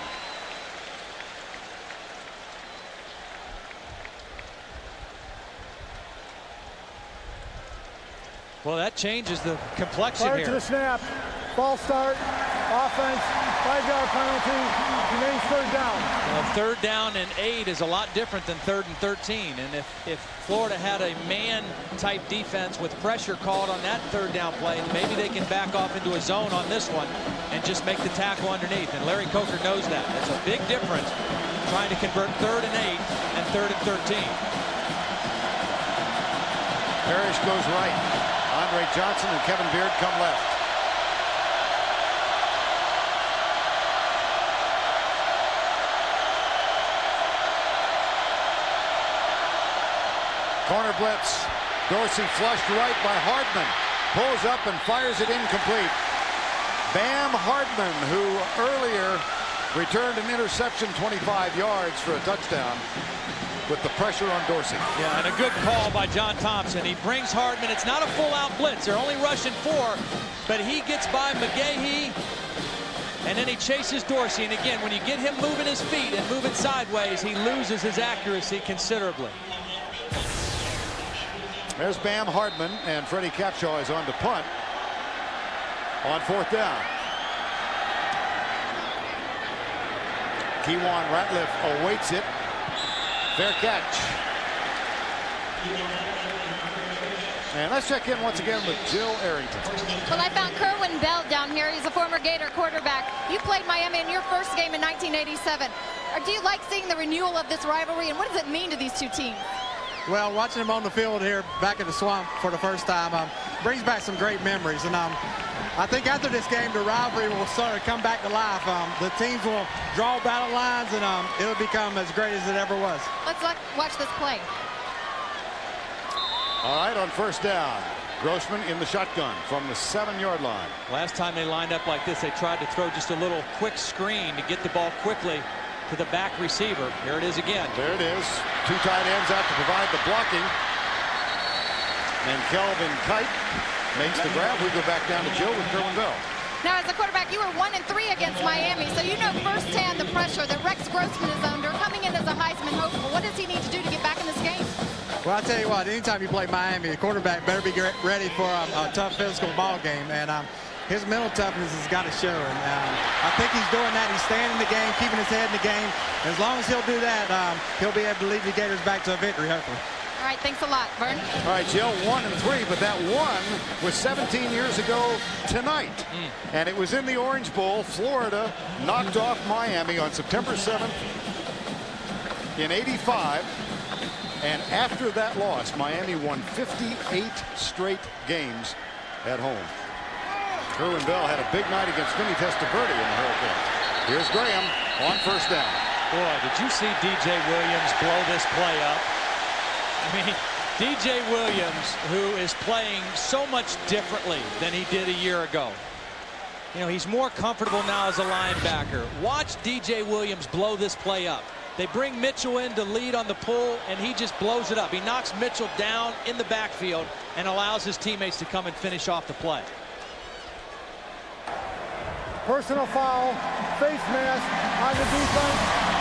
Well, that changes the complexion Prior here. to the snap, false start, offense, 5-yard penalty, remains third down. Well, 3rd down and 8 is a lot different than 3rd and 13. And if Florida had a man-type defense with pressure called on that 3rd down play, maybe they can back off into a zone on this one and just make the tackle underneath. And Larry Coker knows that. It's a big difference trying to convert 3rd and 8 and 3rd and 13. Parrish goes right. Andre Johnson and Kevin Beard come left. Corner blitz. Dorsey flushed right by Hardman. Pulls up and fires it incomplete. Bam Hardman, who earlier returned an interception 25 yards for a touchdown, with the pressure on Dorsey. Yeah, and a good call by John Thompson. He brings Hardman. It's not a full-out blitz. They're only rushing 4, but he gets by McGahee, and then he chases Dorsey. And again, when you get him moving his feet and moving sideways, he loses his accuracy considerably. There's Bam Hardman, and Freddie Capshaw is on to punt on 4th down. Kewan Ratliff awaits it. Fair catch. And let's check in once again with Jill Arrington. Well, I found Kerwin Bell down here. He's a former Gator quarterback. You played Miami in your first game in 1987. Do you like seeing the renewal of this rivalry, and what does it mean to these two teams? Well, watching them on the field here back at the Swamp for the first time brings back some great memories. And I think after this game, the rivalry will sort of come back to life. The teams will draw battle lines, and it'll become as great as it ever was. Let's watch this play. All right, on 1st down, Grossman in the shotgun from the 7-yard line. Last time they lined up like this, they tried to throw just a little quick screen to get the ball quickly to the back receiver. Here it is again. There it is. 2 tight ends out to provide the blocking. And Kelvin Kite makes the grab. We go back down to Jill with Kerwin Bell. Now, as a quarterback, you were 1-3 against Miami, so you know firsthand the pressure that Rex Grossman is under, coming in as a Heisman hopeful. What does he need to do to get back in this game? Well, I tell you what, anytime you play Miami, the quarterback better be ready for a tough physical ball game. And his mental toughness has got to show. And I think he's doing that. He's staying in the game, keeping his head in the game. As long as he'll do that, he'll be able to lead the Gators back to a victory, hopefully. All right, thanks a lot, Vern. All right, Jill, 1-3, but that one was 17 years ago tonight. And it was in the Orange Bowl. Florida knocked off Miami on September 7th in '85. And after that loss, Miami won 58 straight games at home. Kerwin Bell had a big night against Vinny Testaverde in the Hurricanes. Here's Graham on first down. Boy, did you see DJ Williams blow this play up? I mean, DJ Williams, who is playing so much differently than he did a year ago. You know, he's more comfortable now as a linebacker. Watch DJ Williams blow this play up. They bring Mitchell in to lead on the pull, and he just blows it up. He knocks Mitchell down in the backfield and allows his teammates to come and finish off the play. Personal foul, face mask on the defense,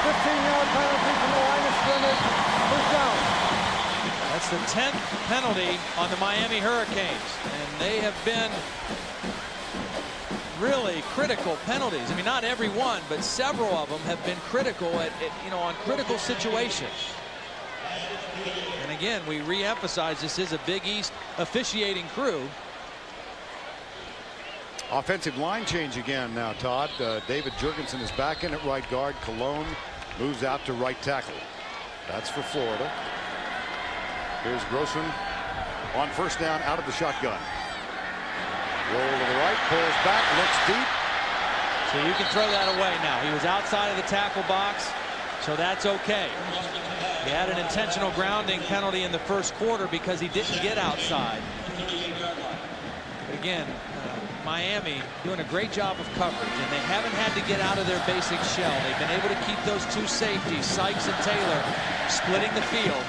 15-yard penalty from the line of scrimmage, first down. That's the 10th penalty on the Miami Hurricanes, and they have been really critical penalties. I mean, not every one, but several of them have been critical on critical situations. And again, we re-emphasize this is a Big East officiating crew. Offensive line change again now, Todd. David Jurgensen is back in at right guard. Cologne moves out to right tackle. That's for Florida. Here's Grossman on first down out of the shotgun. Roll to the right, pulls back, looks deep. So you can throw that away now. He was outside of the tackle box, so that's okay. He had an intentional grounding penalty in the first quarter because he didn't get outside. But again, Miami doing a great job of coverage, and they haven't had to get out of their basic shell. They've been able to keep those two safeties, Sykes and Taylor, splitting the field.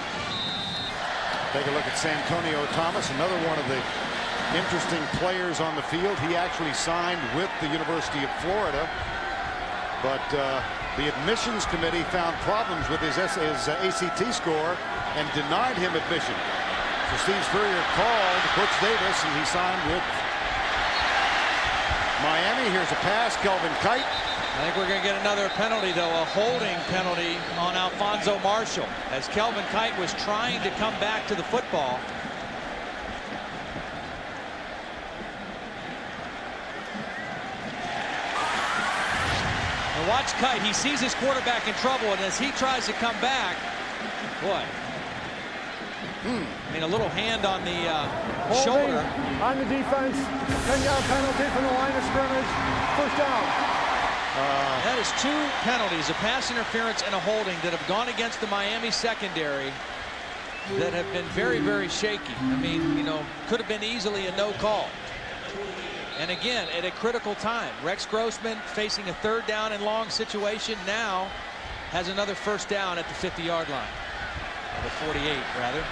Take a look at Santonio Thomas, another one of the interesting players on the field. He actually signed with the University of Florida, but the admissions committee found problems with his ACT score and denied him admission. So Steve Spurrier called Butch Davis, and he signed with Miami. Here's a pass, Kelvin Kite. I think we're going to get another penalty, though, a holding penalty on Alfonso Marshall, as Kelvin Kite was trying to come back to the football. And watch Kite. He sees his quarterback in trouble, and as he tries to come back, boy. I mean, a little hand on the shoulder. On the defense, 10-yard penalty from the line of scrimmage, first down. That is two penalties, a pass interference and a holding, that have gone against the Miami secondary that have been very, very shaky. I mean, you know, could have been easily a no call. And again, at a critical time, Rex Grossman facing a third down and long situation now has another first down at the 50-yard line. Or the 48, rather.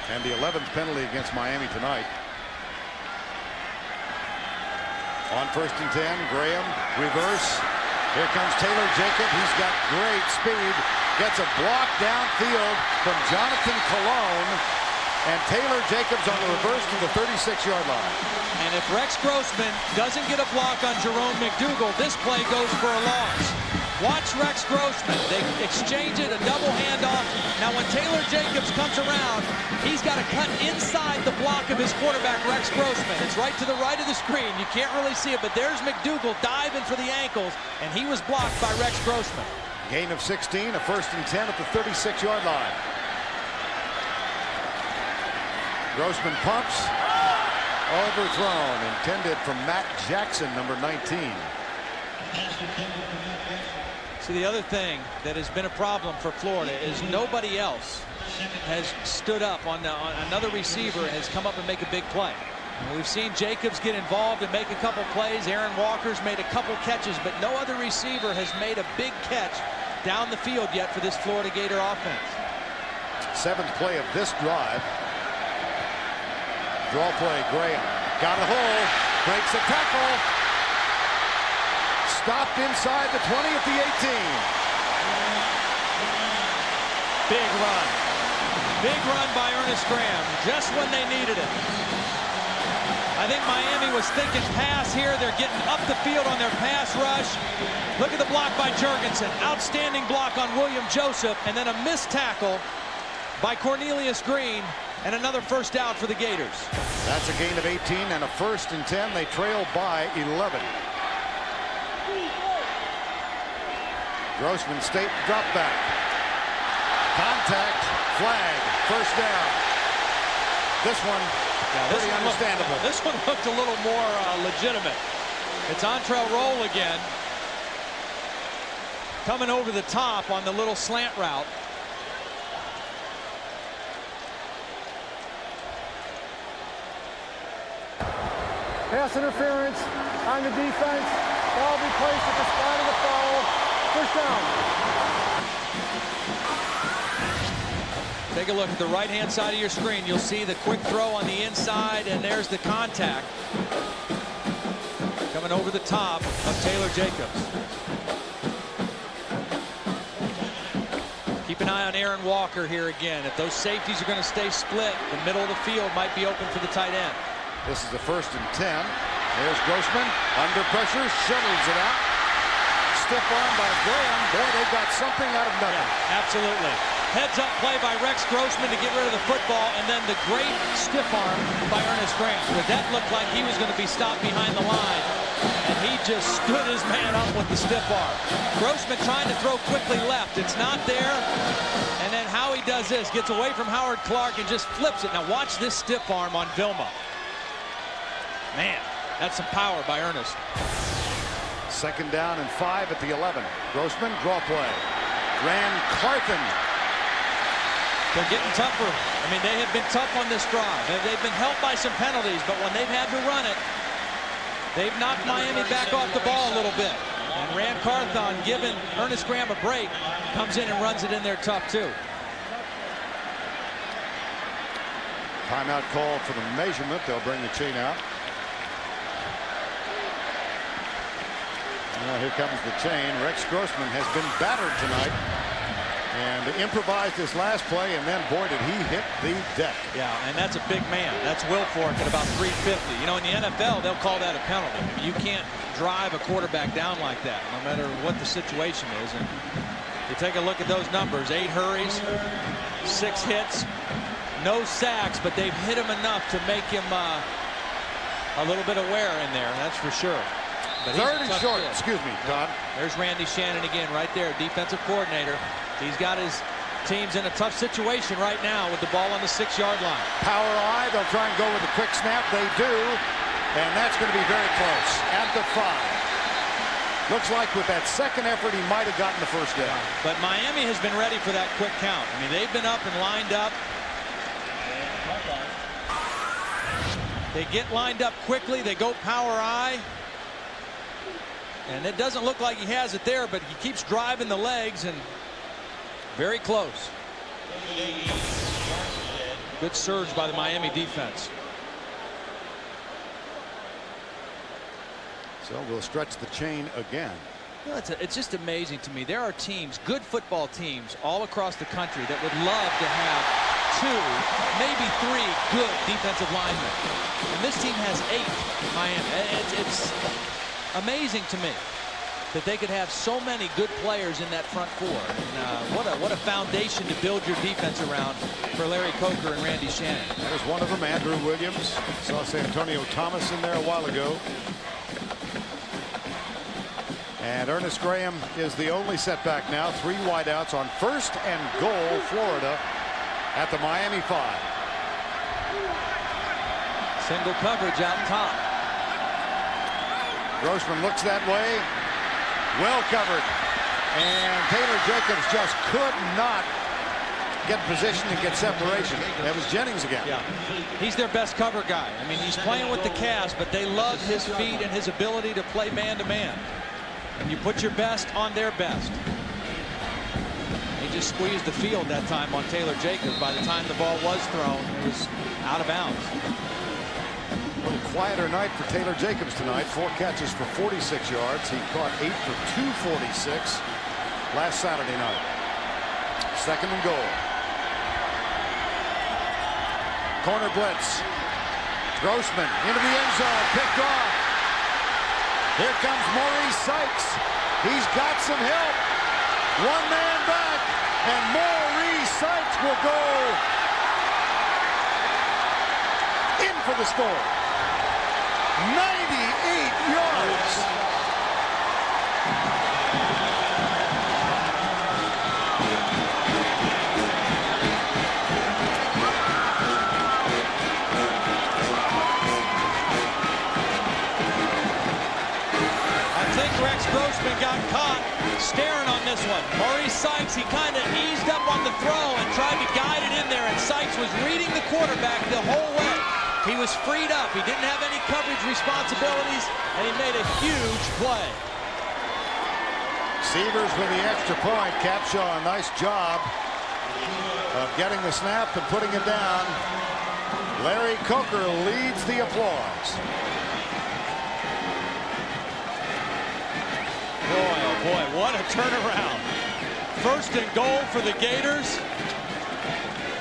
And the 11th penalty against Miami tonight. On first and 10, Graham, reverse. Here comes Taylor Jacob. He's got great speed. Gets a block downfield from Jonathan Cologne. And Taylor Jacobs on the reverse to the 36-yard line. And if Rex Grossman doesn't get a block on Jerome McDougal, this play goes for a loss. Watch Rex Grossman. They exchange it, a double handoff. Now when Taylor Jacobs comes around, he's got to cut inside the block of his quarterback, Rex Grossman. It's right to the right of the screen. You can't really see it, but there's McDougal diving for the ankles, and he was blocked by Rex Grossman. Gain of 16, a first and 10 at the 36-yard line. Grossman pumps, overthrown, intended for Matt Jackson, number 19. See, the other thing that has been a problem for Florida is nobody else has stood up on another receiver, has come up and make a big play. And we've seen Jacobs get involved and make a couple plays. Aaron Walker's made a couple catches, but no other receiver has made a big catch down the field yet for this Florida Gator offense. 7th play of this drive. Draw play, Graham. Got a hole, breaks a tackle. Stopped inside the 20 at the 18. Big run. Big run by Ernest Graham, just when they needed it. I think Miami was thinking pass here. They're getting up the field on their pass rush. Look at the block by Jurgensen. Outstanding block on William Joseph, and then a missed tackle by Cornelius Green, and another first down for the Gators. That's a gain of 18 and a 1st and 10. They trail by 11. Grossman state drop back. Contact, flag, first down. This one, pretty understandable. This one looked a little more legitimate. It's Antrell Roll again. Coming over the top on the little slant route. Pass interference on the defense. Ball be placed at the spot of the foul. First down. Take a look at the right-hand side of your screen. You'll see the quick throw on the inside, and there's the contact. Coming over the top of Taylor Jacobs. Keep an eye on Aaron Walker here again. If those safeties are going to stay split, the middle of the field might be open for the tight end. This is the 1st and 10. There's Grossman under pressure, shuttles it out. Stiff arm by Graham. Boy, they got something out of nothing. Yeah, absolutely. Heads up play by Rex Grossman to get rid of the football, and then the great stiff arm by Ernest Graham. But that looked like he was going to be stopped behind the line, and he just stood his man up with the stiff arm. Grossman trying to throw quickly left. It's not there. And then Howie does this, gets away from Howard Clark and just flips it. Now watch this stiff arm on Vilma. Man, that's some power by Ernest. 2nd down and 5 at the 11. Grossman, draw play. Ran Carthen. They're getting tougher. I mean, they have been tough on this drive. They've been helped by some penalties, but when they've had to run it, they've knocked Miami back off the ball a little bit. And Rand Carthon, giving Ernest Graham a break, comes in and runs it in there tough, too. Timeout call for the measurement. They'll bring the chain out. Now here comes the chain. Rex Grossman has been battered tonight and improvised his last play, and then boy did he hit the deck. Yeah, and that's a big man. That's Wilfork at about 350. You know, in the NFL they'll call that a penalty. I mean, you can't drive a quarterback down like that no matter what the situation is. And you take a look at those numbers: 8 hurries, 6 hits, no sacks, but they've hit him enough to make him a little bit of wear in there, that's for sure. But 3rd and short. Kid. Excuse me, Todd. There's Randy Shannon again right there, defensive coordinator. He's got his teams in a tough situation right now with the ball on the 6-yard line. Power eye. They'll try and go with a quick snap. They do. And that's going to be very close at the 5. Looks like with that second effort, he might have gotten the first down. But Miami has been ready for that quick count. I mean, they've been up and lined up. They get lined up quickly. They go power eye. And it doesn't look like he has it there, but he keeps driving the legs, and very close. Good surge by the Miami defense. So we'll stretch the chain again. You know, it's just amazing to me. There are teams, good football teams, all across the country that would love to have 2, maybe 3 good defensive linemen. And this team has 8, Miami. It's amazing to me that they could have so many good players in that front 4. And, what a foundation to build your defense around for Larry Coker and Randy Shannon. There's one of them, Andrew Williams. Saw Santonio Thomas in there a while ago. And Ernest Graham is the only setback now. 3 wideouts on 1st and goal, Florida at the Miami 5. Single coverage out top. Grossman looks that way. Well covered. And Taylor Jacobs just could not get position and get separation. That was Jennings again. Yeah, he's their best cover guy. I mean, he's playing with the cast, but they love his feet and his ability to play man-to-man. And you put your best on their best. He just squeezed the field that time on Taylor Jacobs. By the time the ball was thrown, it was out of bounds. A little quieter night for Taylor Jacobs tonight. 4 catches for 46 yards. He caught 8 for 246 last Saturday night. 2nd and goal. Corner blitz. Grossman into the end zone, picked off. Here comes Maurice Sykes. He's got some help. One man back, and Maurice Sykes will go in for the score. 98 yards. Rex Grossman got caught staring on this one. Maurice Sykes, he kind of eased up on the throw and tried to guide it in there, and Sykes was reading the quarterback the whole way. He was freed up. He didn't have any coverage responsibilities, and he made a huge play. Severs with the extra point. Capshaw, a nice job of getting the snap and putting it down. Larry Coker leads the applause. Boy, oh boy, what a turnaround. First and goal for the Gators.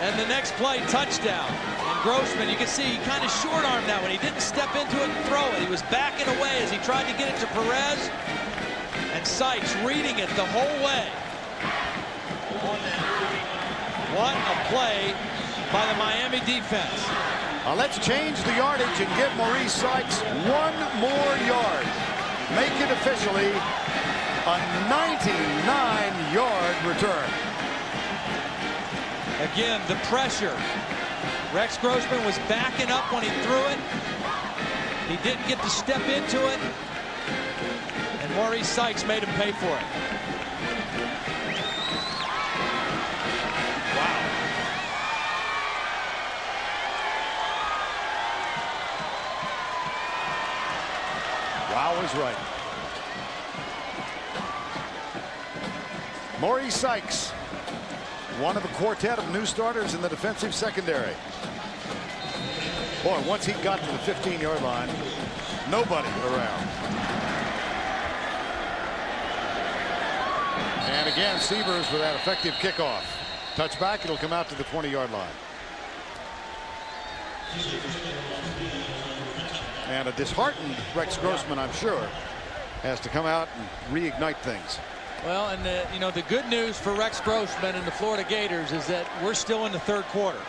And the next play, touchdown. And Grossman, you can see, he kind of short-armed that one. He didn't step into it and throw it. He was backing away as he tried to get it to Perez. And Sykes reading it the whole way. What a play by the Miami defense. Let's change the yardage and give Maurice Sykes one more yard. Make it officially a 99-yard return. Again, the pressure. Rex Grossman was backing up when he threw it. He didn't get to step into it. And Maurice Sykes made him pay for it. Wow. Wow is right. Maurice Sykes, one of a quartet of new starters in the defensive secondary. Boy, once he got to the 15-yard line, nobody around. And again, Severs with that effective kickoff. Touchback, it'll come out to the 20-yard line. And a disheartened Rex Grossman, I'm sure, has to come out and reignite things. Well, and the good news for Rex Grossman and the Florida Gators is that we're still in the third quarter.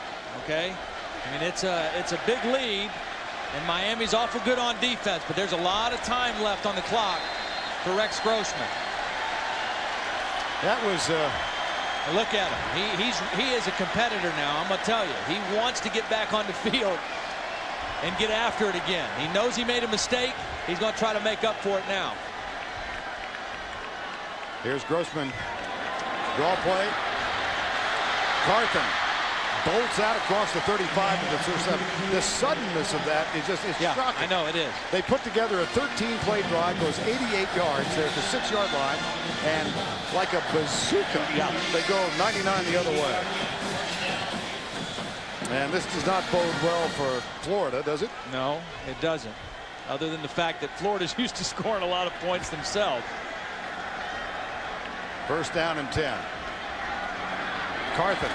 Okay, I mean it's a big lead, and Miami's awful good on defense, but there's a lot of time left on the clock for Rex Grossman. That was look at him. He is a competitor now. I'm gonna tell you, he wants to get back on the field and get after it again. He knows he made a mistake. He's gonna try to make up for it now. Here's Grossman. Draw play. Carthen bolts out across the 35 to the 37. The suddenness of that is just shocking. I know it is. They put together a 13-play drive, goes 88 yards. There's the 6-yard line, and like a bazooka, they go 99 the other way. And this does not bode well for Florida, does it? No, it doesn't. Other than the fact that Florida's used to scoring a lot of points themselves. First down and 10. Carthen.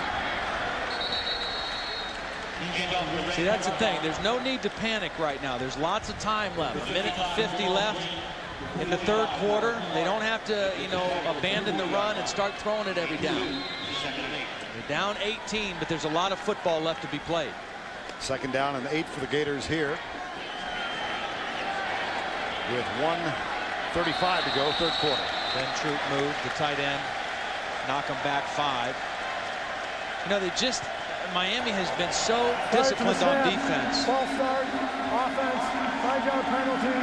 See, that's the thing. There's no need to panic right now. There's lots of time left. 1:50 left in the third quarter. They don't have to, abandon the run and start throwing it every down. They're down 18, but there's a lot of football left to be played. Second down and 8 for the Gators here. With 1:35 to go, third quarter. Ben Troop moved, the tight end, knock them back 5. Miami has been so disciplined on defense. False start, offense, 5-yard penalty,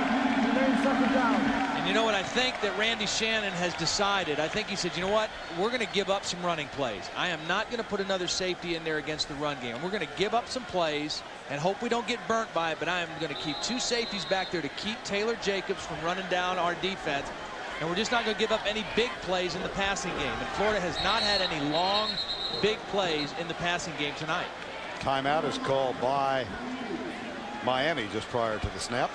remain second down. And you know what I think that Randy Shannon has decided? I think he said, you know what? We're going to give up some running plays. I am not going to put another safety in there against the run game. We're going to give up some plays and hope we don't get burnt by it, but I am going to keep 2 safeties back there to keep Taylor Jacobs from running down our defense. And we're just not going to give up any big plays in the passing game. And Florida has not had any long, big plays in the passing game tonight. Timeout is called by Miami just prior to the snap.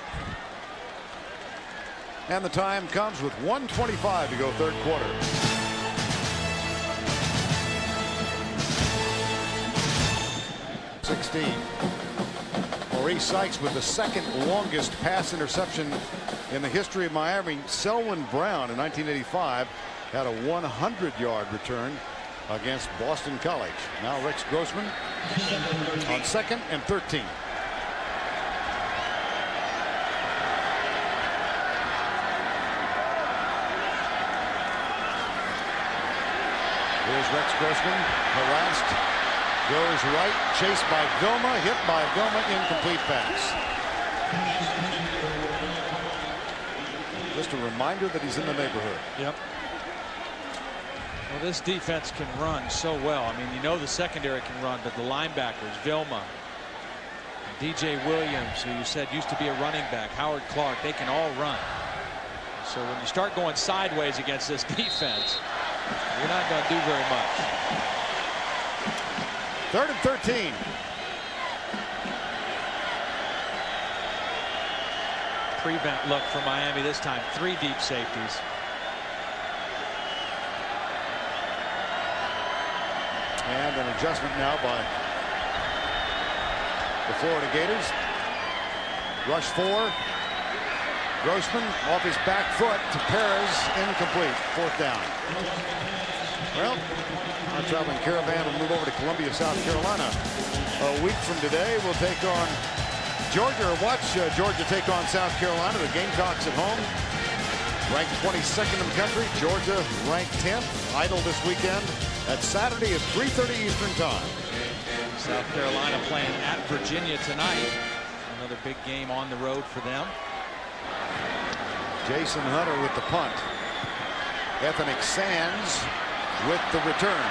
And the time comes with 1:25 to go, third quarter. Maurice Sykes with the second longest pass interception in the history of Miami. Selwyn Brown in 1985 had a 100-yard return against Boston College. Now Rex Grossman on 2nd and 13. Here's Rex Grossman, harassed, goes right, chased by Vilma, hit by Vilma, incomplete pass. Just a reminder that he's in the neighborhood. Yep. Well, this defense can run so well. I mean, you know the secondary can run, but the linebackers, Vilma, DJ Williams, who you said used to be a running back, Howard Clark, they can all run. So when you start going sideways against this defense, you're not going to do very much. 3rd and 13. Prevent look for Miami this time. 3 deep safeties. And an adjustment now by the Florida Gators. Rush 4. Grossman off his back foot to Perez, incomplete. 4th down. Well, our traveling caravan will move over to Columbia, South Carolina. A week from today, we'll take on Georgia, or watch Georgia take on South Carolina. The Gamecocks at home, ranked 22nd in the country. Georgia ranked 10th. Idle this weekend at Saturday at 3:30 Eastern Time. South Carolina playing at Virginia tonight. Another big game on the road for them. Jason Hunter with the punt. Ethnic Sands with the return.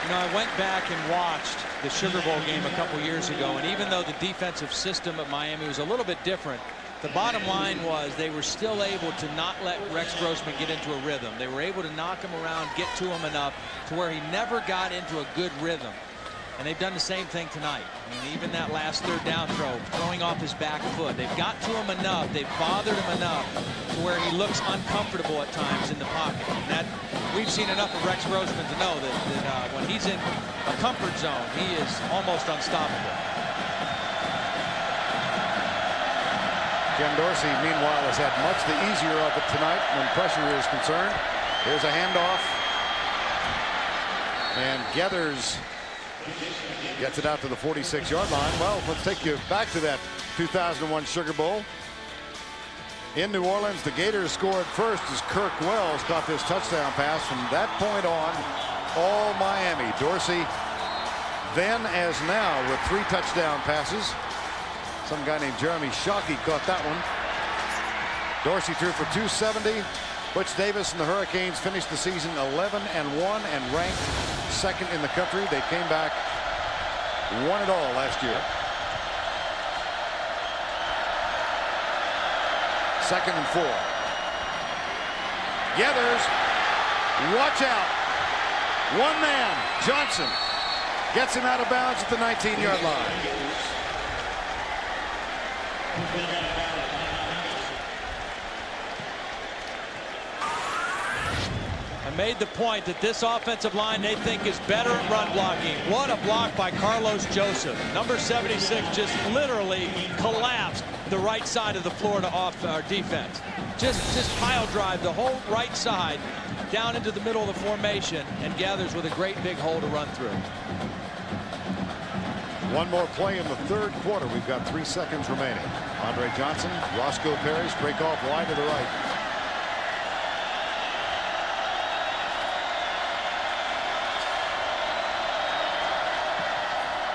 You know, I went back and watched the Sugar Bowl game a couple years ago, and even though the defensive system at Miami was a little bit different, the bottom line was they were still able to not let Rex Grossman get into a rhythm. They were able to knock him around, get to him enough to where he never got into a good rhythm. And they've done the same thing tonight. I mean, even that last 3rd down throw, throwing off his back foot. They've got to him enough. They've bothered him enough to where he looks uncomfortable at times in the pocket. And that, we've seen enough of Rex Grossman to know that when he's in a comfort zone, he is almost unstoppable. Ken Dorsey, meanwhile, has had much the easier of it tonight when pressure is concerned. Here's a handoff. And Geathers gets it out to the 46-yard line. Well, let's take you back to that 2001 Sugar Bowl. In New Orleans, the Gators scored first as Kirk Wells caught this touchdown pass. From that point on, all Miami. Dorsey, then as now, with 3 touchdown passes. Some guy named Jeremy Shockey caught that one. Dorsey threw for 270. Butch Davis and the Hurricanes finished the season 11-1 and ranked 2nd in the country. They came back, won it all last year. 2nd and 4. Geathers, watch out. One man, Johnson, gets him out of bounds at the 19-yard line. I made the point that this offensive line they think is better at run blocking. What a block by Carlos Joseph. Number 76 just literally collapsed the right side of the Florida defense. Just pile drive the whole right side down into the middle of the formation and Gathers with a great big hole to run through. One more play in the 3rd quarter. We've got 3 seconds remaining. Andre Johnson, Roscoe Parrish, break off wide to the right.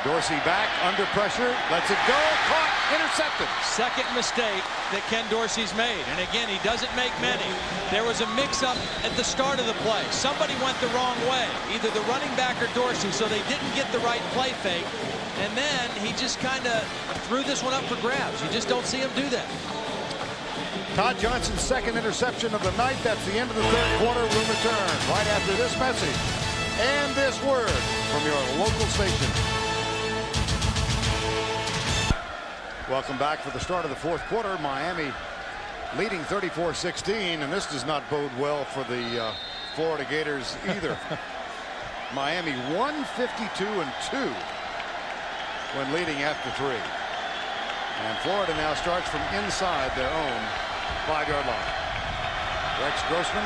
Dorsey back, under pressure, lets it go, caught, intercepted. Second mistake that Ken Dorsey's made, and again, he doesn't make many. There was a mix-up at the start of the play. Somebody went the wrong way, either the running back or Dorsey, so they didn't get the right play fake, and then he just kind of threw this one up for grabs. You just don't see him do that. Todd Johnson's 2nd interception of the night. That's the end of the 3rd quarter. We'll return right after this message and this word from your local station. Welcome back for the start of the 4th quarter. Miami leading 34-16, and this does not bode well for the Florida Gators either. Miami 152-2 when leading after 3. And Florida now starts from inside their own 5-yard line. Rex Grossman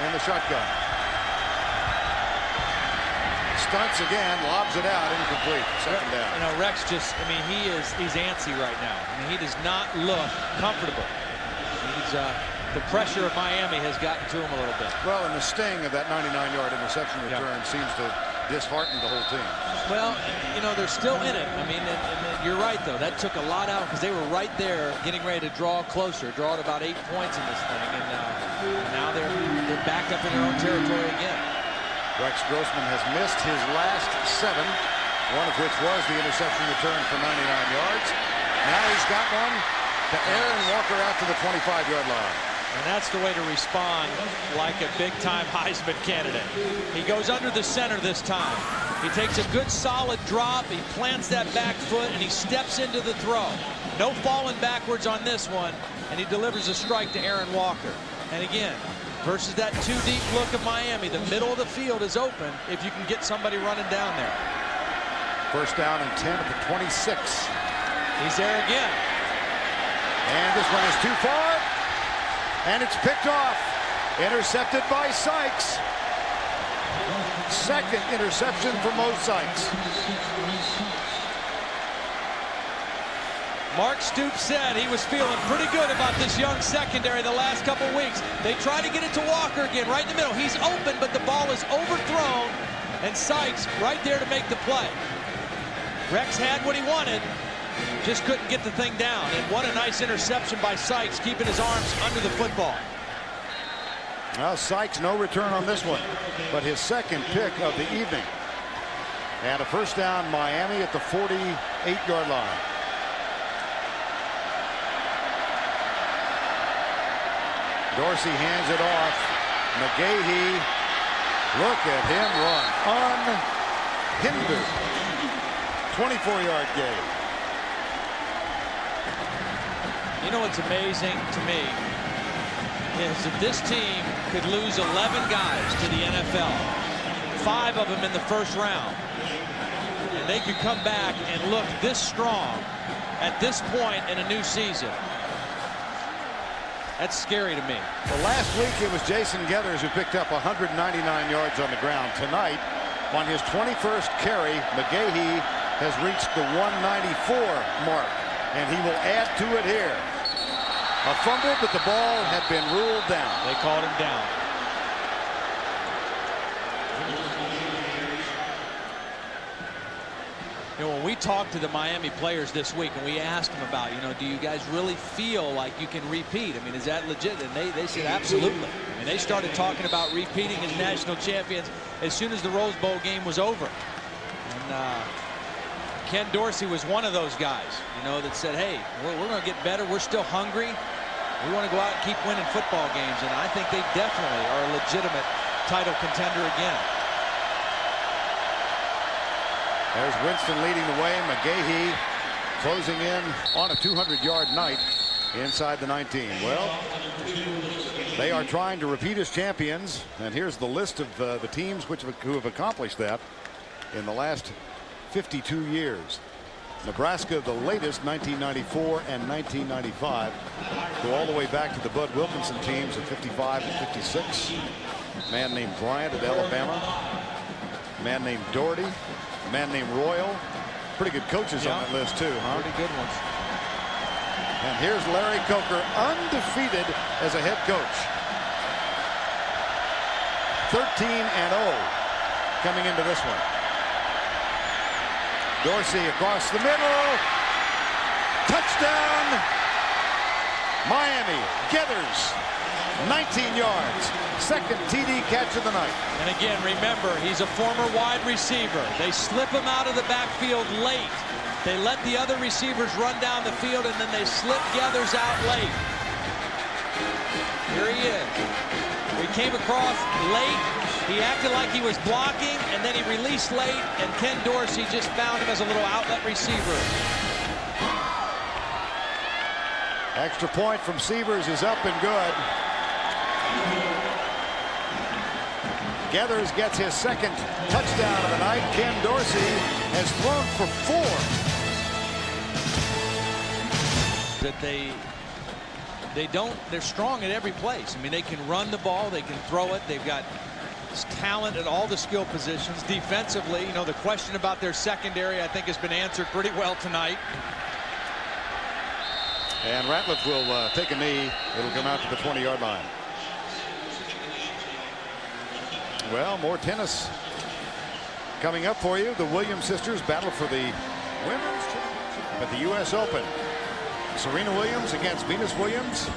in the shotgun. Stunts again, lobs it out, incomplete. Second down. You know, Rex just, I mean, he's antsy right now. I mean, he does not look comfortable. He's, the pressure of Miami has gotten to him a little bit. Well, and the sting of that 99-yard interception return seems to dishearten the whole team. Well, you know, they're still in it. I mean, and you're right, though. That took a lot out because they were right there getting ready to draw closer, draw at about 8 points in this thing. And now they're back up in their own territory again. Rex Grossman has missed his last 7, one of which was the interception return for 99 yards. Now he's got one to Aaron Walker out to the 25-yard line. And that's the way to respond like a big-time Heisman candidate. He goes under the center this time. He takes a good solid drop. He plants that back foot, and he steps into the throw. No falling backwards on this one, and he delivers a strike to Aaron Walker. And again, versus that too-deep look of Miami, the middle of the field is open if you can get somebody running down there. First down and 10 at the 26. He's there again. And this one is too far. And it's picked off. Intercepted by Sykes. Second interception for Mo Sykes. Mark Stoops said he was feeling pretty good about this young secondary the last couple weeks. They try to get it to Walker again, right in the middle. He's open, but the ball is overthrown, and Sykes right there to make the play. Rex had what he wanted, just couldn't get the thing down. And what a nice interception by Sykes, keeping his arms under the football. Well, Sykes, no return on this one, but his second pick of the evening. And a first down, Miami at the 48-yard line. Dorsey hands it off. McGahee, look at him run. Unhindered. 24-yard gain. You know what's amazing to me is if this team could lose 11 guys to the NFL, 5 of them in the first round, and they could come back and look this strong at this point in a new season. That's scary to me. Well, last week it was Jason Geathers who picked up 199 yards on the ground. Tonight, on his 21st carry, McGahee has reached the 194 mark, and he will add to it here. A fumble, but the ball had been ruled down. They called him down. You know, when we talked to the Miami players this week and we asked them about, you know, do you guys really feel like you can repeat? I mean, is that legit? And they said absolutely. I mean, they started talking about repeating as national champions as soon as the Rose Bowl game was over. And Ken Dorsey was one of those guys, you know, that said, hey, we're going to get better. We're still hungry. We want to go out and keep winning football games. And I think they definitely are a legitimate title contender again. There's Winston leading the way. McGahee closing in on a 200-yard night inside the 19. Well, they are trying to repeat as champions. And here's the list of the teams who have accomplished that in the last 52 years. Nebraska, the latest, 1994 and 1995. Go all the way back to the Bud Wilkinson teams of 55 and 56. A man named Bryant at Alabama. A man named Doherty. A man named Royal. Pretty good coaches on that list, too, huh? Pretty good ones. And here's Larry Coker, undefeated as a head coach. 13-0 coming into this one. Dorsey across the middle. Touchdown, Miami. Geathers, 19 yards. Second TD catch of the night. And again, remember, he's a former wide receiver. They slip him out of the backfield late. They let the other receivers run down the field, and then they slip Geathers out late. Here he is. He came across late. He acted like he was blocking, and then he released late, and Ken Dorsey just found him as a little outlet receiver. Extra point from Sievers is up and good. Geathers gets his second touchdown of the night. Ken Dorsey has thrown for 4. That they're strong at every place. I mean, they can run the ball, they can throw it, they've got talent at all the skill positions. Defensively, you know, the question about their secondary I think has been answered pretty well tonight. And Ratliff will take a knee. It'll come out to the 20-yard line. Well, more tennis coming up for you. The Williams sisters battle for the women's championship at the U.S. Open. Serena Williams against Venus Williams.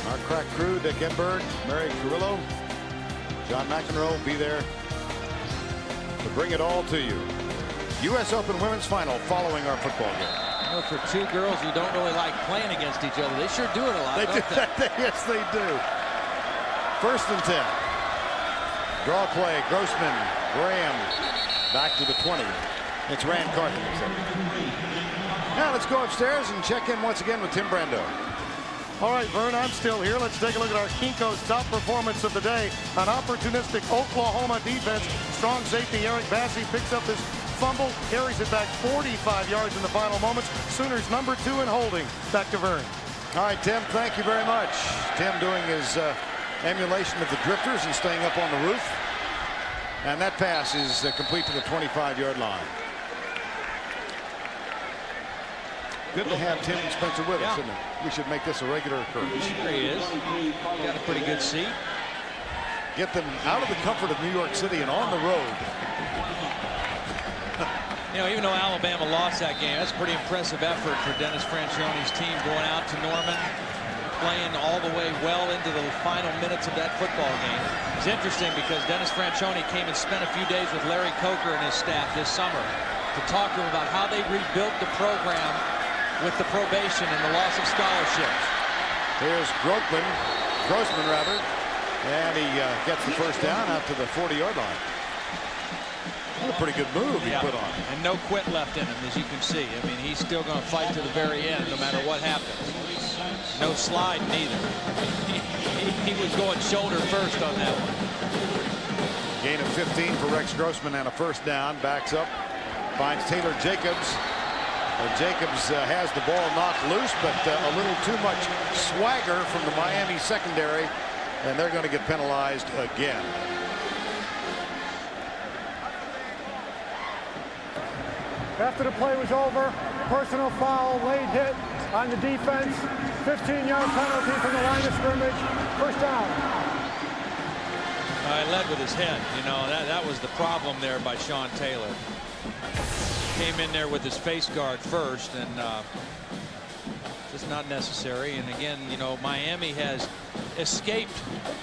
Our crack crew, Dick Enberg, Mary Carrillo, John McEnroe will be there to bring it all to you. U.S. Open women's final following our football game. Well, for two girls who don't really like playing against each other, they sure do it a lot. They do. Yes, they do. 1st and 10. Draw play. Grossman, Graham, back to the 20. It's Rand Carthon. Now let's go upstairs and check in once again with Tim Brando. All right, Vern, I'm still here. Let's take a look at our Kinko's top performance of the day. An opportunistic Oklahoma defense. Strong safety Eric Bassey picks up this fumble, carries it back 45 yards in the final moments. Sooners number 2 in holding. Back to Vern. All right, Tim, thank you very much. Tim doing his emulation of the Drifters and staying up on the roof. And that pass is complete to the 25-yard line. Good to have Tim Spencer with us, isn't it? We should make this a regular occurrence. Here he is. Got a pretty good seat. Get them out of the comfort of New York City and on the road. You know, even though Alabama lost that game, that's a pretty impressive effort for Dennis Franchione's team going out to Norman, playing all the way well into the final minutes of that football game. It's interesting because Dennis Franchione came and spent a few days with Larry Coker and his staff this summer to talk to him about how they rebuilt the program with the probation and the loss of scholarships. Here's Grossman, and he gets the first down out to the 40-yard line. What a pretty good move he put on. And no quit left in him, as you can see. I mean, he's still going to fight to the very end, no matter what happens. No slide, neither. He was going shoulder first on that one. Gain of 15 for Rex Grossman and a first down. Backs up, finds Taylor Jacobs. Jacobs has the ball knocked loose, but a little too much swagger from the Miami secondary, and they're going to get penalized again. After the play was over, personal foul, late hit on the defense, 15-yard penalty from the line of scrimmage, first down. He led with his head. You know, that was the problem there by Sean Taylor. Came in there with his face guard first, and just not necessary. And again, you know, Miami has escaped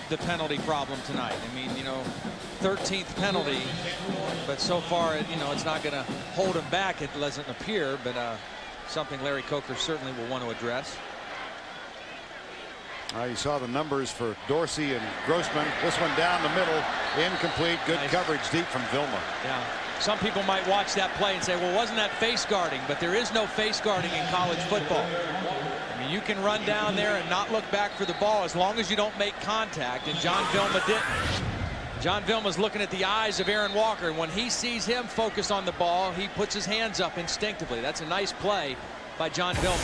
the penalty problem tonight. I mean, you know, 13th penalty, but so far, you know, it's not going to hold him back. It doesn't appear, but something Larry Coker certainly will want to address. You saw the numbers for Dorsey and Grossman. This one down the middle, incomplete. Good coverage deep from Vilma. Yeah. Some people might watch that play and say, well, wasn't that face guarding? But there is no face guarding in college football. I mean, you can run down there and not look back for the ball as long as you don't make contact, and John Vilma didn't. John Vilma's looking at the eyes of Aaron Walker, and when he sees him focus on the ball, he puts his hands up instinctively. That's a nice play by John Vilma.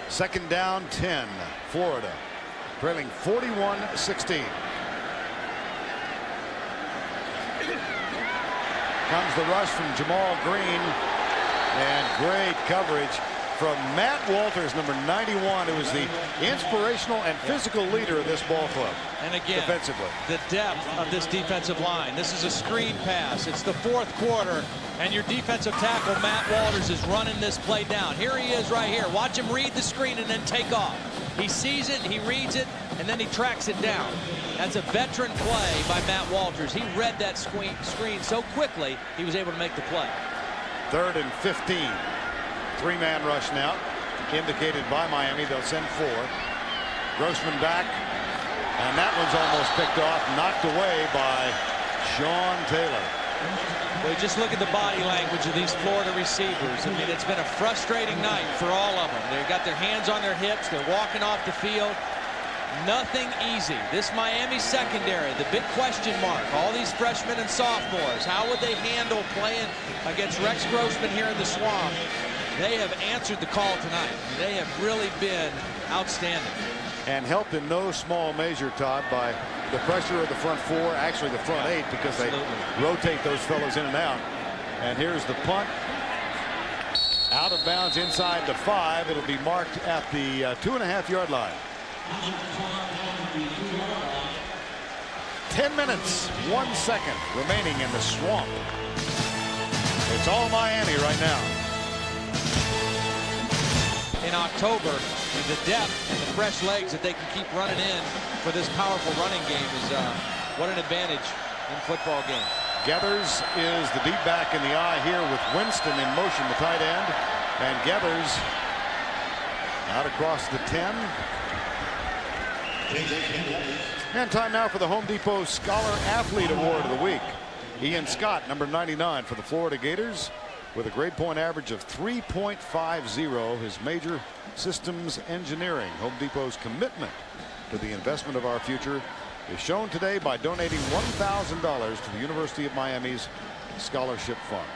2nd down, 10, Florida, trailing 41-16. Comes the rush from Jamal Green, and great coverage from Matt Walters, number 91, who is the inspirational and physical leader of this ball club. And again, defensively, the depth of this defensive line. This is a screen pass. It's the 4th quarter, and your defensive tackle, Matt Walters, is running this play down. Here he is right here. Watch him read the screen and then take off. He sees it, he reads it, and then he tracks it down. That's a veteran play by Matt Walters. He read that screen so quickly, he was able to make the play. 3rd and 15. 3-man rush now, indicated by Miami. They'll send 4. Grossman back, and that one's almost picked off, knocked away by Sean Taylor. Well, just look at the body language of these Florida receivers. I mean, it's been a frustrating night for all of them. They've got their hands on their hips. They're walking off the field. Nothing easy. This Miami secondary, the big question mark. All these freshmen and sophomores, how would they handle playing against Rex Grossman here in the Swamp? They have answered the call tonight. They have really been outstanding. And helped in no small measure, Todd, by the pressure of the front four, actually the front eight, because they rotate those fellows in and out. And here's the punt. Out of bounds inside the 5. It'll be marked at the 2.5-yard line. 10 minutes, 1 second remaining in the Swamp. It's all Miami right now. In October, the depth and the fresh legs that they can keep running in for this powerful running game is what an advantage in football games. Geathers is the deep back in the eye here with Winston in motion, the tight end. And Geathers out across the 10. And time now for the Home Depot Scholar Athlete Award of the week. Ian Scott, number 99 for the Florida Gators, with a grade point average of 3.50. His major, systems engineering. Home Depot's commitment to the investment of our future is shown today by donating $1,000 to the University of Miami's scholarship fund.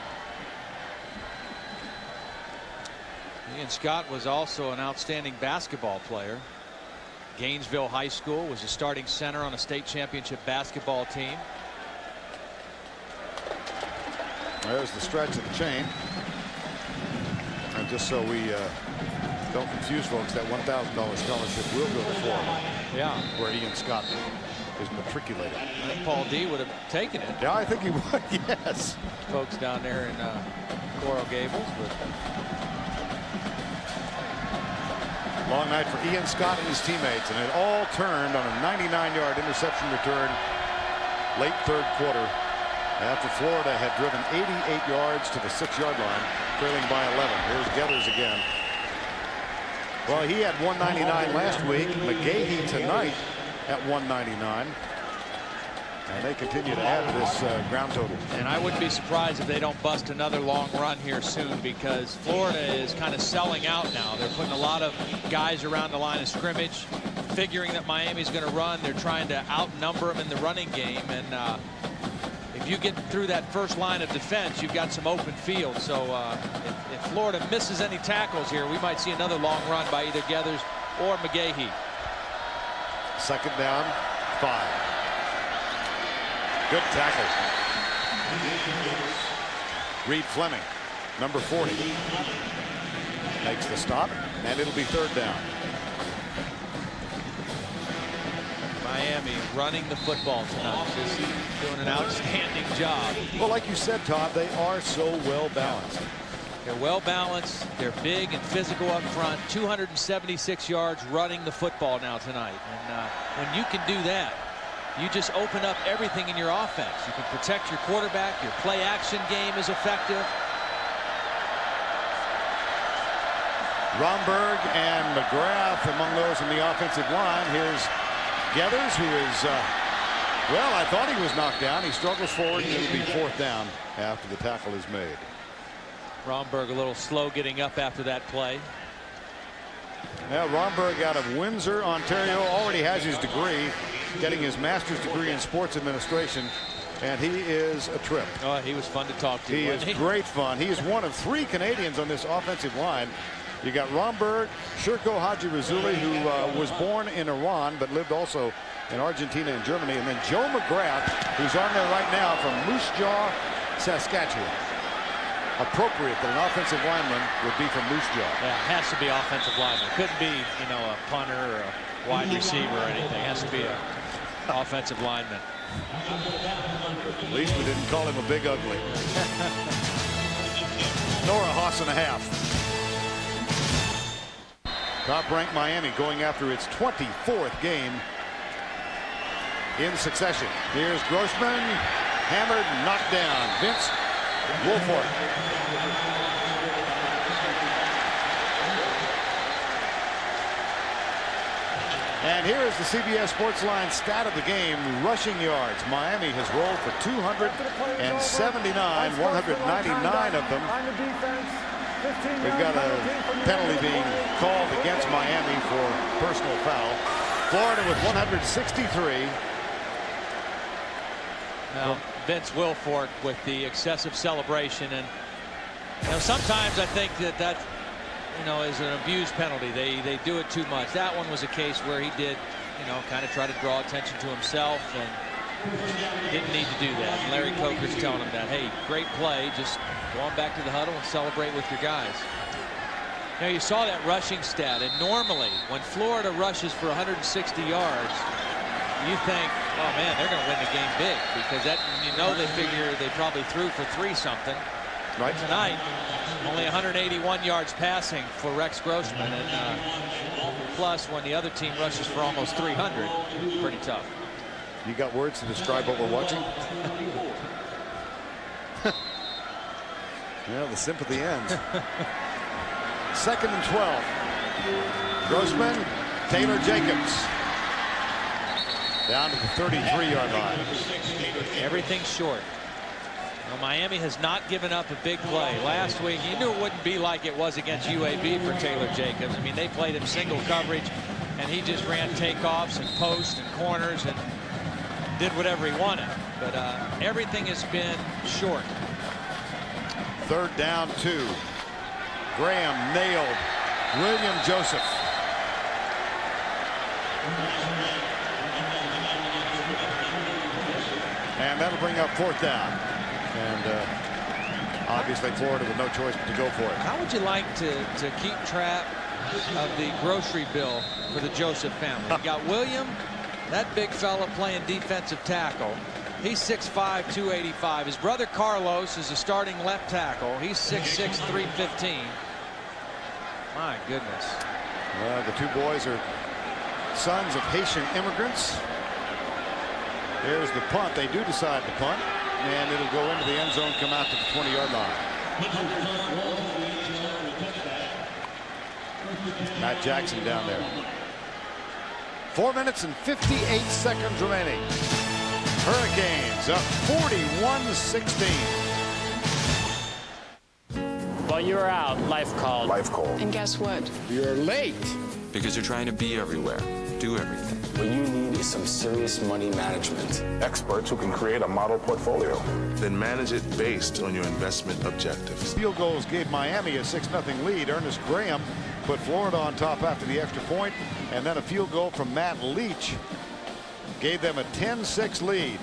Ian Scott was also an outstanding basketball player. Gainesville High School, was a starting center on a state championship basketball team. There's the stretch of the chain. And just so we don't confuse folks, that $1,000 scholarship will go to Florida. Yeah. Where Ian Scott is matriculated. I think Paul D would have taken it. Yeah, I think he would, yes. Folks down there in Coral Gables. Long night for Ian Scott and his teammates, and it all turned on a 99-yard interception return late third quarter after Florida had driven 88 yards to the 6-yard line, trailing by 11. Here's Geathers again. Well, he had 199 last week. McGahee tonight at 199. And they continue to add to this ground total. And I wouldn't be surprised if they don't bust another long run here soon, because Florida is kind of selling out now. They're putting a lot of guys around the line of scrimmage, figuring that Miami's going to run. They're trying to outnumber them in the running game. And if you get through that first line of defense, you've got some open field. So if Florida misses any tackles here, we might see another long run by either Geathers or McGahee. Second down, 5. Good tackle. Reed Fleming, number 40, makes the stop, and it'll be third down. Miami running the football tonight, just doing an outstanding job. Well, like you said, Todd, they are so well balanced. They're well balanced. They're big and physical up front. 276 yards running the football now tonight. And when you can do that, you just open up everything in your offense. You can protect your quarterback. Your play action game is effective. Romberg and McGrath among those in the offensive line. Here's Geathers, who is, well, I thought he was knocked down. He struggles forward, and it'll be fourth down after the tackle is made. Romberg a little slow getting up after that play. Now, Romberg out of Windsor, Ontario, already has his degree, getting his master's degree in sports administration, and he is a trip. Oh, he was fun to talk to. He is great fun. He is one of 3 Canadians on this offensive line. You got Romberg, Sherko Haji Razuli, who was born in Iran but lived also in Argentina and Germany, and then Joe McGrath, who's on there right now from Moose Jaw, Saskatchewan. Appropriate that an offensive lineman would be from Moose Jaw. Yeah, it has to be offensive lineman. Couldn't be, you know, a punter or a wide receiver or anything. It has to be an offensive lineman. At least we didn't call him a big ugly. Nor a hoss and a half. Top-ranked Miami going after its 24th game in succession. Here's Grossman, hammered, knocked down. Vince Wilfork. And here is the CBS Sportsline stat of the game, rushing yards. Miami has rolled for 279, 199 of them. We've got a penalty being called against Miami for personal foul. Florida with 163. Now, Vince Wilfork with the excessive celebration, and sometimes I think that is an abused penalty. They do it too much. That one was a case where he did, kind of try to draw attention to himself and didn't need to do that. And Larry Coker's telling him that, hey, great play, just go on back to the huddle and celebrate with your guys. Now, you saw that rushing stat, and normally when Florida rushes for 160 yards, you think, oh man, they're going to win the game big, because that, they figure they probably threw for 3-something. Right. Tonight, only 181 yards passing for Rex Grossman, and plus when the other team rushes for almost 300, pretty tough. You got words to describe what we're watching? The sympathy ends. 2nd and 12. Grossman, Taylor Jacobs. Down to the 33-yard line. Everything's short. Well, Miami has not given up a big play. Last week, you knew it wouldn't be like it was against UAB for Taylor Jacobs. I mean, they played him single coverage, and he just ran takeoffs and posts and corners and did whatever he wanted. But everything has been short. 3rd down 2. Graham nailed William Joseph. And that'll bring up 4th down. And obviously Florida with no choice but to go for it. How would you like to keep track of the grocery bill for the Joseph family? You got William, that big fella, playing defensive tackle. He's 6'5", 285. His brother Carlos is a starting left tackle. He's 6'6", 315. My goodness. Well, the 2 boys are sons of Haitian immigrants. There's the punt. They do decide to punt, and it'll go into the end zone, come out to the 20-yard line. Matt Jackson down there. 4 minutes and 58 seconds remaining. Hurricanes up 41-16. While you were out, life called. Life called. And guess what? You're late. Because you're trying to be everywhere, do everything. What you need is some serious money management. Experts who can create a model portfolio. Then manage it based on your investment objectives. Field goals gave Miami a 6-0 lead. Ernest Graham put Florida on top after the extra point, and then a field goal from Matt Leach gave them a 10-6 lead.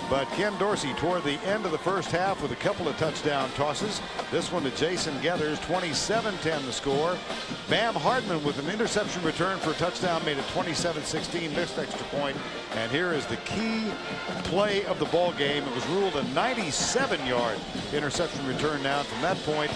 But Ken Dorsey toward the end of the first half with a couple of touchdown tosses. This one to Jason Geathers, 27-10 the score. Bam Hardman with an interception return for a touchdown made it 27-16, missed extra point. And here is the key play of the ball game. It was ruled a 97-yard interception return. Now from that point,